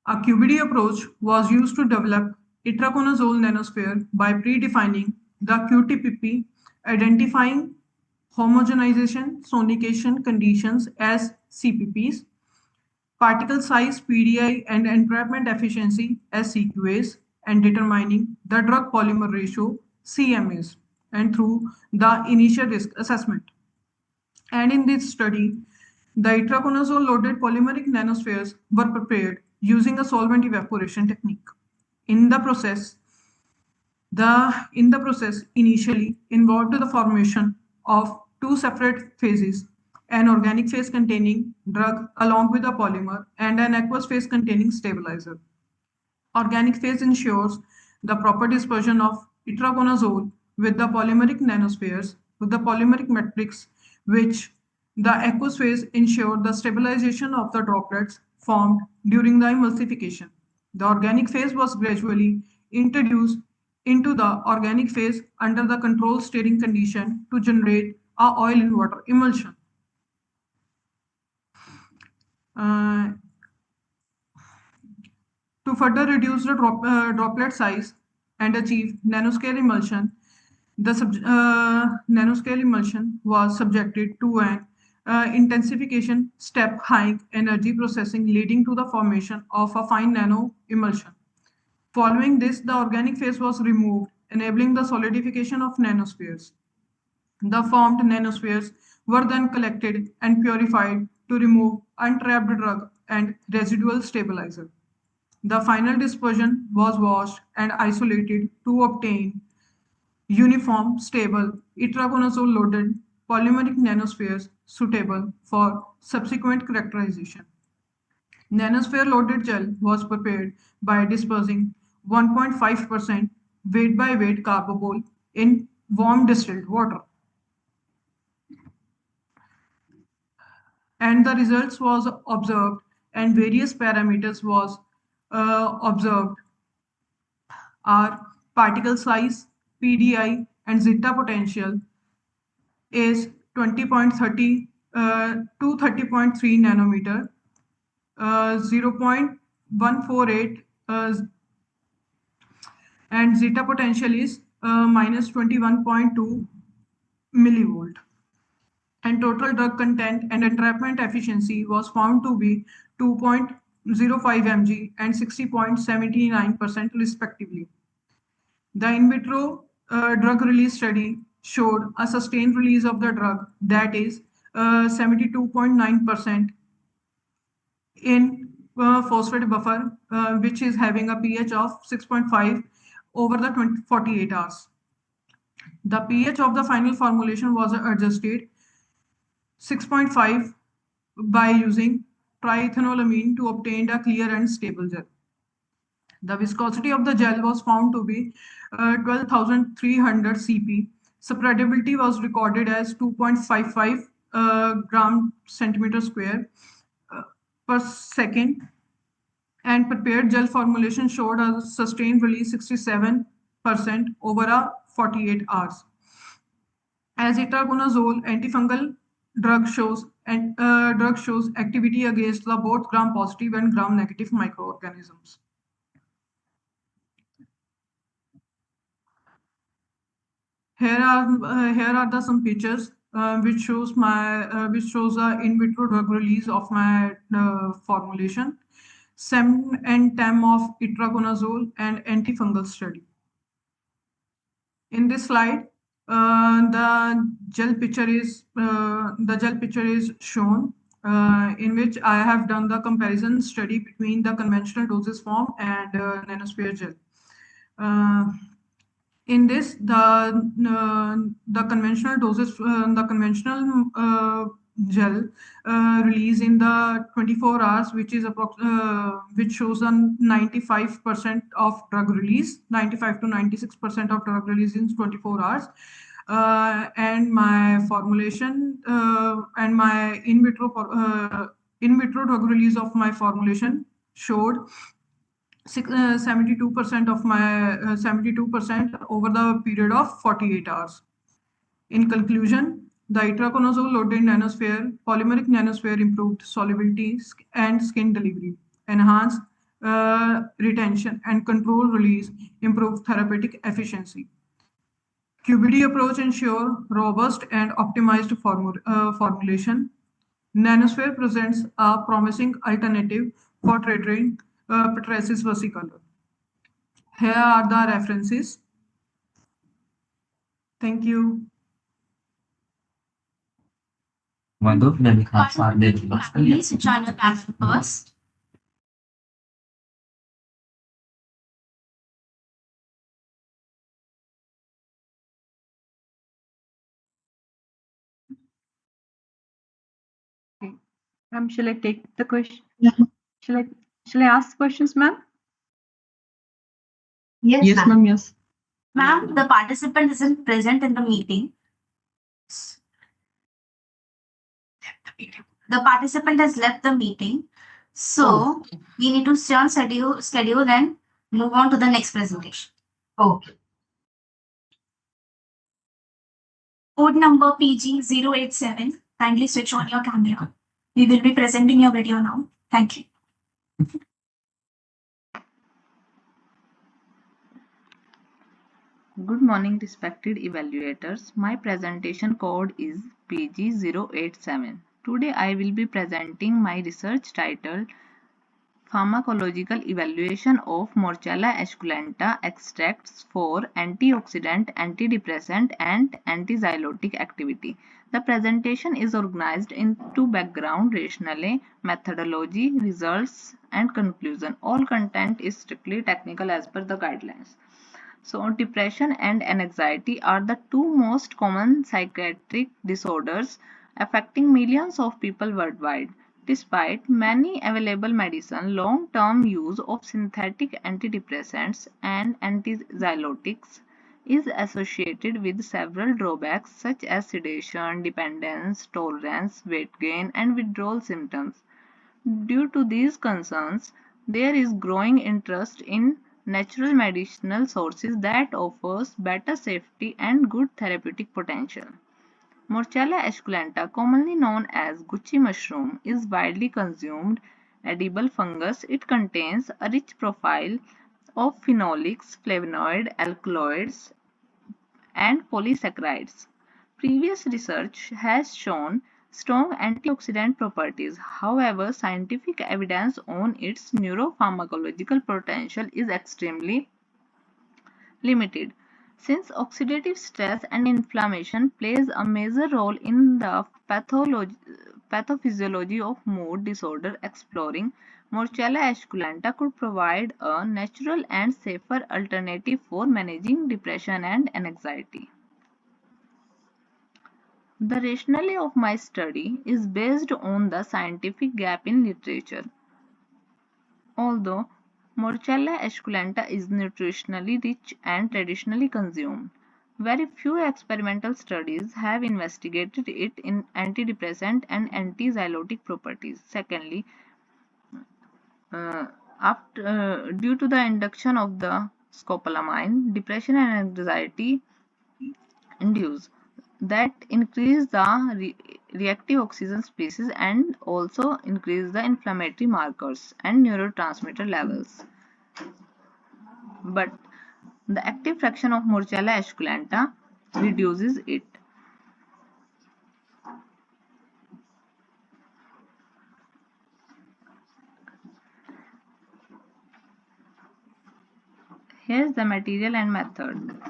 A QBD approach was used to develop itraconazole nanosphere by predefining the QTPP, identifying homogenization sonication conditions as CPPs, particle size PDI and entrapment efficiency as CQAs, and determining the drug polymer ratio CMAs, and through the initial risk assessment. And in this study, the itraconazole loaded polymeric nanospheres were prepared using a solvent evaporation technique. In the process, In the process initially involved the formation of two separate phases, an organic phase containing drug along with a polymer and an aqueous phase containing stabilizer. Organic phase ensures the proper dispersion of itraconazole with the polymeric nanospheres with the polymeric matrix, which the aqueous phase ensure the stabilization of the droplets formed during the emulsification. The organic phase was gradually introduced into the organic phase under the controlled stirring condition to generate a oil in water emulsion. To further reduce the droplet size and achieve nanoscale emulsion, the nanoscale emulsion was subjected to an intensification step high energy processing leading to the formation of a fine nano emulsion. Following this, the organic phase was removed, enabling the solidification of nanospheres. The formed nanospheres were then collected and purified to remove untrapped drug and residual stabilizer. The final dispersion was washed and isolated to obtain uniform, stable, itraconazole-loaded polymeric nanospheres suitable for subsequent characterization. Nanosphere-loaded gel was prepared by dispersing 1.5% weight-by-weight carbobol in warm distilled water. And the results was observed and various parameters was observed are particle size, PDI, and zeta potential is 20.30 to 30.3 nanometer, 0.148, and zeta potential is minus 21.2 millivolt. And total drug content and entrapment efficiency was found to be 2.05 mg and 60.79% respectively. The in vitro drug release study showed a sustained release of the drug, that is 72.9% in phosphate buffer, which is having a pH of 6.5 over the 48 hours. The pH of the final formulation was adjusted 6.5 by using triethanolamine to obtain a clear and stable gel. The viscosity of the gel was found to be 12,300 cp. Spreadability was recorded as 2.55 gram centimeter square per second, and prepared gel formulation showed a sustained release 67% over a 48 hours. As itraconazole antifungal drug shows activity against the both gram-positive and gram-negative microorganisms. Here are the some pictures which shows the in vitro drug release of my formulation, SEM and TEM of itraconazole and antifungal study. In this slide, the gel picture is shown, in which I have done the comparison study between the conventional dosage form and nanosphere gel. In this, the conventional dosage, the conventional gel release in the 24 hours, which is which shows a 95% of drug release, 95 to 96% of drug release in 24 hours. And my formulation and my in vitro drug release of my formulation showed 72% of my 72% over the period of 48 hours. In conclusion, the itraconazole loaded nanosphere, polymeric nanosphere improved solubility and skin delivery, enhanced retention and control release, improved therapeutic efficiency. QBD approach ensure robust and optimized formulation. Nanosphere presents a promising alternative for treating pityriasis versicolor. Here are the references. Thank you. Please join the panel first. Ma'am, shall I take the question? Shall I ask questions, ma'am? Yes, ma'am. Yes. Ma'am, the participant isn't present in the meeting. The participant has left the meeting. So we need to stay on schedule and move on to the next presentation. Okay. Code number PG087. Kindly switch on your camera. We will be presenting your video now. Thank you. Good morning, respected evaluators. My presentation code is PG087. Today I will be presenting my research titled Pharmacological Evaluation of Morchella esculenta extracts for antioxidant, antidepressant and antizylotic activity. The presentation is organized into background, rationale, methodology, results and conclusion. All content is strictly technical as per the guidelines. So, depression and anxiety are the two most common psychiatric disorders affecting millions of people worldwide. Despite many available medicine, long-term use of synthetic antidepressants and antizylotics is associated with several drawbacks such as sedation, dependence, tolerance, weight gain, and withdrawal symptoms. Due to these concerns, there is growing interest in natural medicinal sources that offers better safety and good therapeutic potential. Morchella esculenta, commonly known as Gucci mushroom, is widely consumed edible fungus. It contains a rich profile of phenolics, flavonoid, alkaloids, and polysaccharides. Previous research has shown strong antioxidant properties. However, scientific evidence on its neuropharmacological potential is extremely limited. Since oxidative stress and inflammation plays a major role in the pathophysiology of mood disorder, exploring Morchella esculenta could provide a natural and safer alternative for managing depression and anxiety. The rationale of my study is based on the scientific gap in literature. Although Morchella esculenta is nutritionally rich and traditionally consumed, very few experimental studies have investigated it in antidepressant and antizylotic properties. Secondly, due to the induction of the scopolamine, depression and anxiety induce that increase the reactive oxygen species and also increase the inflammatory markers and neurotransmitter levels. But the active fraction of Morchella esculenta reduces it. Here's the material and method.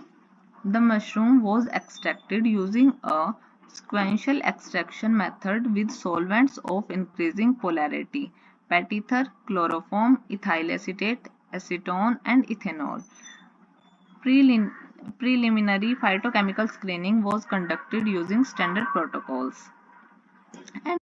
The mushroom was extracted using a sequential extraction method with solvents of increasing polarity: pet ether, chloroform, ethyl acetate, acetone, and ethanol. Preliminary phytochemical screening was conducted using standard protocols. And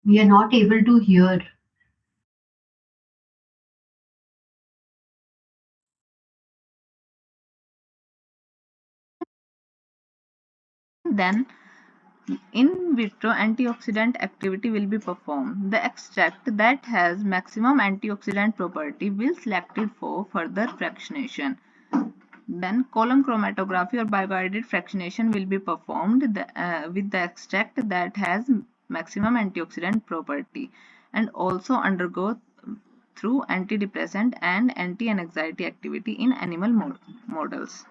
We are not able to hear. then in vitro antioxidant activity will be performed. The extract that has maximum antioxidant property will selected for further fractionation. Then column chromatography or bioguided fractionation will be performed with the extract that has maximum antioxidant property and also undergo through antidepressant and anti-anxiety activity in animal models.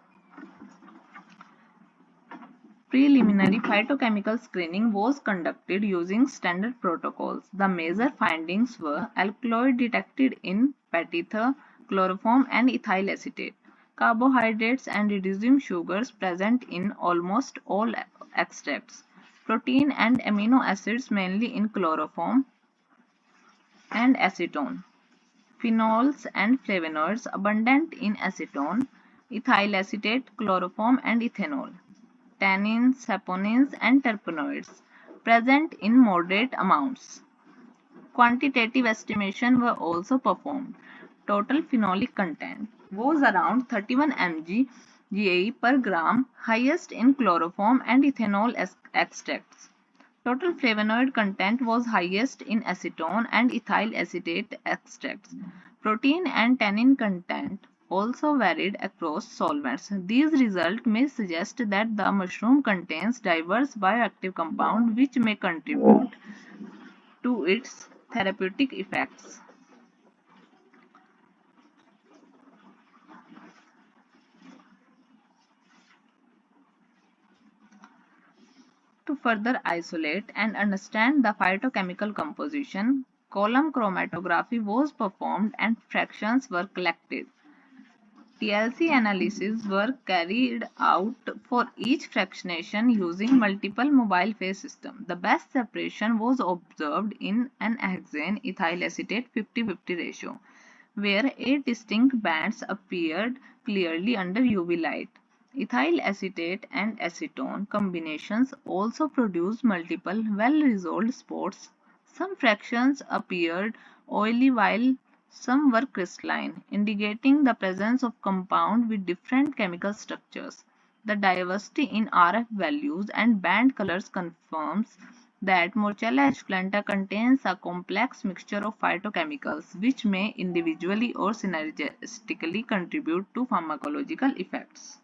Preliminary phytochemical screening was conducted using standard protocols. The major findings were alkaloid detected in pet ether, chloroform, and ethyl acetate. Carbohydrates and reducing sugars present in almost all extracts. Protein and amino acids mainly in chloroform. and acetone. Phenols and flavonoids abundant in acetone, ethyl acetate, chloroform and ethanol. Tannins, saponins and terpenoids present in moderate amounts. Quantitative estimation were also performed. Total phenolic content was around 31 mg GAE per gram, highest in chloroform and ethanol extracts. Total flavonoid content was highest in acetone and ethyl acetate extracts. Protein and tannin content also varied across solvents. These results may suggest that the mushroom contains diverse bioactive compounds which may contribute to its therapeutic effects. To further isolate and understand the phytochemical composition, column chromatography was performed and fractions were collected. TLC analyses were carried out for each fractionation using multiple mobile phase systems. The best separation was observed in an hexane ethyl acetate 50-50 ratio, where 8 distinct bands appeared clearly under UV light. Ethyl acetate and acetone combinations also produced multiple well-resolved spots. Some fractions appeared oily while some were crystalline, indicating the presence of compounds with different chemical structures. The diversity in RF values and band colors confirms that Morchella esculenta contains a complex mixture of phytochemicals which may individually or synergistically contribute to pharmacological effects.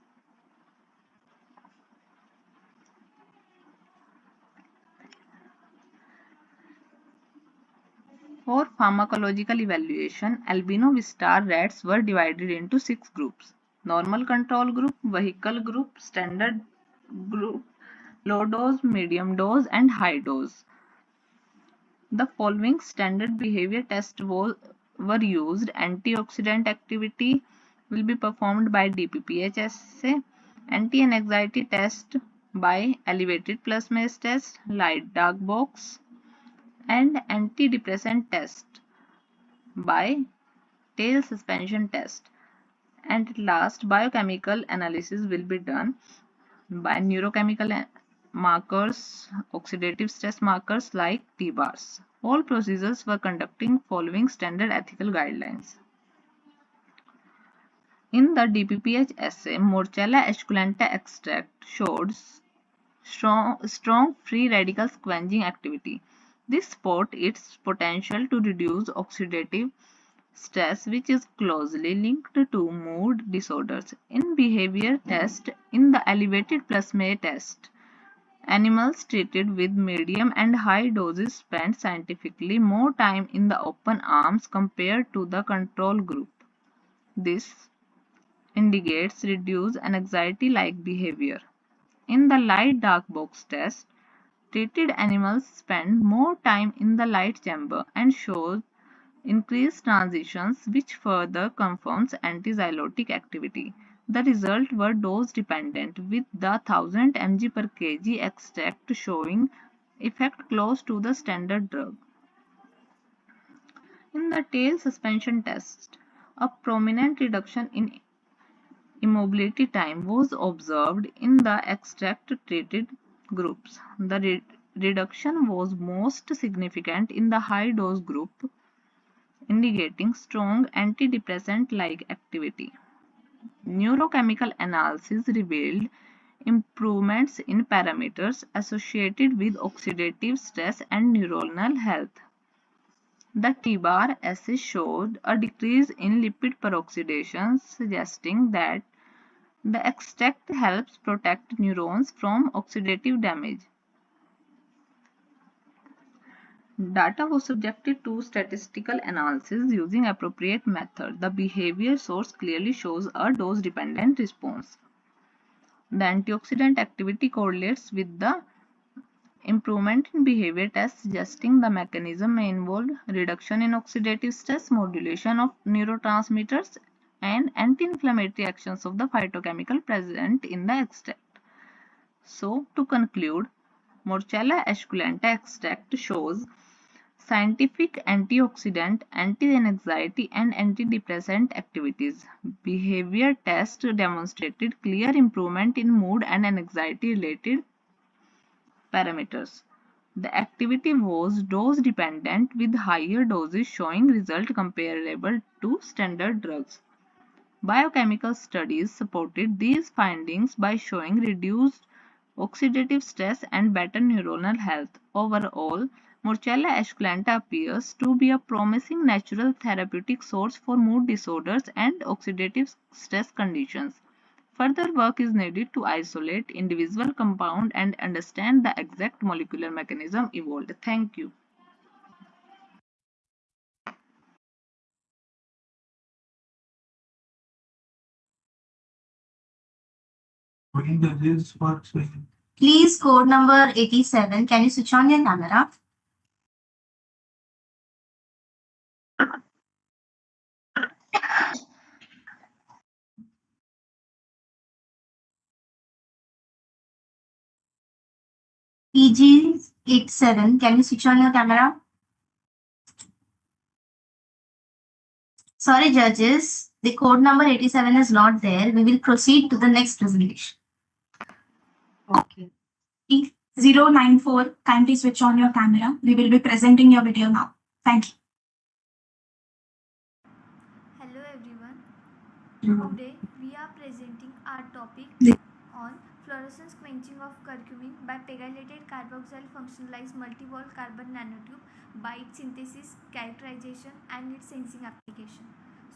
For pharmacological evaluation, albino star rats were divided into 6 groups: normal control group, vehicle group, standard group, low dose, medium dose, and high dose. The following standard behavior tests were used. Antioxidant activity will be performed by DPPH assay, anti-anxiety test by elevated plus mass test, light dark box, and antidepressant test by tail suspension test. And at last, biochemical analysis will be done by neurochemical markers, oxidative stress markers like T-bars. All procedures were conducting following standard ethical guidelines. In the DPPH assay, Morchella esculenta extract showed strong free radical scavenging activity. This supports its potential to reduce oxidative stress, which is closely linked to mood disorders. In behavior test, in the elevated plasma test, animals treated with medium and high doses spent scientifically more time in the open arms compared to the control group. This indicates reduced anxiety-like behavior. In the light dark box test, treated animals spend more time in the light chamber and showed increased transitions, which further confirms anti-xylotic activity. The results were dose dependent, with the 1000 mg per kg extract showing effect close to the standard drug. In the tail suspension test, a prominent reduction in immobility time was observed in the extract treated groups. The reduction was most significant in the high dose group, indicating strong antidepressant-like activity. Neurochemical analysis revealed improvements in parameters associated with oxidative stress and neuronal health. The T-bar assay showed a decrease in lipid peroxidation, suggesting that the extract helps protect neurons from oxidative damage. Data was subjected to statistical analysis using appropriate method. The behavior source clearly shows a dose-dependent response. The antioxidant activity correlates with the improvement in behavior test, suggesting the mechanism may involve reduction in oxidative stress, modulation of neurotransmitters, and anti-inflammatory actions of the phytochemical present in the extract. So, to conclude, Morchella esculenta extract shows scientific antioxidant, anti-anxiety, and antidepressant activities. Behavior tests demonstrated clear improvement in mood and anxiety-related parameters. The activity was dose dependent with higher doses showing result comparable to standard drugs. Biochemical studies supported these findings by showing reduced oxidative stress and better neuronal health. Overall, Morchella esculenta appears to be a promising natural therapeutic source for mood disorders and oxidative stress conditions. Further work is needed to isolate individual compound and understand the exact molecular mechanism involved. Thank you. Please, code number 87. Can you switch on your camera? PG87. Can you switch on your camera? Sorry, judges. The code number 87 is not there. We will proceed to the next presentation. Okay. 094, kindly switch on your camera. We will be presenting your video now. Thank you. Hello everyone. Mhm. Today we are presenting our topic on fluorescence quenching of curcumin by pegylated carboxyl functionalized multi-wall carbon nanotube by its synthesis, characterization and its sensing application.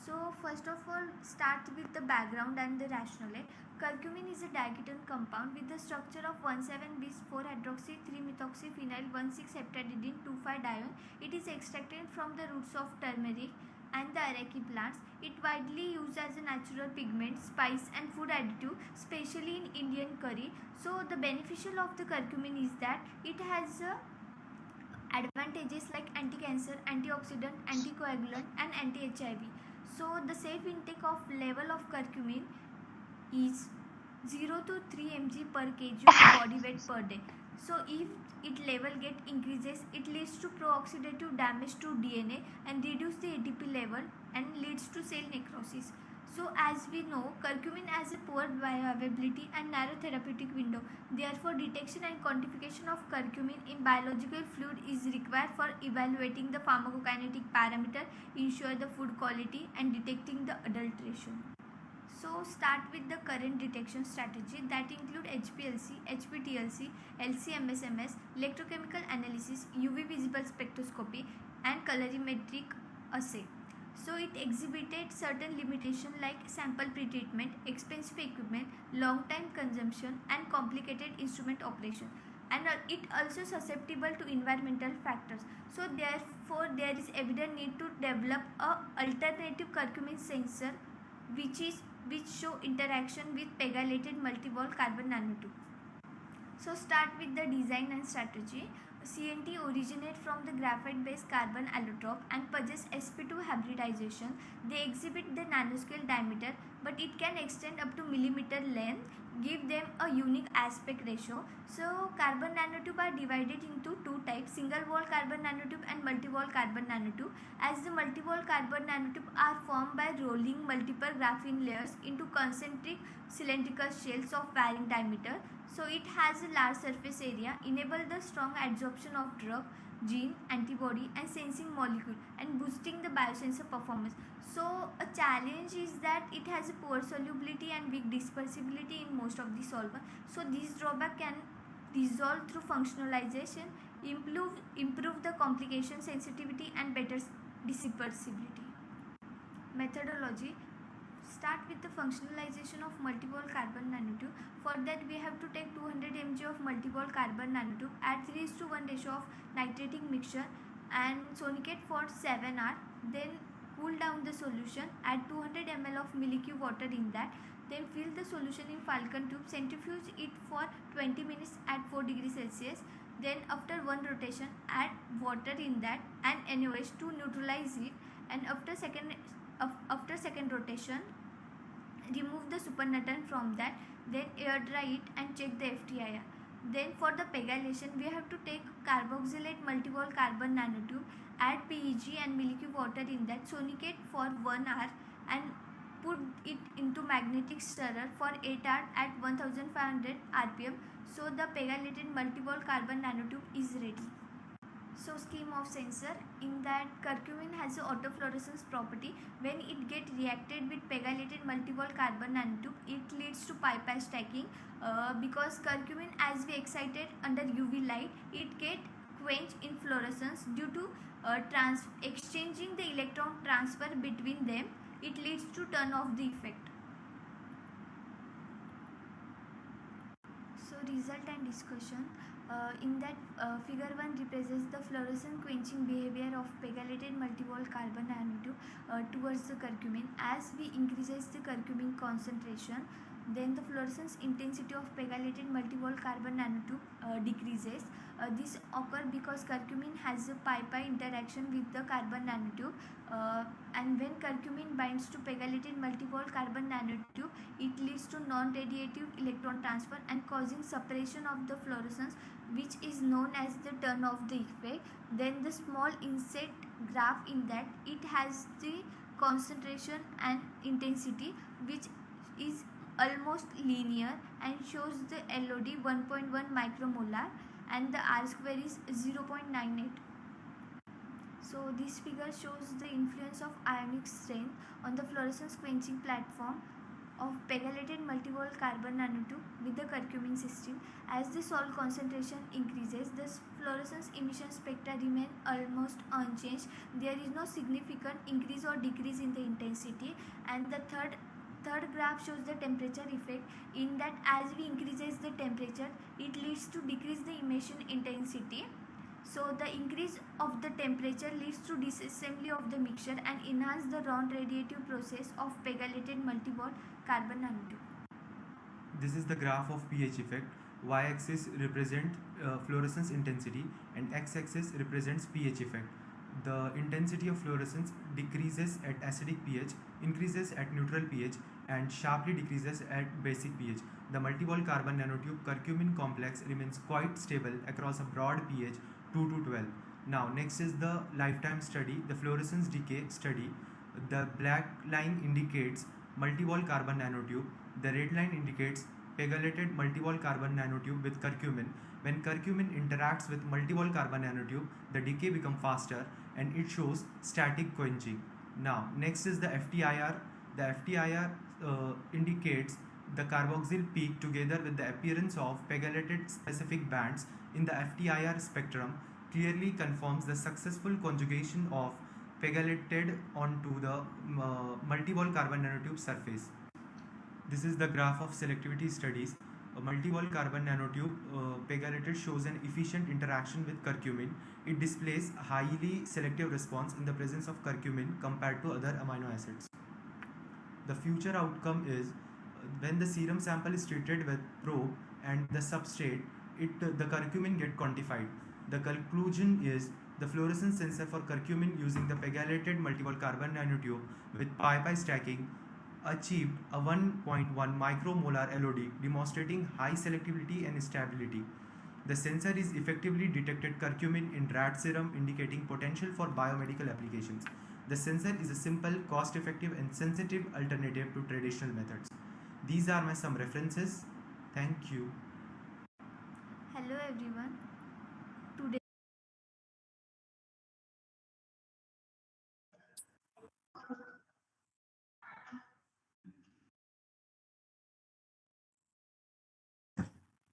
So first of all, start with the background and the rationale. Curcumin is a diketone compound with the structure of 17bis 4-hydroxy 3-methoxyphenyl 1,6-heptadidine 2,5-dione. It is extracted from the roots of turmeric and the areca plants. It widely used as a natural pigment, spice and food additive, especially in Indian curry. So the beneficial of the curcumin is that it has advantages like anti-cancer, antioxidant, anticoagulant and anti-HIV. So the safe intake of level of curcumin is 0 to 3 mg per kg of body weight per day. So if its level increases, it leads to pro-oxidative damage to DNA and reduce the ATP level and leads to cell necrosis. So as we know, curcumin has a poor bioavailability and narrow therapeutic window. Therefore, detection and quantification of curcumin in biological fluid is required for evaluating the pharmacokinetic parameter, ensure the food quality and detecting the adulteration. So start with the current detection strategy that include HPLC, HPTLC, LC-MS-MS, electrochemical analysis, UV visible spectroscopy and colorimetric assay. So it exhibited certain limitations like sample pretreatment, expensive equipment, long time consumption and complicated instrument operation. And it also susceptible to environmental factors. So therefore there is evident need to develop a alternative curcumin sensor which show interaction with pegylated multi-wall carbon nanotube. So start with the design and strategy. CNT originate from the graphite-based carbon allotrope and possess sp2 hybridization. They exhibit the nanoscale diameter, but it can extend up to millimeter length, give them a unique aspect ratio. So carbon nanotube are divided into two types, single wall carbon nanotube and multi-wall carbon nanotube. As the multi-wall carbon nanotube are formed by rolling multiple graphene layers into concentric cylindrical shells of varying diameter. So it has a large surface area, enable the strong absorption of drug, gene, antibody and sensing molecule and boosting the biosensor performance. So a challenge is that it has a poor solubility and weak dispersibility in most of the solvent. So this drawback can resolve through functionalization, improve the complication sensitivity and better dispersibility. Methodology. Start with the functionalization of multi-wall carbon nanotube. For that we have to take 200 mg of multi-wall carbon nanotube, add 3:1 ratio of nitrating mixture and sonicate for 7 hours. Then cool down the solution, add 200 ml of milky water in that. Then fill the solution in falcon tube, centrifuge it for 20 minutes at 4 degrees Celsius. Then after one rotation, add water in that and NaOH to neutralize it. And after second rotation, remove the supernatant from that, then air dry it and check the FTIR. Then for the pegylation, we have to take carboxylate multi-wall carbon nanotube, add PEG and milky water in that, sonicate for 1 hour and put it into magnetic stirrer for 8 hours at 1500 rpm. So the pegylated multi-wall carbon nanotube is ready. So scheme of sensor, in that curcumin has an autofluorescence property. When it get reacted with pegylated multi-wall carbon nanotube, it leads to pi-pi stacking because curcumin, as we excited under UV light, it get quenched in fluorescence due to exchanging the electron transfer between them. It leads to turn off the effect. So result and discussion. In that figure 1 represents the fluorescence quenching behavior of pegylated multi-wall carbon nanotube towards the curcumin. As we increases the curcumin concentration, then the fluorescence intensity of pegylated multi-wall carbon nanotube decreases. This occurs because curcumin has a pi-pi interaction with the carbon nanotube, and when curcumin binds to pegylated multi-wall carbon nanotube, it leads to non-radiative electron transfer and causing separation of the fluorescence, which is known as the turn off the effect. Then the small inset graph, in that it has the concentration and intensity which is almost linear and shows the LOD 1.1 micromolar and the R square is 0.98. So this figure shows the influence of ionic strength on the fluorescence quenching platform of pegylated multi-wall carbon nanotube with the curcumin system. As the salt concentration increases, the fluorescence emission spectra remain almost unchanged. There is no significant increase or decrease in the intensity. And the third graph shows the temperature effect, in that as we increases the temperature, it leads to decrease the emission intensity. So the increase of the temperature leads to disassembly of the mixture and enhance the non-radiative process of pegylated multi-wall carbon nanotube. This is the graph of pH effect. Y-axis represents fluorescence intensity and x-axis represents pH effect. The intensity of fluorescence decreases at acidic pH, increases at neutral pH, and sharply decreases at basic pH. The multi-wall carbon nanotube curcumin complex remains quite stable across a broad pH 2 to 12. Now next is the lifetime study, the fluorescence decay study. The black line indicates multi-wall carbon nanotube. The red line indicates pegylated multi-wall carbon nanotube with curcumin. When curcumin interacts with multi-wall carbon nanotube, the decay becomes faster and it shows static quenching. Now next is the FTIR. The FTIR indicates the carboxyl peak together with the appearance of pegylated specific bands in the FTIR spectrum clearly confirms the successful conjugation of pegylated onto the multi-wall carbon nanotube surface. This is the graph of selectivity studies. A multi-wall carbon nanotube pegylated shows an efficient interaction with curcumin. It displays highly selective response in the presence of curcumin compared to other amino acids. The future outcome is when the serum sample is treated with probe and the substrate, the curcumin get quantified. The conclusion is the fluorescence sensor for curcumin using the pegylated multi-wall carbon nanotube with pi-pi stacking achieved a 1.1 micromolar LOD, demonstrating high selectivity and stability. The sensor is effectively detected curcumin in rat serum, indicating potential for biomedical applications. The sensor is a simple, cost-effective and sensitive alternative to traditional methods. These are my some references. Thank you. Hello everyone. Today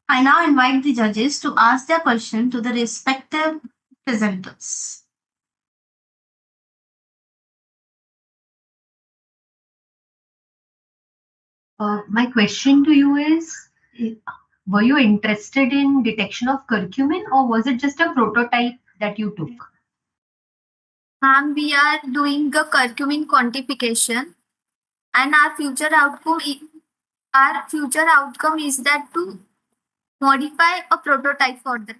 I now invite the judges to ask their question to the respective presenters. My question to you is, were you interested in detection of curcumin or was it just a prototype that you took? Ma'am, we are doing the curcumin quantification, and our future outcome is that to modify a prototype for that.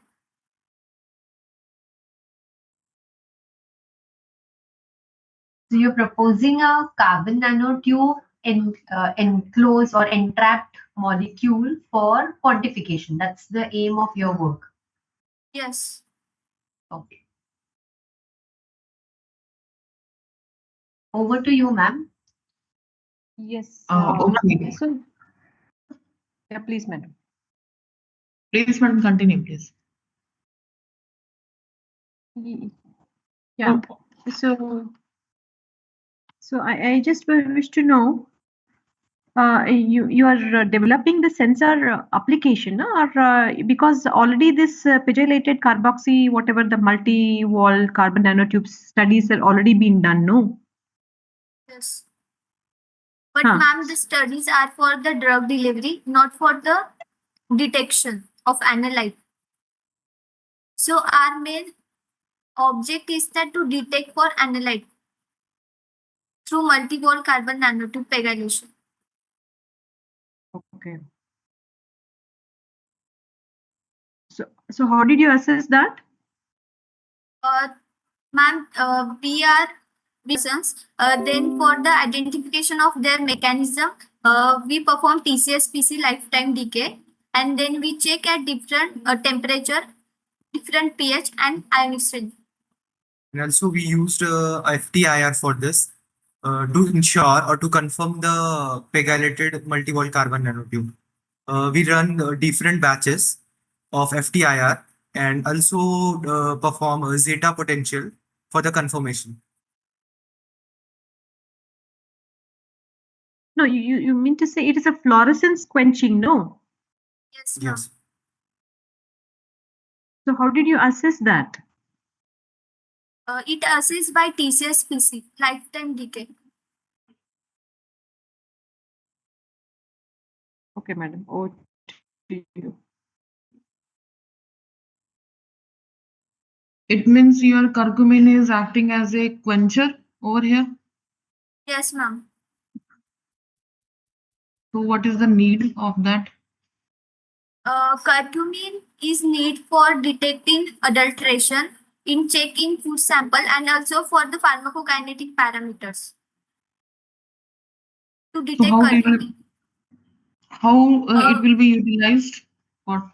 So you're proposing a carbon nanotube enclosed or entrapped molecule for quantification. That's the aim of your work. Yes. Okay. Over to you, ma'am. Yes. Okay. So, yeah, please, madam. Please, madam, continue, please. Yeah. So I just wish to know, you are developing the sensor application, no? Or because already this pegylated carboxy, whatever the multi-wall carbon nanotubes studies are already been done, no? Yes. But ma'am, the studies are for the drug delivery, not for the detection of analyte. So our main object is that to detect for analyte through multi-wall carbon nanotube pegylation. Okay. So how did you assess that? Ma'am, we are reasons. Then for the identification of their mechanism, we perform TCS-PC lifetime decay, and then we check at different temperature, different pH, and ionic strength. And also we used FTIR for this to ensure or to confirm the pegylated multi-wall carbon nanotube. We run different batches of FTIR and also perform a zeta potential for the confirmation. No, you mean to say it is a fluorescence quenching, no? Yes. Yes. So how did you assess that? It assessed by TCS-PC lifetime decay. Okay, madam. Over to you. It means your curcumin is acting as a quencher over here. Yes, ma'am. So what is the need of that? Curcumin is need for detecting adulteration in checking food sample and also for the pharmacokinetic parameters. To So detect how curcumin. It will be utilized? For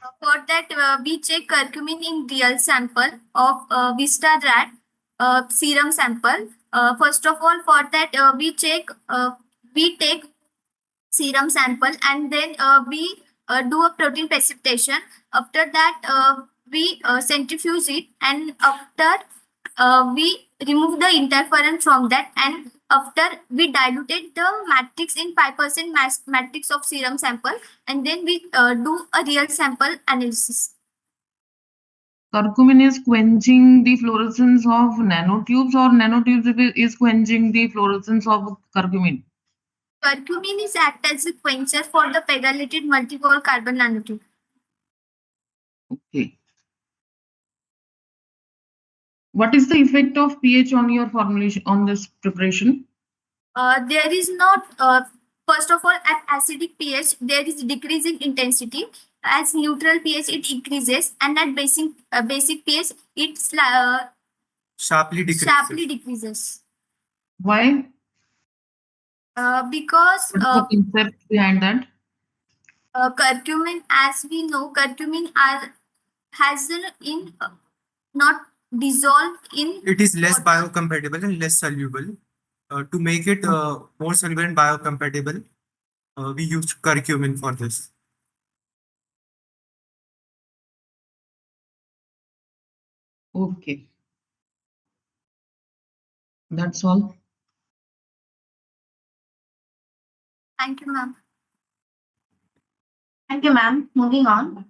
that, we check curcumin in real sample of Vista rat serum sample. First of all, for that we take serum sample and then we do a protein precipitation. After that, we centrifuge it, and after we remove the interference from that, and after we diluted the matrix in 5% matrix of serum sample, and then we do a real sample analysis. curcumin is quenching the fluorescence of nanotubes, or nanotubes is quenching the fluorescence of curcumin? Curcumin is act as a quencher for the pegylated multi-wall carbon nanotube. Okay. What is the effect of pH on your formulation, on this preparation? There is not, first of all, at acidic pH, there is decreasing intensity. As neutral pH, it increases, and at basic pH, it Sharply decreases. sharply decreases. Why? Because What's the concept behind that? curcumin, as we know, curcumin has in not dissolved in. It is less biocompatible and less soluble. To make it more soluble and biocompatible, we use curcumin for this. Okay. That's all. Thank you, ma'am. Thank you, ma'am. Moving on.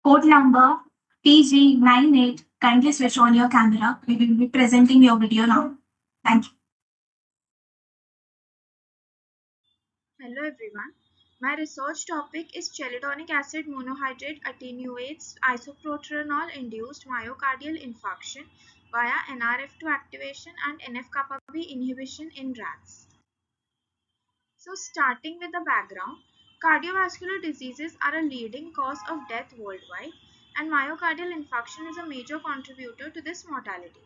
Code number PG98. Kindly switch on your camera. We will be presenting your video now. Thank you. Hello everyone. My research topic is chelidonic acid monohydrate attenuates isoproterenol-induced myocardial infarction via NRF2 activation and NF-kappa B inhibition in rats. So starting with the background, cardiovascular diseases are a leading cause of death worldwide, and myocardial infarction is a major contributor to this mortality.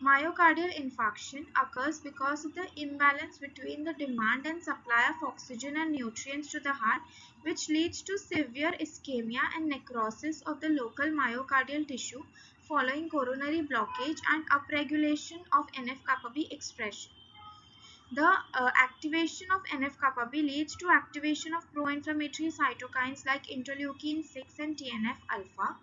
Myocardial infarction occurs because of the imbalance between the demand and supply of oxygen and nutrients to the heart, which leads to severe ischemia and necrosis of the local myocardial tissue following coronary blockage and upregulation of NF-kappa B expression. The activation of NF-kappa B leads to activation of pro-inflammatory cytokines like interleukin 6 and TNF-alpha,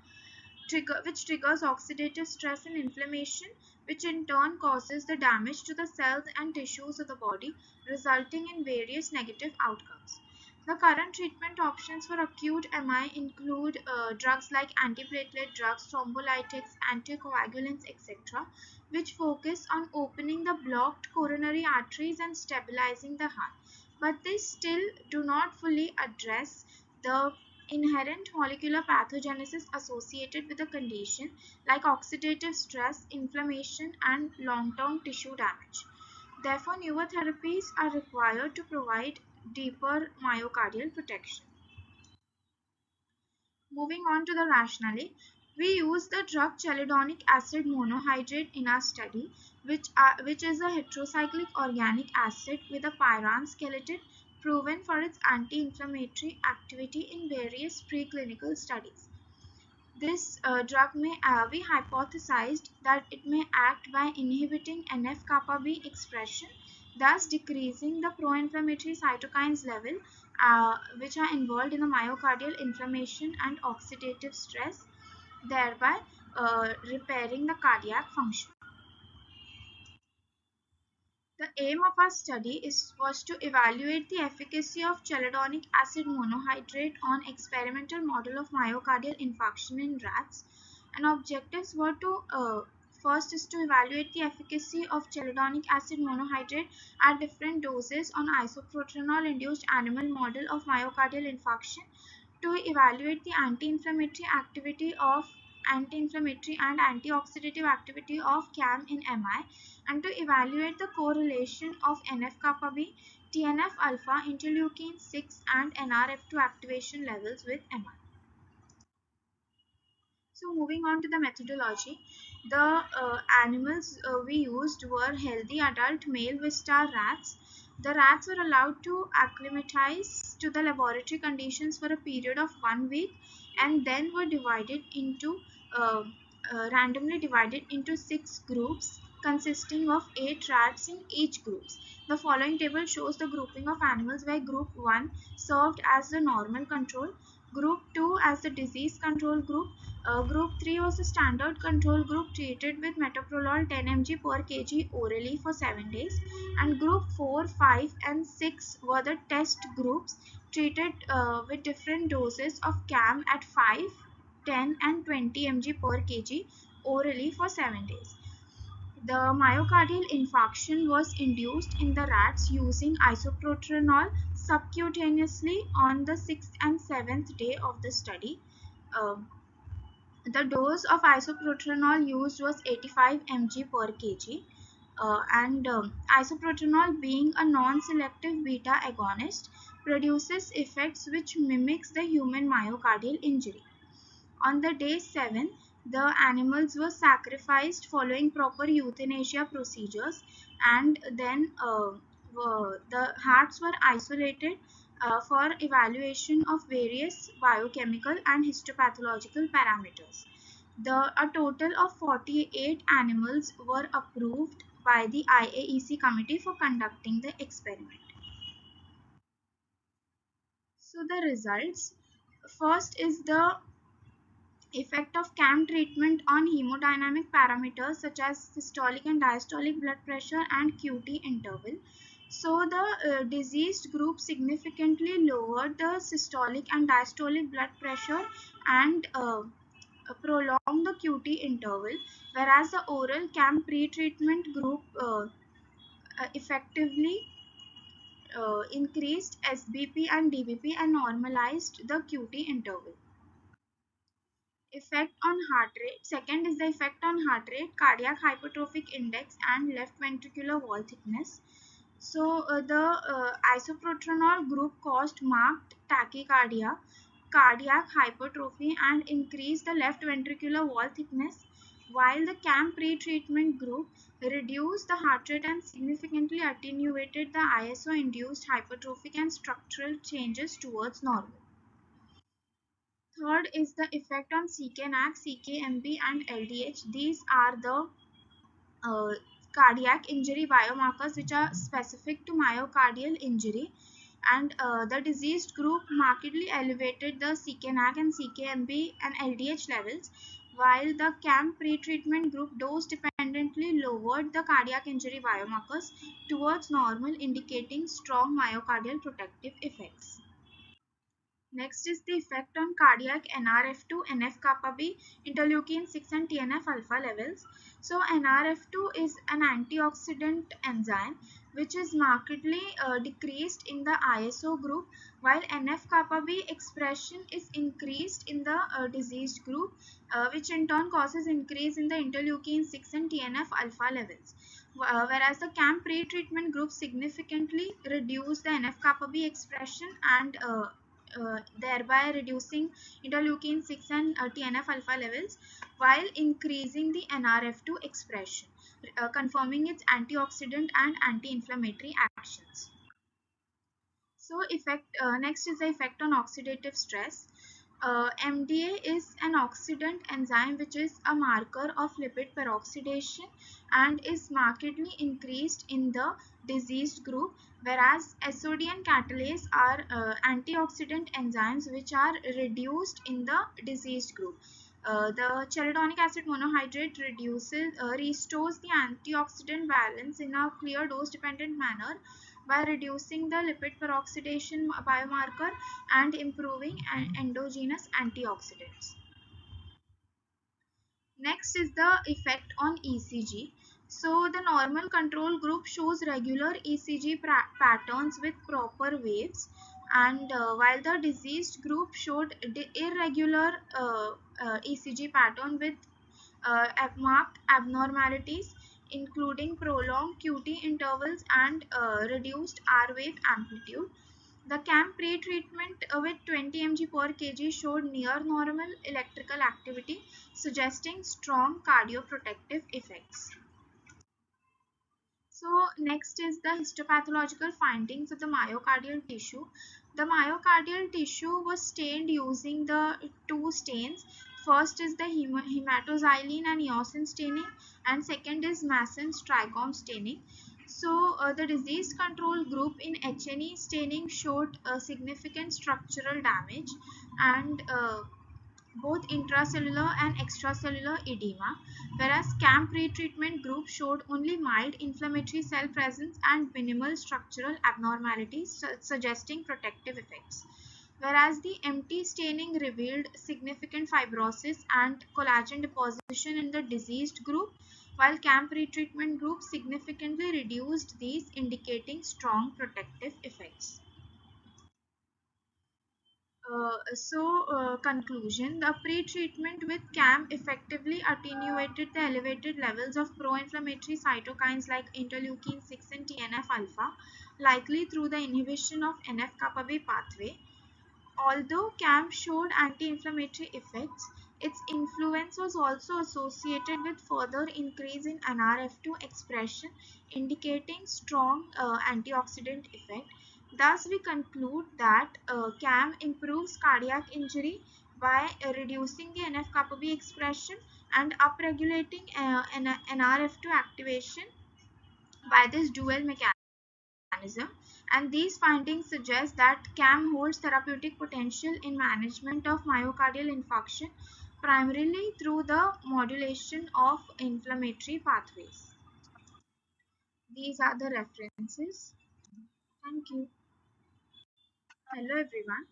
which triggers oxidative stress and inflammation, which in turn causes the damage to the cells and tissues of the body, resulting in various negative outcomes. The current treatment options for acute MI include drugs like antiplatelet drugs, thrombolytics, anticoagulants, etc., which focus on opening the blocked coronary arteries and stabilizing the heart. But they still do not fully address the inherent molecular pathogenesis associated with the condition, like oxidative stress, inflammation, and long-term tissue damage. Therefore, newer therapies are required to provide deeper myocardial protection. Moving on to the rationale, we use the drug chelidonic acid monohydrate in our study, which is a heterocyclic organic acid with a pyrene skeleton proven for its anti-inflammatory activity in various preclinical studies. This drug may be hypothesized that it may act by inhibiting NF-kappa B expression, thus decreasing the pro-inflammatory cytokines level, which are involved in the myocardial inflammation and oxidative stress, thereby repairing the cardiac function. The aim of our study was to evaluate the efficacy of chelidonic acid monohydrate on experimental model of myocardial infarction in rats, and objectives were to first is to evaluate the efficacy of chelidonic acid monohydrate at different doses on isoprotronol induced animal model of myocardial infarction, to evaluate the anti-inflammatory and antioxidative activity of CAM in MI, and to evaluate the correlation of NF-kappa B, TNF-alpha, interleukin 6 and NRF2 activation levels with MI. So moving on to the methodology, the animals we used were healthy adult male Wistar rats. The rats were allowed to acclimatize to the laboratory conditions for a period of 1 week, and then were divided into randomly divided into 6 groups consisting of 8 rats in each group. The following table shows the grouping of animals where group 1 served as the normal control, group 2 as the disease control group, group 3 was the standard control group treated with metoprolol 10 mg per kg orally for 7 days, and group 4, 5 and 6 were the test groups treated with different doses of CAM at 5, 10 and 20 mg per kg orally for 7 days. The myocardial infarction was induced in the rats using isoprotronol subcutaneously on the 6th and 7th day of the study. The dose of isoprotronol used was 85 mg per kg, and isoprotronol, being a non-selective beta agonist, produces effects which mimics the human myocardial injury. On the day 7, the animals were sacrificed following proper euthanasia procedures, and then the hearts were isolated for evaluation of various biochemical and histopathological parameters. A total of 48 animals were approved by the IAEC committee for conducting the experiment. So the results, first is the effect of CAM treatment on hemodynamic parameters such as systolic and diastolic blood pressure and QT interval. So the diseased group significantly lowered the systolic and diastolic blood pressure and prolonged the QT interval, whereas the oral CAM pre-treatment group effectively increased SBP and DBP and normalized the QT interval. Effect on heart rate. Second is the effect on heart rate, cardiac hypertrophic index and left ventricular wall thickness. So the isoprotronol group caused marked tachycardia, cardiac hypertrophy and increased the left ventricular wall thickness. while the CAM pre-treatment group reduced the heart rate and significantly attenuated the ISO-induced hypertrophic and structural changes towards normal. Third is the effect on CKNAC, CKMB, and LDH. These are the cardiac injury biomarkers which are specific to myocardial injury, and the diseased group markedly elevated the CKNAC and CKMB and LDH levels, while the CAM pre-treatment group dose dependently lowered the cardiac injury biomarkers towards normal, indicating strong myocardial protective effects. Next is the effect on cardiac NRF2, NF-kappa B, interleukin 6 and TNF alpha levels. So NRF2 is an antioxidant enzyme which is markedly decreased in the ISO group, while NF-kappa B expression is increased in the diseased group, which in turn causes increase in the interleukin 6 and TNF alpha levels. Whereas the CAM pre-treatment group significantly reduced the NF-kappa B expression and thereby reducing interleukin 6 and TNF alpha levels while increasing the NRF2 expression, confirming its antioxidant and anti-inflammatory actions. So next is the effect on oxidative stress. MDA is an oxidant enzyme which is a marker of lipid peroxidation and is markedly increased in the diseased group, whereas SOD and catalase are antioxidant enzymes which are reduced in the diseased group. The chelidonic acid monohydrate restores the antioxidant balance in a clear dose dependent manner by reducing the lipid peroxidation biomarker and improving endogenous antioxidants. Next is the effect on ECG. So the normal control group shows regular ECG patterns with proper waves, and while the diseased group showed irregular ECG pattern with marked abnormalities including prolonged QT intervals and reduced R wave amplitude. The CAM pre-treatment with 20 mg per kg showed near normal electrical activity, suggesting strong cardioprotective effects. So next is the histopathological findings of the myocardial tissue. The myocardial tissue was stained using the two stains. First is the hematoxylin and eosin staining, and second is Masson's trichome staining. So the disease control group in HNE staining showed significant structural damage and both intracellular and extracellular edema, whereas CAM pre-treatment group showed only mild inflammatory cell presence and minimal structural abnormalities, suggesting protective effects. Whereas the MT staining revealed significant fibrosis and collagen deposition in the diseased group, while CAM pre-treatment group significantly reduced these, indicating strong protective effects. Conclusion, the pre-treatment with CAM effectively attenuated the elevated levels of pro-inflammatory cytokines like interleukin 6 and TNF alpha, likely through the inhibition of NF-kappa B pathway. Although CAM showed anti-inflammatory effects, its influence was also associated with further increase in NRF2 expression, indicating strong antioxidant effect. Thus, we conclude that CAM improves cardiac injury by reducing the NF-kappa B expression and upregulating NRF2 activation by this dual mechanism. And these findings suggest that CAM holds therapeutic potential in management of myocardial infarction, primarily through the modulation of inflammatory pathways. These are the references. Thank you. Hello everyone.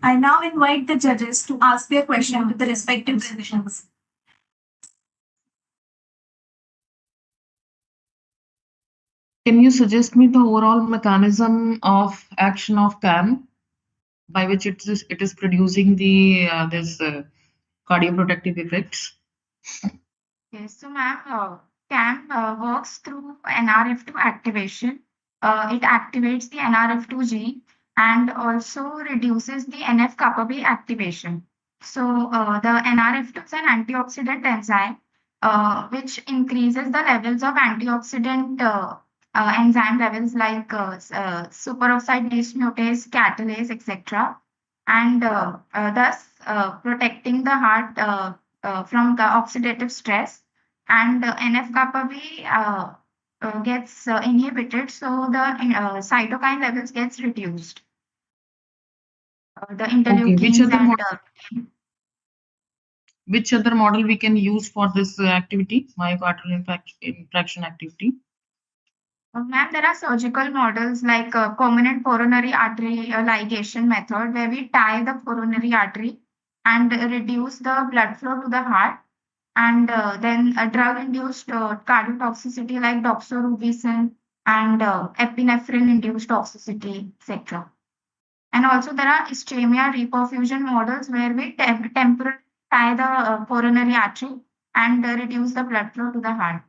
I now invite the judges to ask their question to the respective positions. Can you suggest me the overall mechanism of action of CAM by which it is producing the this cardioprotective effects? Yes, so ma'am, CAM works through NRF2 activation. It activates the NRF2 gene and also reduces the NF-kappa B activation. So the NRF2 is an antioxidant enzyme which increases the levels of antioxidant enzyme levels like superoxide dismutase, catalase, etc. And thus protecting the heart from the oxidative stress. And NF-kappa B gets inhibited, so the cytokine levels gets reduced. The Okay, interleukins which other model we can use for this activity, myocardial infraction activity? Ma'am, there are surgical models like permanent coronary artery ligation method, where we tie the coronary artery and reduce the blood flow to the heart. And then a drug-induced cardiotoxicity like doxorubicin and epinephrine-induced toxicity, etc. And also there are ischemia reperfusion models where we temporarily tie the coronary artery and reduce the blood flow to the heart.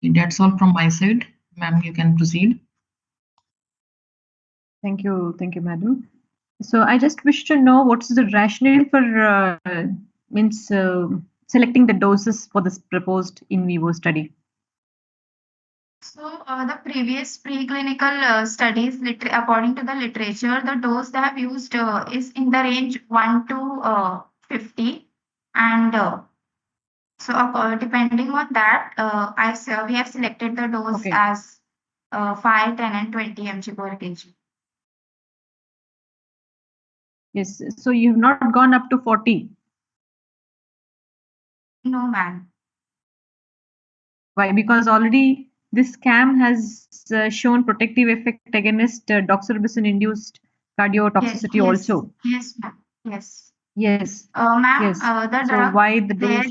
That's all from my side. Ma'am, you can proceed. Thank you, madam. So I just wish to know what's the rationale for selecting the doses for this proposed in vivo study. So the previous preclinical studies, according to the literature, the dose they have used is in the range 1 to 50, and so depending on that, we have selected the dose as 5, 10, and 20 mg per kg. Yes, so you have not gone up to 40. No, ma'am. Why? Because already this CAM has shown protective effect against doxorubicin-induced cardiotoxicity also. Yes, ma'am. Yes. Yes. Ma'am, Yes. the So drug why the dose?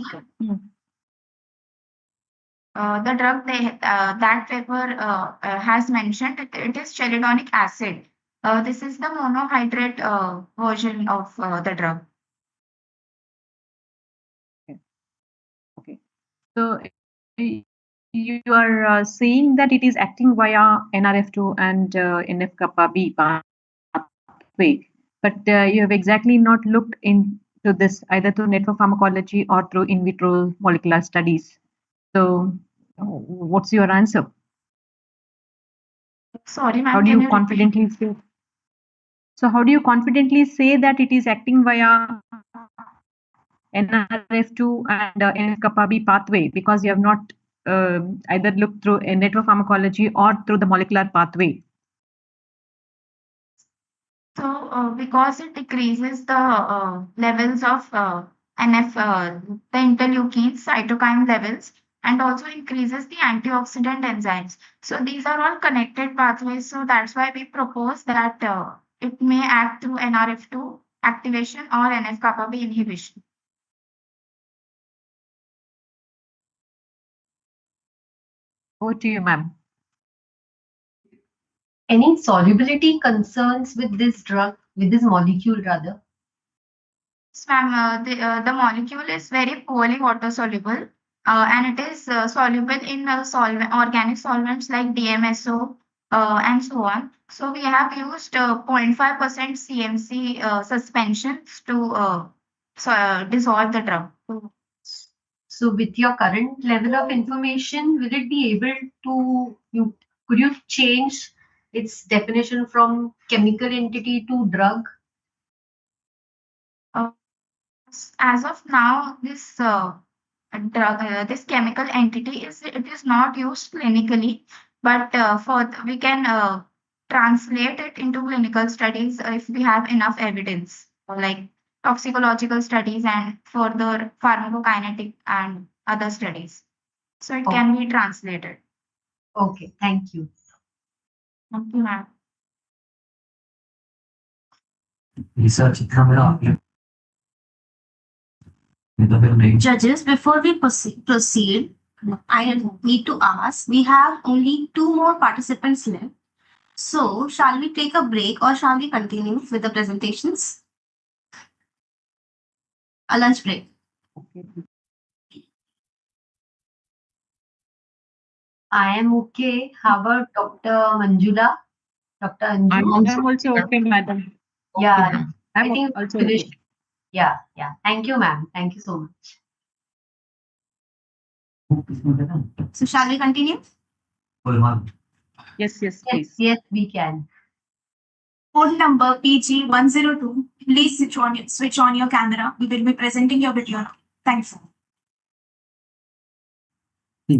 the drug that paper has mentioned, it is chelidonic acid. This is the monohydrate version of the drug. Okay. So you are saying that it is acting via NRF2 and NF-kappa B pathway, but you have exactly not looked into this either through network pharmacology or through in vitro molecular studies. So what's your answer? Sorry, ma'am. How do you confidently say? So how do you confidently say that it is acting via NRF2 and NF-kappa B pathway, because you have not either looked through a network pharmacology or through the molecular pathway? So, because it decreases the levels of NF, the interleukins, cytokine levels, and also increases the antioxidant enzymes. So these are all connected pathways. So that's why we propose that it may act through NRF2 activation or NF-kappa B inhibition. Over to you, ma'am. Any solubility concerns with this drug, with this molecule rather? Yes, ma'am. The molecule is very poorly water soluble, and it is soluble in organic solvents like DMSO and so on. So we have used 0.5% CMC suspensions to dissolve the drug. So with your current level of information, will it be able to, could you change its definition from chemical entity to drug? As of now, this drug, this chemical entity it is not used clinically, but we can translate it into clinical studies if we have enough evidence, like toxicological studies and further pharmacokinetic and other studies. So it can be translated. Okay, thank you. Thank you, ma'am. Research coming up. Judges, before we proceed, I need to ask, we have only 2 more participants left. So, shall we take a break or shall we continue with the presentations? A lunch break. I am okay. How about Dr. Manjula? Dr. Anju? I'm also okay, madam. Yeah, Okay, I I'm think also finished. okay. Yeah, yeah. Thank you, ma'am. Thank you so much. So shall we continue? Yes, Yes, please. yes, we can. Code number PG102. Please switch on your camera. We will be presenting your video now. Thanks.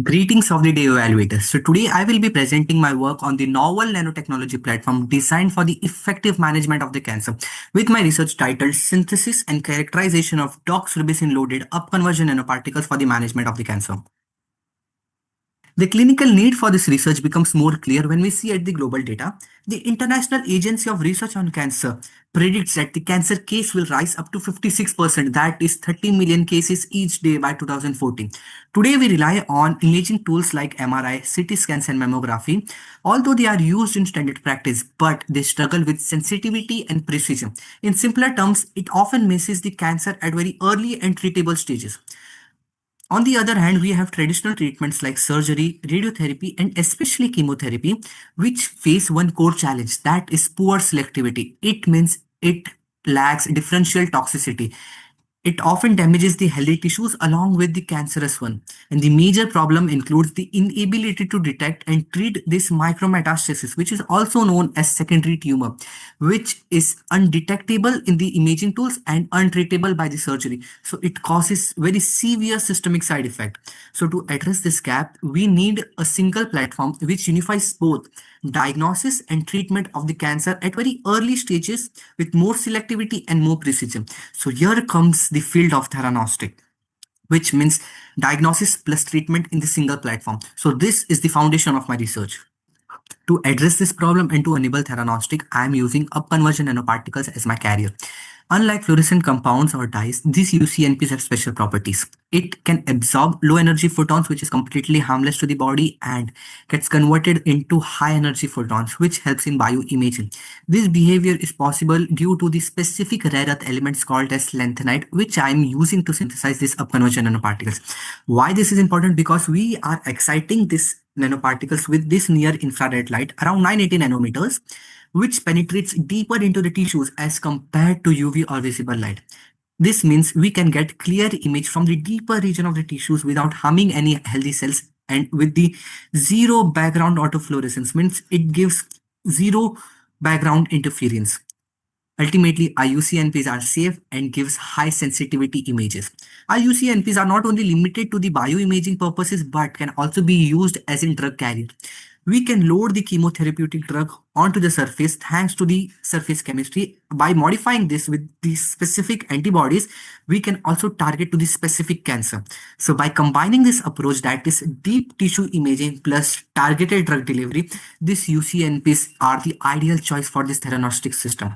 Greetings of the day, evaluators. So today I will be presenting my work on the novel nanotechnology platform designed for the effective management of the cancer with my research titled Synthesis and Characterization of Doxorubicin-Loaded Upconversion Nanoparticles for the Management of the Cancer. The clinical need for this research becomes more clear when we see at the global data. The International Agency of Research on Cancer predicts that the cancer case will rise up to 56%, that is 30 million cases each day by 2014. Today we rely on imaging tools like MRI, CT scans and mammography, although they are used in standard practice, but they struggle with sensitivity and precision. In simpler terms, it often misses the cancer at very early and treatable stages. On the other hand, we have traditional treatments like surgery, radiotherapy, and especially chemotherapy, which face one core challenge, that is poor selectivity. It means it lacks differential toxicity. It often damages the healthy tissues along with the cancerous one. And the major problem includes the inability to detect and treat this micrometastasis, which is also known as secondary tumor, which is undetectable in the imaging tools and untreatable by the surgery. So it causes very severe systemic side effect. So to address this gap, we need a single platform which unifies both diagnosis and treatment of the cancer at very early stages with more selectivity and more precision. So here comes the field of theranostic, which means diagnosis plus treatment in the single platform. So this is the foundation of my research. To address this problem and to enable theranostic, I am using upconversion nanoparticles as my carrier. Unlike fluorescent compounds or dyes, these UCNPs have special properties. It can absorb low energy photons, which is completely harmless to the body, and gets converted into high energy photons, which helps in bioimaging. This behavior is possible due to the specific rare earth elements called as lanthanide, which I am using to synthesize these upconversion nanoparticles. Why this is important? Because we are exciting this nanoparticles with this near infrared light around 980 nanometers, which penetrates deeper into the tissues as compared to UV or visible light. This means we can get clear image from the deeper region of the tissues without harming any healthy cells, and with the zero background autofluorescence means it gives zero background interference. Ultimately, IUCNPs are safe and gives high sensitivity images. IUCNPs are not only limited to the bioimaging purposes but can also be used as a drug carrier. We can load the chemotherapeutic drug onto the surface thanks to the surface chemistry. By modifying this with the specific antibodies, we can also target to the specific cancer. So by combining this approach, that is deep tissue imaging plus targeted drug delivery, these UCNPs are the ideal choice for this theranostic system.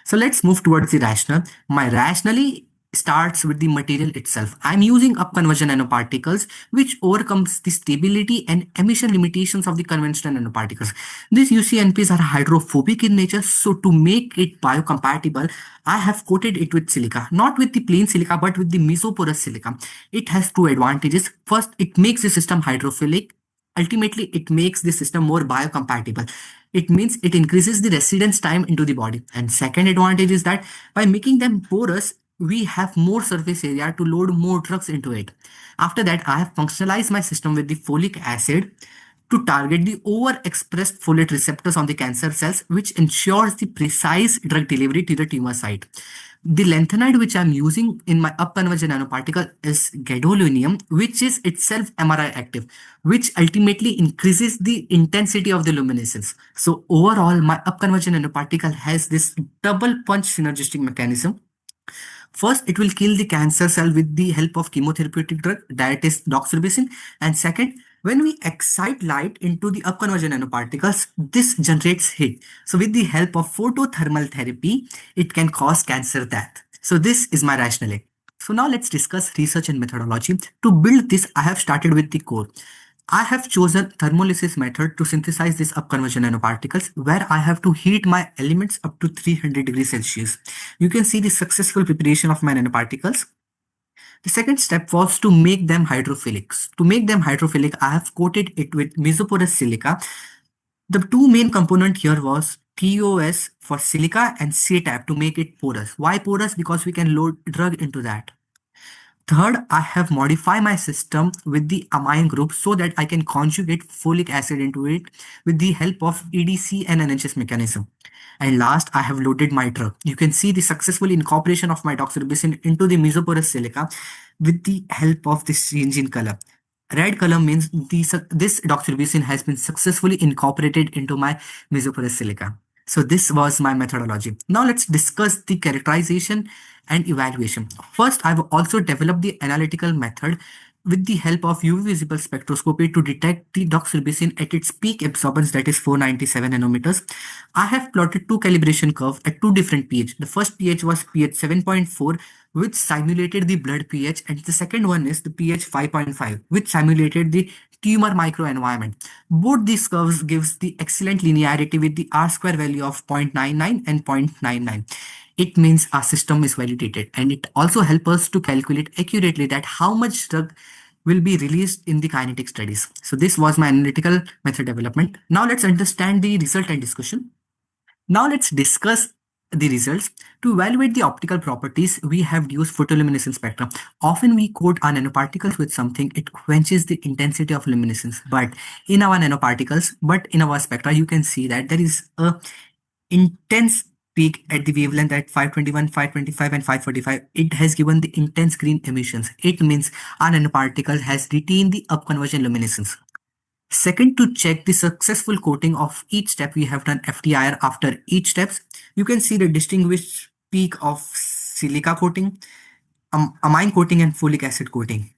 So let's move towards the rationale. My rationale starts with the material itself. I'm using upconversion nanoparticles, which overcomes the stability and emission limitations of the conventional nanoparticles. These UCNPs are hydrophobic in nature, so to make it biocompatible, I have coated it with silica, not with the plain silica, but with the mesoporous silica. It has two advantages. First, it makes the system hydrophilic. Ultimately, it makes the system more biocompatible. It means it increases the residence time into the body. And second advantage is that by making them porous, we have more surface area to load more drugs into it. After that, I have functionalized my system with the folic acid to target the overexpressed folate receptors on the cancer cells, which ensures the precise drug delivery to the tumor site. The lanthanide which I'm using in my upconversion nanoparticle is gadolinium, which is itself MRI active, which ultimately increases the intensity of the luminescence. So overall, my upconversion nanoparticle has this double punch synergistic mechanism. First, it will kill the cancer cell with the help of chemotherapeutic drug, that is doxorubicin. And second, when we excite light into the upconversion nanoparticles, this generates heat. So with the help of photothermal therapy, it can cause cancer death. So this is my rationale. So now let's discuss research and methodology. To build this, I have started with the core. I have chosen thermolysis method to synthesize these upconversion nanoparticles, where I have to heat my elements up to 300 degrees Celsius. You can see the successful preparation of my nanoparticles. The second step was to make them hydrophilic. To make them hydrophilic, I have coated it with mesoporous silica. The two main components here was TOS for silica and CTAP to make it porous. Why porous? Because we can load drug into that. Third, I have modified my system with the amine group so that I can conjugate folic acid into it with the help of EDC and NHS mechanism. And last, I have loaded my drug. You can see the successful incorporation of my doxorubicin into the mesoporous silica with the help of this change in color. Red color means this doxorubicin has been successfully incorporated into my mesoporous silica. So this was my methodology. Now let's discuss the characterization and evaluation. First, I've also developed the analytical method with the help of UV visible spectroscopy to detect the doxorubicin at its peak absorbance, that is 497 nanometers. I have plotted two calibration curves at two different pH. The first pH was pH 7.4, which simulated the blood pH, and the second one is the pH 5.5, which simulated the tumor microenvironment. Both these curves gives the excellent linearity with the R-square value of 0.99 and 0.99. It means our system is validated, and it also helps us to calculate accurately that how much drug will be released in the kinetic studies. So this was my analytical method development. Now let's understand the result and discussion. Now let's discuss the results. To evaluate the optical properties, we have used photoluminescence spectrum. Often we coat our nanoparticles with something, it quenches the intensity of luminescence. But in our spectra, you can see that there is a intense peak at the wavelength at 521, 525, and 545. It has given the intense green emissions. It means our nanoparticle has retained the upconversion luminescence. Second, to check the successful coating of each step, we have done FTIR after each steps. You can see the distinguished peak of silica coating, amine coating, and folic acid coating.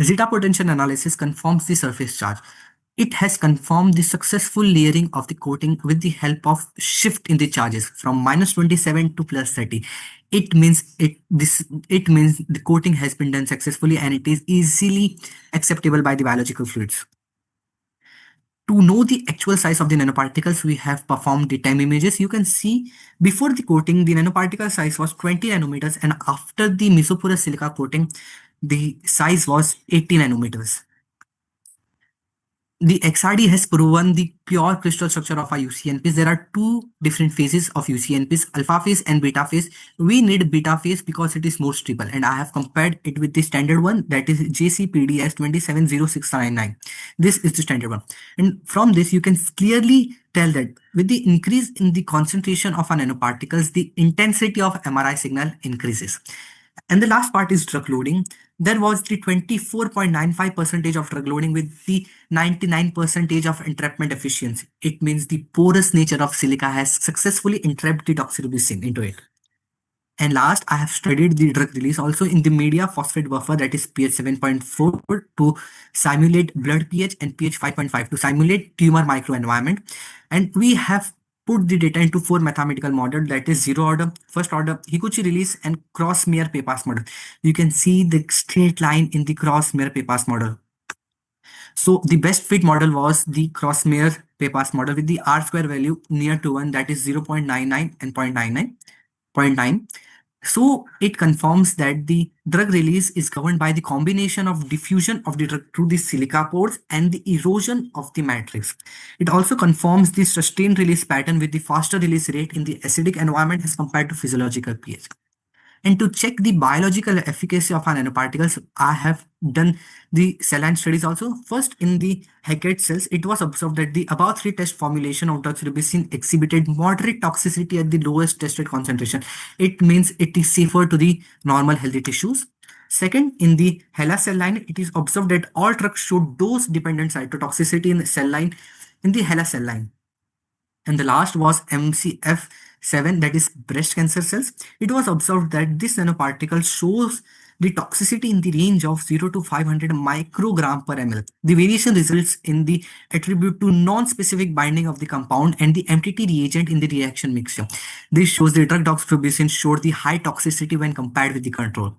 Zeta potential analysis confirms the surface charge. It has confirmed the successful layering of the coating with the help of shift in the charges from -27 to +30. It means the coating has been done successfully and it is easily acceptable by the biological fluids. To know the actual size of the nanoparticles, we have performed the TEM images. You can see before the coating, the nanoparticle size was 20 nanometers, and after the mesoporous silica coating, the size was 80 nanometers. The XRD has proven the pure crystal structure of our UCNPs. There are two different phases of UCNPs, alpha phase and beta phase. We need beta phase because it is more stable, and I have compared it with the standard one, that is JCPDS 270699. This is the standard one. And from this, you can clearly tell that with the increase in the concentration of our nanoparticles, the intensity of MRI signal increases. And the last part is drug loading. There was the 24.95% of drug loading with the 99% of entrapment efficiency. It means the porous nature of silica has successfully entrapped the doxorubicin into it. And last, I have studied the drug release also in the media phosphate buffer, that is pH 7.4 to simulate blood pH, and pH 5.5 to simulate tumor microenvironment. And we have put the data into four mathematical models, that is zero order, first order, Hikuchi release, and cross-Meyer-Papas model. You can see the straight line in the cross-Meyer-Papas model. So the best fit model was the cross-Meyer-Papas model with the R-square value near to 1, that is 0.99 and 0.9. So it confirms that the drug release is governed by the combination of diffusion of the drug through the silica pores and the erosion of the matrix. It also confirms the sustained release pattern with the faster release rate in the acidic environment as compared to physiological pH. And to check the biological efficacy of our nanoparticles, I have done the cell line studies also. First, in the Hackett cells, it was observed that the above 3 test formulation of doxorubicin exhibited moderate toxicity at the lowest tested concentration. It means it is safer to the normal healthy tissues. Second, in the HeLa cell line, it is observed that all drugs showed dose-dependent cytotoxicity in the HeLa cell line. And the last was MCF7, that is breast cancer cells. It was observed that this nanoparticle shows the toxicity in the range of 0 to 500 microgram per ml. The variation results in the attribute to non-specific binding of the compound and the MTT reagent in the reaction mixture. This shows the drug doxorubicin showed the high toxicity when compared with the control.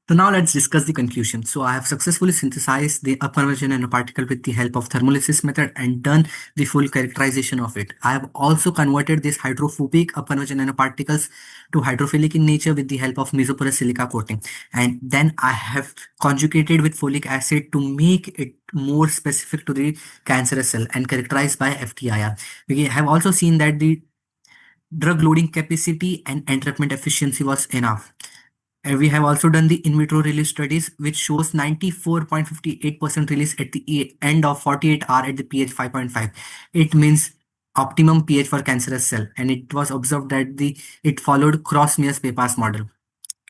So now let's discuss the conclusion. So I have successfully synthesized the upconversion nanoparticle with the help of thermolysis method and done the full characterization of it. I have also converted these hydrophobic upconversion nanoparticles to hydrophilic in nature with the help of mesoporous silica coating. And then I have conjugated with folic acid to make it more specific to the cancerous cell and characterized by FTIR. We have also seen that the drug loading capacity and entrapment efficiency was enough. And we have also done the in vitro release studies, which shows 94.58% release at the end of 48 hours at the pH 5.5. It means optimum pH for cancerous cell, and it was observed that it followed Cross-Mears-Pappas model.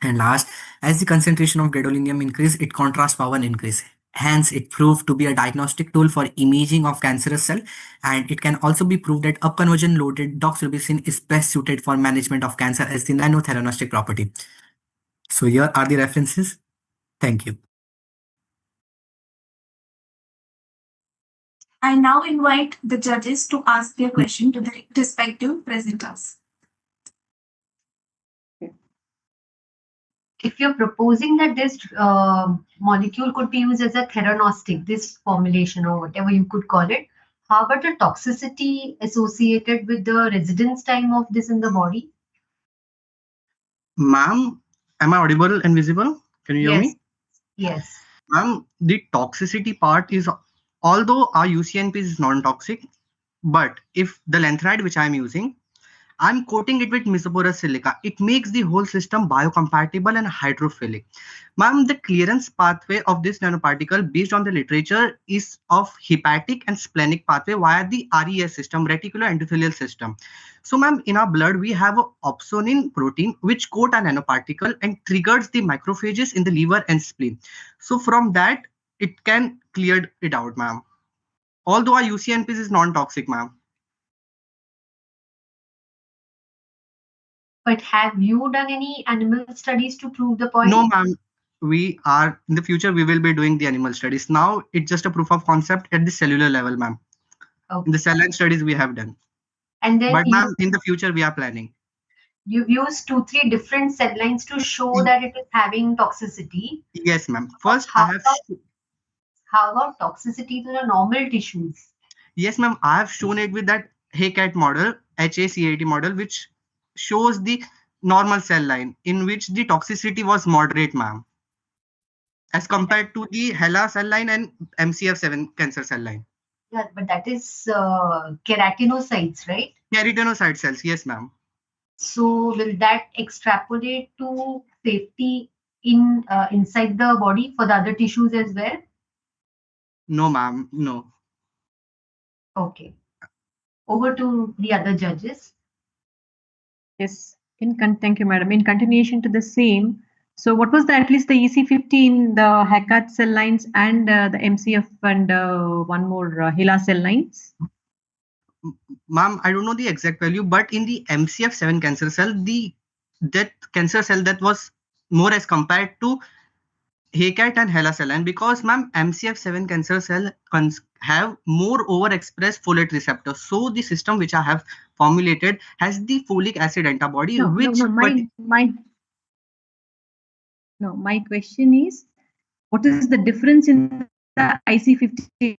And last, as the concentration of gadolinium increased, its contrast power increased. Hence, it proved to be a diagnostic tool for imaging of cancerous cell, and it can also be proved that upconversion loaded doxorubicin is best suited for management of cancer as the nanotheranostic property. So here are the references. Thank you. I now invite the judges to ask their question to the respective presenters. If you're proposing that this molecule could be used as a theranostic, this formulation or whatever you could call it, how about the toxicity associated with the residence time of this in the body? Ma'am, am I audible and visible? Can you hear me? Yes. Ma'am, the toxicity part is, although our UCNP is non-toxic, but if the lanthanide which I'm using, I'm coating it with mesoporous silica. It makes the whole system biocompatible and hydrophilic. Ma'am, the clearance pathway of this nanoparticle based on the literature is of hepatic and splenic pathway via the RES system, reticuloendothelial system. So ma'am, in our blood, we have a opsonin protein which coat a nanoparticle and triggers the macrophages in the liver and spleen. So from that, it can clear it out, ma'am. Although our UCNPs is non-toxic, ma'am. But have you done any animal studies to prove the point? No, ma'am. We are in the future. We will be doing the animal studies. Now it's just a proof of concept at the cellular level, ma'am. Okay. In the cell line studies we have done. And then, but ma'am, in the future we are planning. You've used 2-3 different cell lines to show that it is having toxicity. Yes, ma'am. First, how about toxicity to the normal tissues? Yes, ma'am. I have shown it with that HACAT model, HACAT model, which shows the normal cell line in which the toxicity was moderate, ma'am, as compared to the HeLa cell line and MCF7 cancer cell line. Yeah, but that is keratinocytes, right? Keratinocyte cells, yes, ma'am. So will that extrapolate to safety in inside the body for the other tissues as well? No, ma'am, no. Okay. Over to the other judges. Yes, thank you, madam. In continuation to the same, so what was at least the EC15, the HACAT cell lines and the MCF and one more HeLa cell lines? Ma'am, I don't know the exact value, but in the MCF7 cancer cell, that cancer cell that was more as compared to HACAT and HeLa cell line, because ma'am, MCF7 cancer cell have more overexpressed folate receptor. So the system which I have formulated has the folic acid antibody. My question is, what is the difference in the IC50?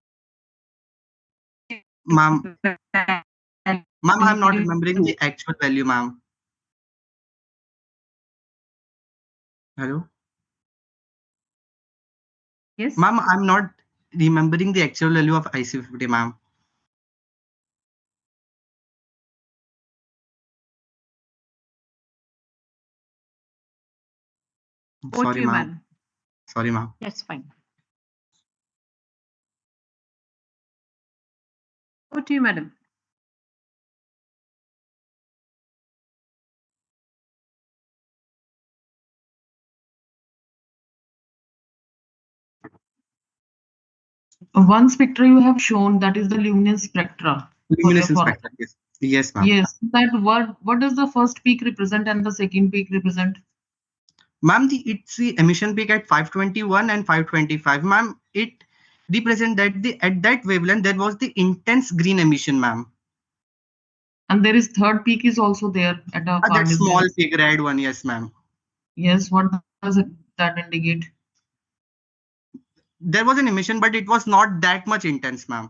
Ma'am, I'm not remembering the actual value, ma'am. Hello? Yes. Ma'am, I'm not remembering the actual value of IC50, ma'am. Sorry, ma'am. Sorry, ma'am. That's fine. Over to you, madam. One spectra you have shown, that is the luminance spectra. Luminescence spectra, yes. Yes, ma'am. Yes. That what does the first peak represent and the second peak represent? Ma'am, it's the emission peak at 521 and 525. Ma'am, it represents that at that wavelength there was the intense green emission, ma'am. And there is third peak is also there at a that small peak, red one, yes, ma'am. Yes, what does it that indicate? There was an emission, but it was not that much intense, ma'am.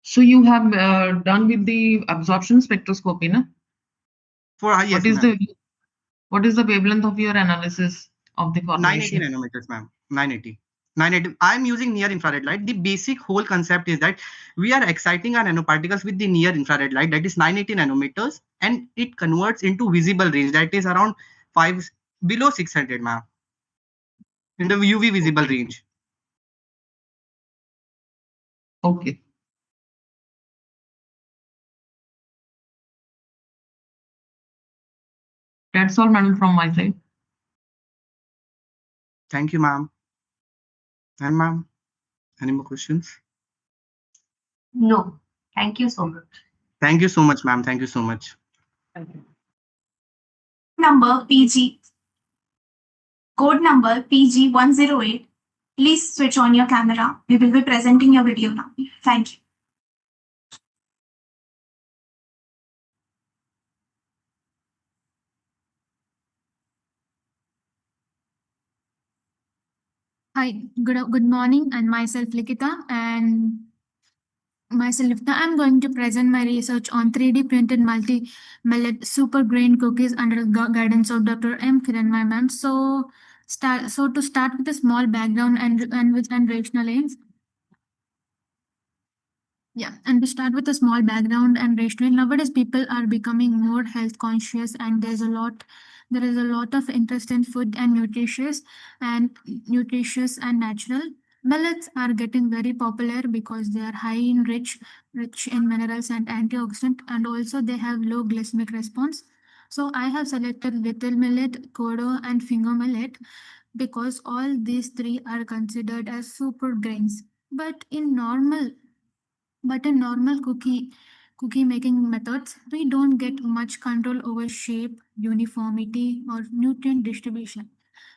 So you have done with the absorption spectroscopy, na? Yes, ma'am. What is the wavelength of your analysis of the 980 formulation? nanometers, ma'am. 980. I'm using near infrared light. The basic whole concept is that we are exciting our nanoparticles with the near infrared light, that is 980 nanometers, and it converts into visible range, that is around below 600, ma'am, in the UV visible range. Okay. That's all, madam, from my side. Thank you, ma'am. And ma'am, any more questions? No. Thank you so much. Thank you so much, ma'am. Thank you so much. Number PG. Code number PG108. Please switch on your camera. We will be presenting your video now. Thank you. Hi, good morning, and myself Likita, and I'm going to present my research on 3D printed multi-millet super grain cookies under the guidance of Dr. M. Kiran, my ma'am. So to start with a small background and rational aims. Yeah, and to start with a small background and rational, nowadays people are becoming more health conscious, and there is a lot of interest in food and nutritious and natural. Millets are getting very popular because they are rich in minerals and antioxidant, and also they have low glycemic response. So I have selected little millet, kodo, and finger millet because all these three are considered as super grains. But in normal cookie making methods, we don't get much control over shape, uniformity, or nutrient distribution.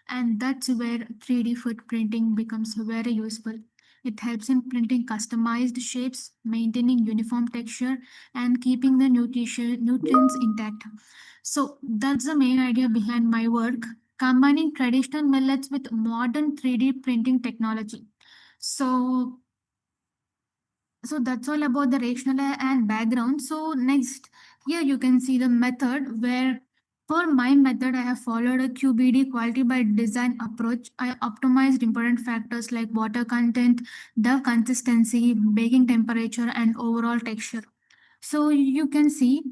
And that's where 3D food printing becomes very useful. It helps in printing customized shapes, maintaining uniform texture, and keeping the nutrients intact. So that's the main idea behind my work, combining traditional millets with modern 3D printing technology. So that's all about the rationale and background. So next, here you can see the method where for my method, I have followed a QBD quality by design approach. I optimized important factors like water content, the consistency, baking temperature, and overall texture. So you can see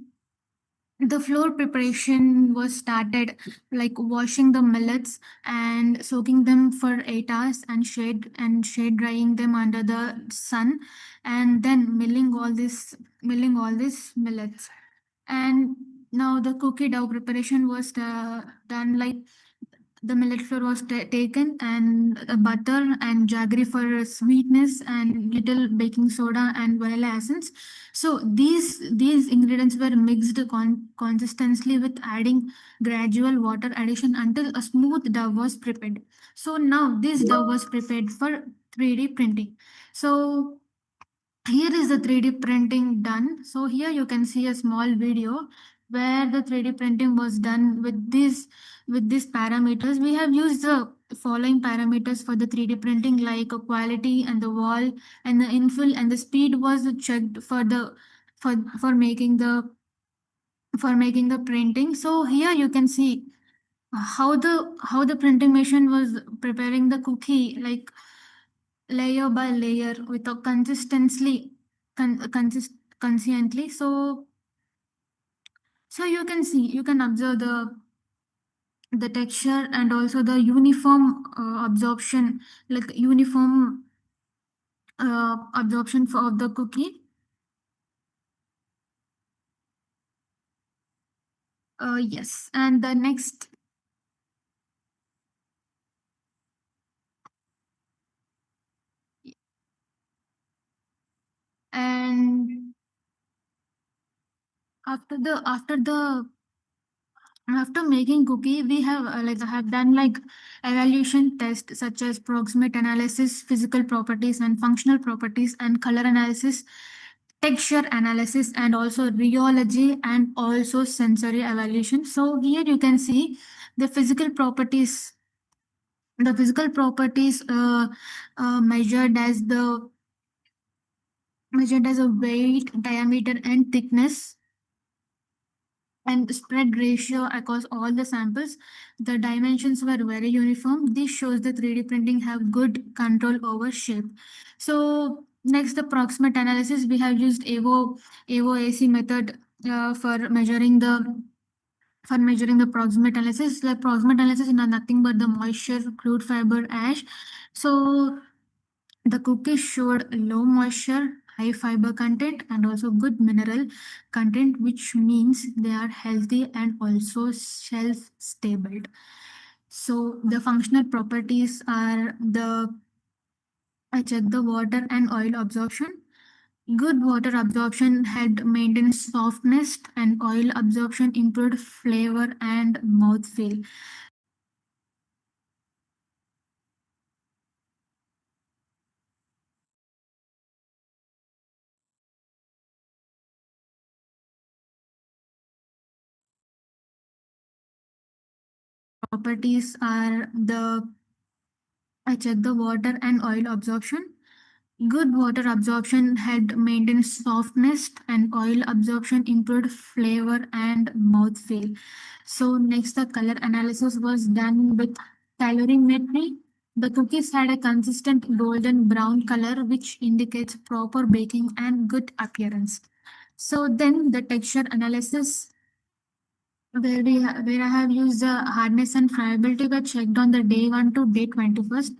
the flour preparation was started like washing the millets and soaking them for 8 hours and shade drying them under the sun, and then milling all these millets. And now the cookie dough preparation was done like the millet flour was taken, and butter and jaggery for sweetness, and little baking soda and vanilla essence. So these ingredients were mixed consistently with adding gradual water addition until a smooth dough was prepared. So now this dough was prepared for 3D printing. So here is the 3D printing done. So here you can see a small video where the 3D printing was done with these parameters. We have used the following parameters for the 3D printing, like quality and the wall and the infill, and the speed was checked for making the printing. So here you can see how the printing machine was preparing the cookie, like layer by layer with a consistently. So you can observe the texture and also the uniform absorption, like uniform absorption of the cookie. Yes, and the next. And after making cookie, we have have done like evaluation tests such as proximate analysis, physical properties and functional properties, and color analysis, texture analysis, and also rheology and also sensory evaluation. So here you can see the physical properties measured as a weight, diameter, and thickness and spread ratio across all the samples. The dimensions were very uniform. This shows the 3D printing have good control over shape. So next, the proximate analysis. We have used AOAC method for measuring the proximate analysis. The proximate analysis is nothing but the moisture, crude fiber, ash. So the cookies showed low moisture, high fiber content, and also good mineral content, which means they are healthy and also shelf stable. So the functional properties are I checked the water and oil absorption. Good water absorption had maintained softness, and oil absorption improved flavor and mouthfeel. Properties are I checked the water and oil absorption. Good water absorption had maintained softness, and oil absorption improved flavor and mouthfeel. So next, the color analysis was done with calorimetry. The cookies had a consistent golden brown color, which indicates proper baking and good appearance. So then the texture analysis, where I have used the hardness and friability were checked on the day 1 to day 21st.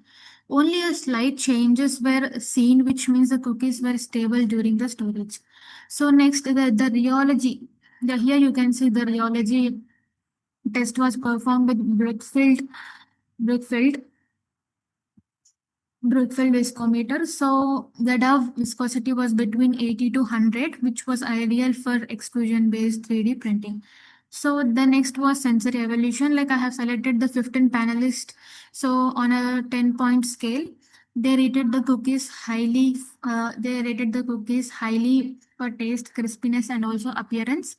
Only a slight changes were seen, which means the cookies were stable during the storage. So next, the rheology. Here you can see the rheology test was performed with Brookfield viscometer. So the Dove viscosity was between 80 to 100, which was ideal for extrusion-based 3D printing. So the next was sensory evaluation. Like I have selected the 15 panelists. So on a 10-point scale, they rated the cookies highly. For taste, crispiness, and also appearance.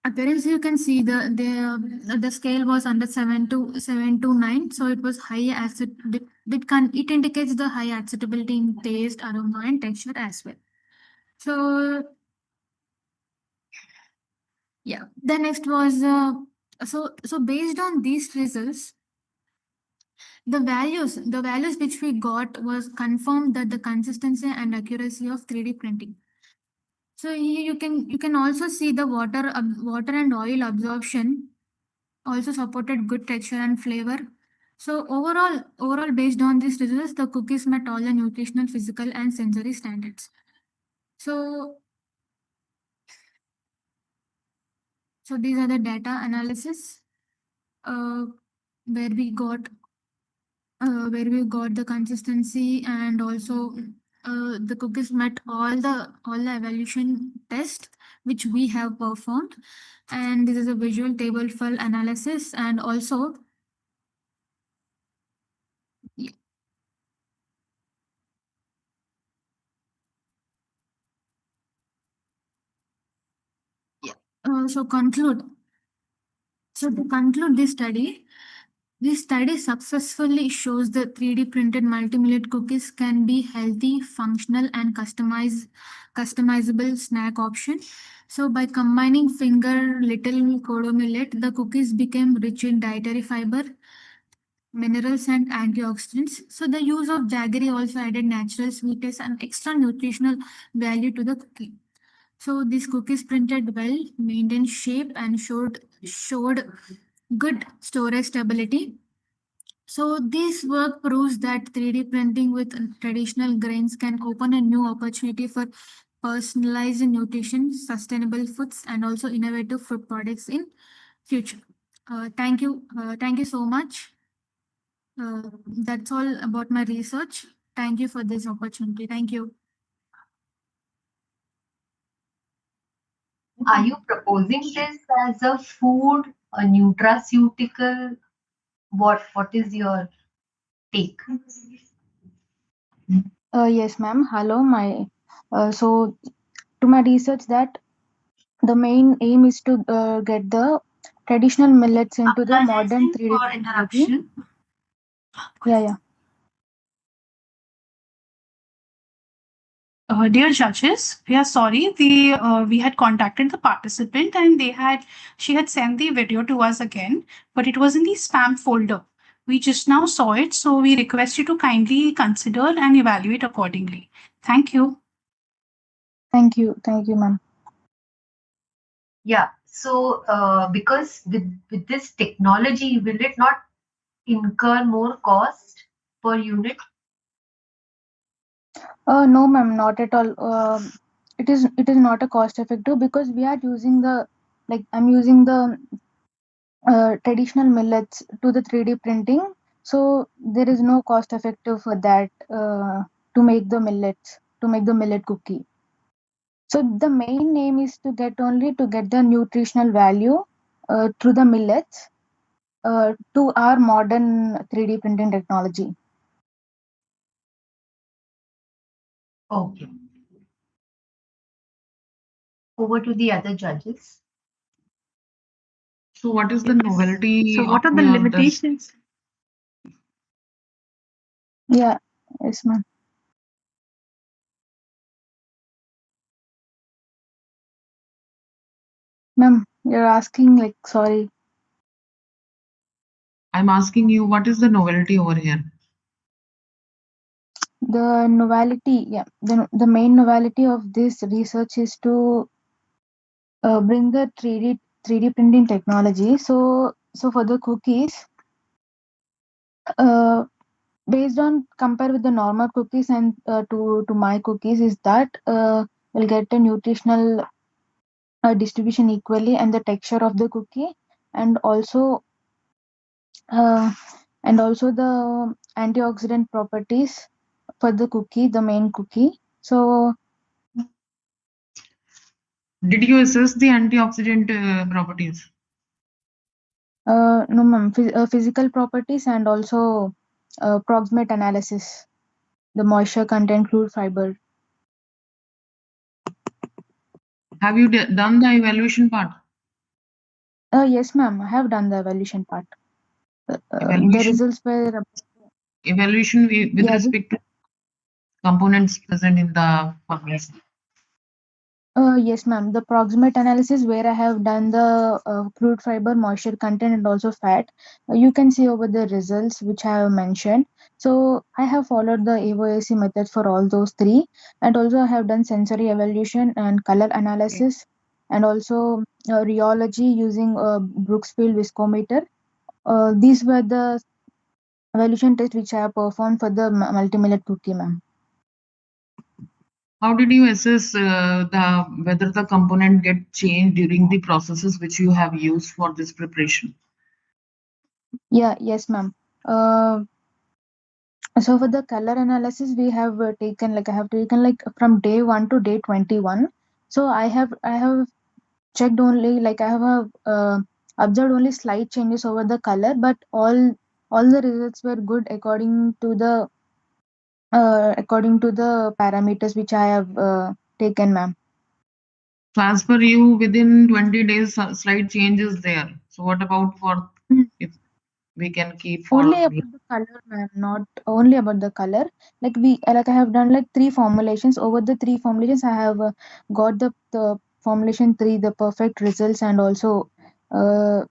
You can see the scale was under 7 to 9, so it was high acid. It indicates the high acceptability in taste, aroma, and texture as well. So yeah, the next was so based on these results, the values which we got was confirmed that the consistency and accuracy of 3D printing. So here you can also see the water and oil absorption also supported good texture and flavor. So overall based on these results, the cookies met all the nutritional, physical, and sensory standards. So these are the data analysis where we got the consistency, and also the cookies met all the evaluation tests which we have performed. And this is a visual table for analysis, and also so to conclude this study successfully shows that 3D printed multi-millet cookies can be healthy, functional, and customizable snack option. So by combining finger little kodo millet, the cookies became rich in dietary fiber, minerals, and antioxidants. So the use of jaggery also added natural sweetness and extra nutritional value to the cookie. So these cookies printed well, maintained shape, and showed good storage stability. So this work proves that 3D printing with traditional grains can open a new opportunity for personalized nutrition, sustainable foods, and also innovative food products in future. Thank you so much. That's all about my research. Thank you for this opportunity. Thank you. Are you proposing this as a food, a nutraceutical? What is your take? Yes, ma'am. Hello, so to my research that the main aim is to get the traditional millets into the modern Apologizing 3D for technology. interruption. Yeah. Dear judges, we are sorry. We had contacted the participant and she had sent the video to us again, but it was in the spam folder. We just now saw it, so we request you to kindly consider and evaluate accordingly. Thank you. Thank you, ma'am. Yeah. So, because with this technology, will it not incur more cost per unit? No, ma'am, not at all. It is not a cost effective because we are using I'm using the traditional millets to the 3D printing. So there is no cost effective for that to make the millet cookie. So the main aim is to get the nutritional value through the millets to our modern 3D printing technology. Okay. Over to the other judges. So what is the novelty? So what are of the this? limitations? Yeah, yes, ma'am. Ma'am, you're asking sorry. I'm asking you, what is the novelty over here? The novelty, yeah, the main novelty of this research is to bring the 3D printing technology. So for the cookies, based on compare with the normal cookies and to my cookies, is that we'll get a nutritional distribution equally and the texture of the cookie, and also the antioxidant properties for the cookie, the main cookie. So Did you assess the antioxidant properties? no, ma'am. Physical properties and also proximate analysis, the moisture content, crude fiber. Have you done the evaluation part? Yes, ma'am. I have done the evaluation part. The results were Evaluation with respect to components present in the formulation. Yes, ma'am. The proximate analysis where I have done the crude fiber, moisture content, and also fat. You can see over the results which I have mentioned. So I have followed the AOAC method for all those three, and also I have done sensory evaluation and color analysis, and also rheology using Brooksfield viscometer. These were the evaluation tests which I have performed for the multi-millet cookie, ma'am. How did you assess whether the component get changed during the processes which you have used for this preparation? Yes, ma'am. So for the color analysis, we have taken I have taken from day 1 to day 21. So I have checked only I have observed only slight changes over the color, but all the results were good according to the parameters which I have taken, ma'am. So as per you, within 20 days, slight change is there. So what about for if we can keep for Only about the color, ma'am, not only about the color. I have done 3 formulations. Over the 3 formulations, I have got the formulation 3, the perfect results, and also the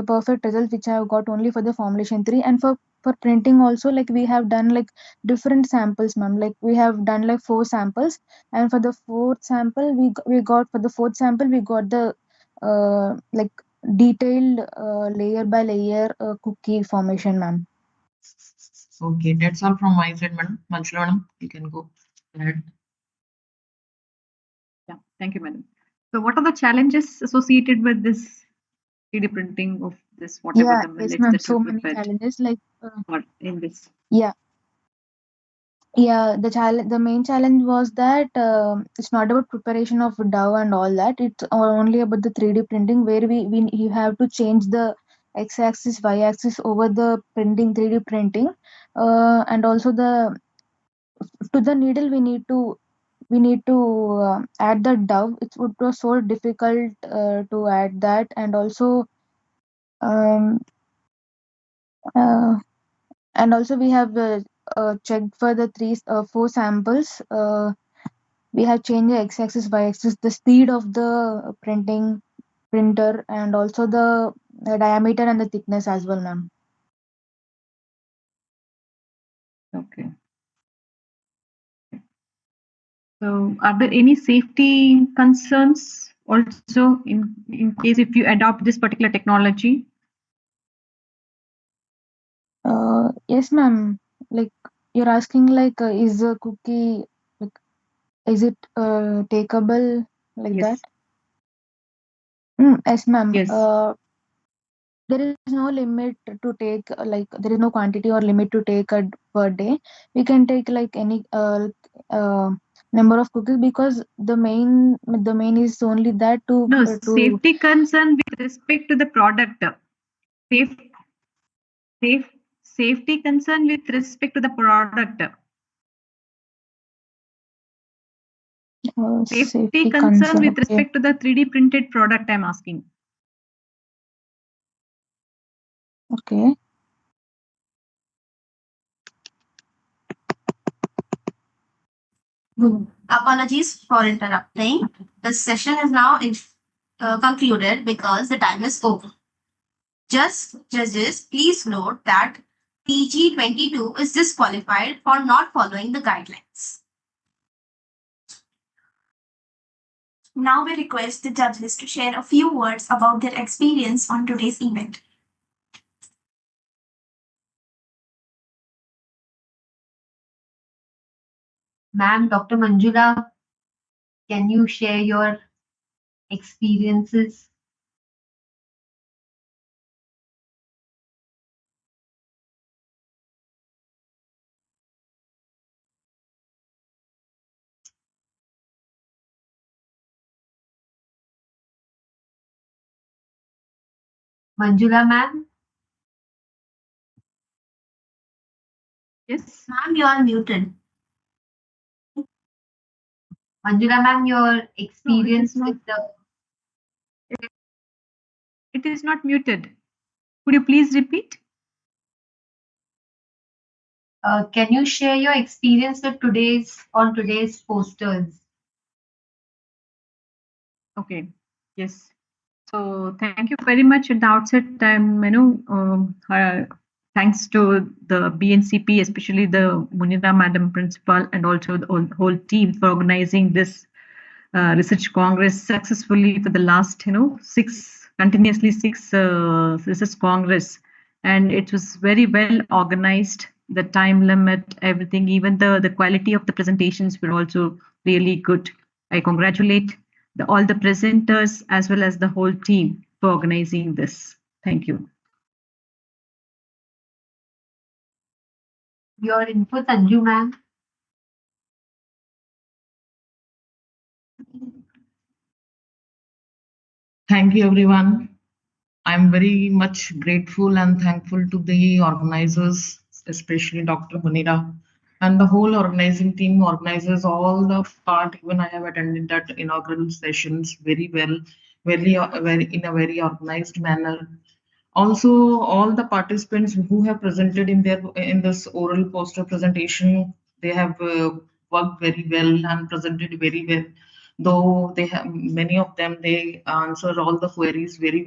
perfect result which I have got only for the formulation 3. And for printing also, we have done different samples, ma'am. We have done 4 samples, and for the fourth sample we got the detailed layer by layer cookie formation, ma'am. Okay, that's all from my side, madam. Manjula, madam, you can go ahead. Yeah, thank you, madam. So what are the challenges associated with this 3D printing of this, whatever the Yes, millets ma'am. that you So many prepared challenges or in this? yeah. The main challenge was that it's not about preparation of dough and all that. It's only about the 3D printing where you have to change the x-axis, y-axis over the 3D printing, and also to the needle we need to we need to add the dove. It was so difficult to add that, and also um, uh, we have checked for the four samples. We have changed the x-axis, y-axis, the speed of the printer, and also the diameter and the thickness as well, ma'am. Okay. So, are there any safety concerns also in case if you adopt this particular technology? Yes, ma'am. Like you're asking, like is the cookie, like, is it takeable like that? Yes, ma'am. Yes. There is no limit to take, like there is no quantity or limit to take per day. We can take like any number of cookies, because the main is only that to No, safety concern with respect to the product. Safety concern with respect to the product. Safety concern with respect to the 3D printed product, I'm asking. Okay. Apologies for interrupting. The session is now concluded because the time is over. Judges, please note that PG22 is disqualified for not following the guidelines. Now we request the judges to share a few words about their experience on today's event. Ma'am, Dr. Manjula, can you share your experiences? Manjula, ma'am? Yes. Ma'am, you are muted. Manjula, ma'am, your experience with the... It is not muted. Could you please repeat? Can you share your experience with today's posters? Okay. Yes. So thank you very much at the outset. Thanks to the BNCP, especially the Munira Madam Principal, and also the whole team for organizing this research congress successfully for the last six research congress, and it was very well organized. The time limit, everything, even the quality of the presentations were also really good. I congratulate all the presenters as well as the whole team for organizing this. Thank you. Your input, Anju, ma'am. Thank you, everyone. I'm very much grateful and thankful to the organizers, especially Dr. Munira, and the whole organizing team organizes all the part. Even I have attended that inaugural sessions very well, very in a very organized manner. Also, all the participants who have presented in this oral poster presentation, they have worked very well and presented very well. Though they have many of them, they answer all the queries very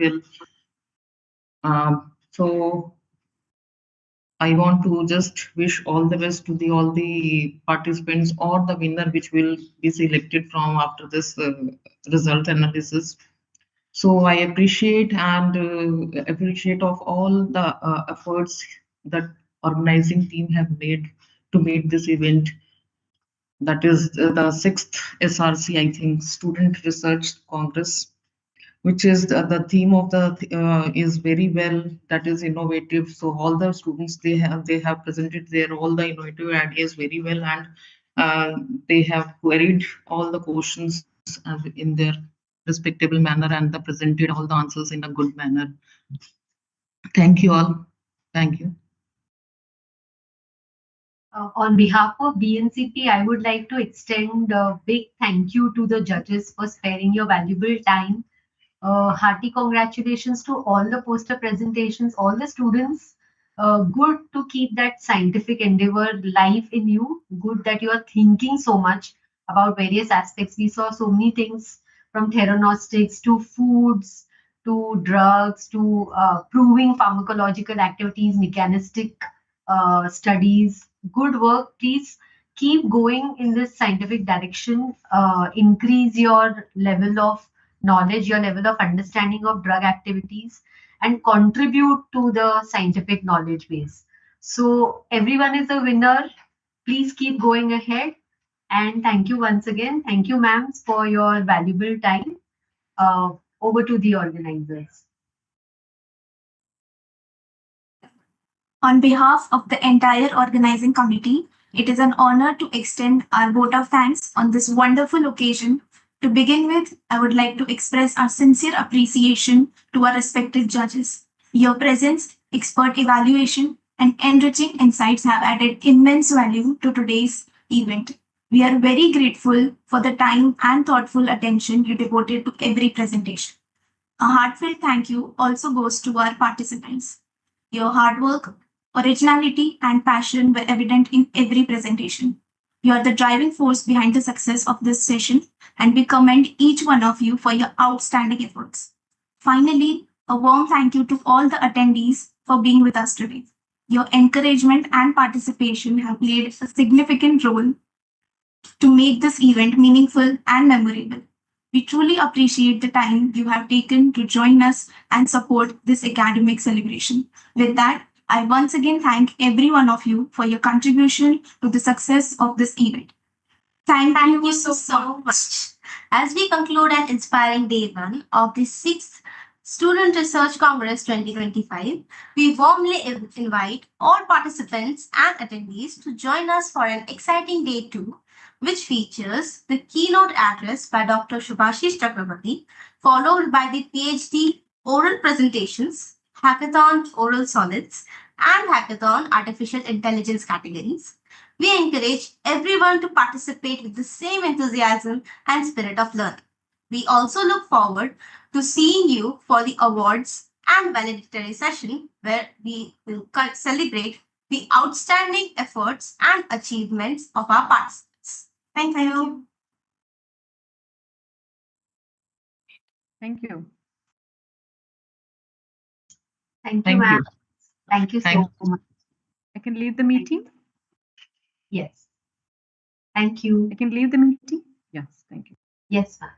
well. So I want to just wish all the best to all the participants or the winner which will be selected from after this result analysis. So I appreciate appreciate of all the efforts that organizing team have made to make this event. That is the 6th SRC, I think, Student Research Congress, which is the theme of the is very well, that is innovative. So all the students, they have presented their all the innovative ideas very well, and they have queried all the questions in their respectable manner, and they presented all the answers in a good manner. Thank you all. Thank you. On behalf of BNCP, I would like to extend a big thank you to the judges for sparing your valuable time. Hearty congratulations to all the poster presentations, all the students. Good to keep that scientific endeavor live in you. Good that you are thinking so much about various aspects. We saw so many things from theranostics to foods to drugs to proving pharmacological activities, mechanistic studies. Good work. Please keep going in this scientific direction. Increase your level of knowledge, your level of understanding of drug activities, and contribute to the scientific knowledge base. So everyone is a winner. Please keep going ahead. And thank you once again. Thank you, ma'am, for your valuable time. Over to the organizers. On behalf of the entire organizing committee, it is an honor to extend our vote of thanks on this wonderful occasion. To begin with, I would like to express our sincere appreciation to our respected judges. Your presence, expert evaluation, and enriching insights have added immense value to today's event. We are very grateful for the time and thoughtful attention you devoted to every presentation. A heartfelt thank you also goes to our participants. Your hard work, originality, and passion were evident in every presentation. You are the driving force behind the success of this session, and we commend each one of you for your outstanding efforts. Finally, a warm thank you to all the attendees for being with us today. Your encouragement and participation have played a significant role to make this event meaningful and memorable. We truly appreciate the time you have taken to join us and support this academic celebration. With that, I once again thank every one of you for your contribution to the success of this event. Thank you so much. As we conclude an inspiring day one of the 6th Student Research Congress 2025, we warmly invite all participants and attendees to join us for an exciting day two, which features the keynote address by Dr. Shubhashish Chakrabarti, followed by the PhD oral presentations, hackathon oral solids, and hackathon artificial intelligence categories. We encourage everyone to participate with the same enthusiasm and spirit of learning. We also look forward to seeing you for the awards and valedictory session where we will celebrate the outstanding efforts and achievements of our participants. Thank you. Thank you. Thank you, ma'am. Thank you so much. I can leave the meeting? Yes. Thank you. I can leave the meeting? Yes, thank you. Yes, ma'am.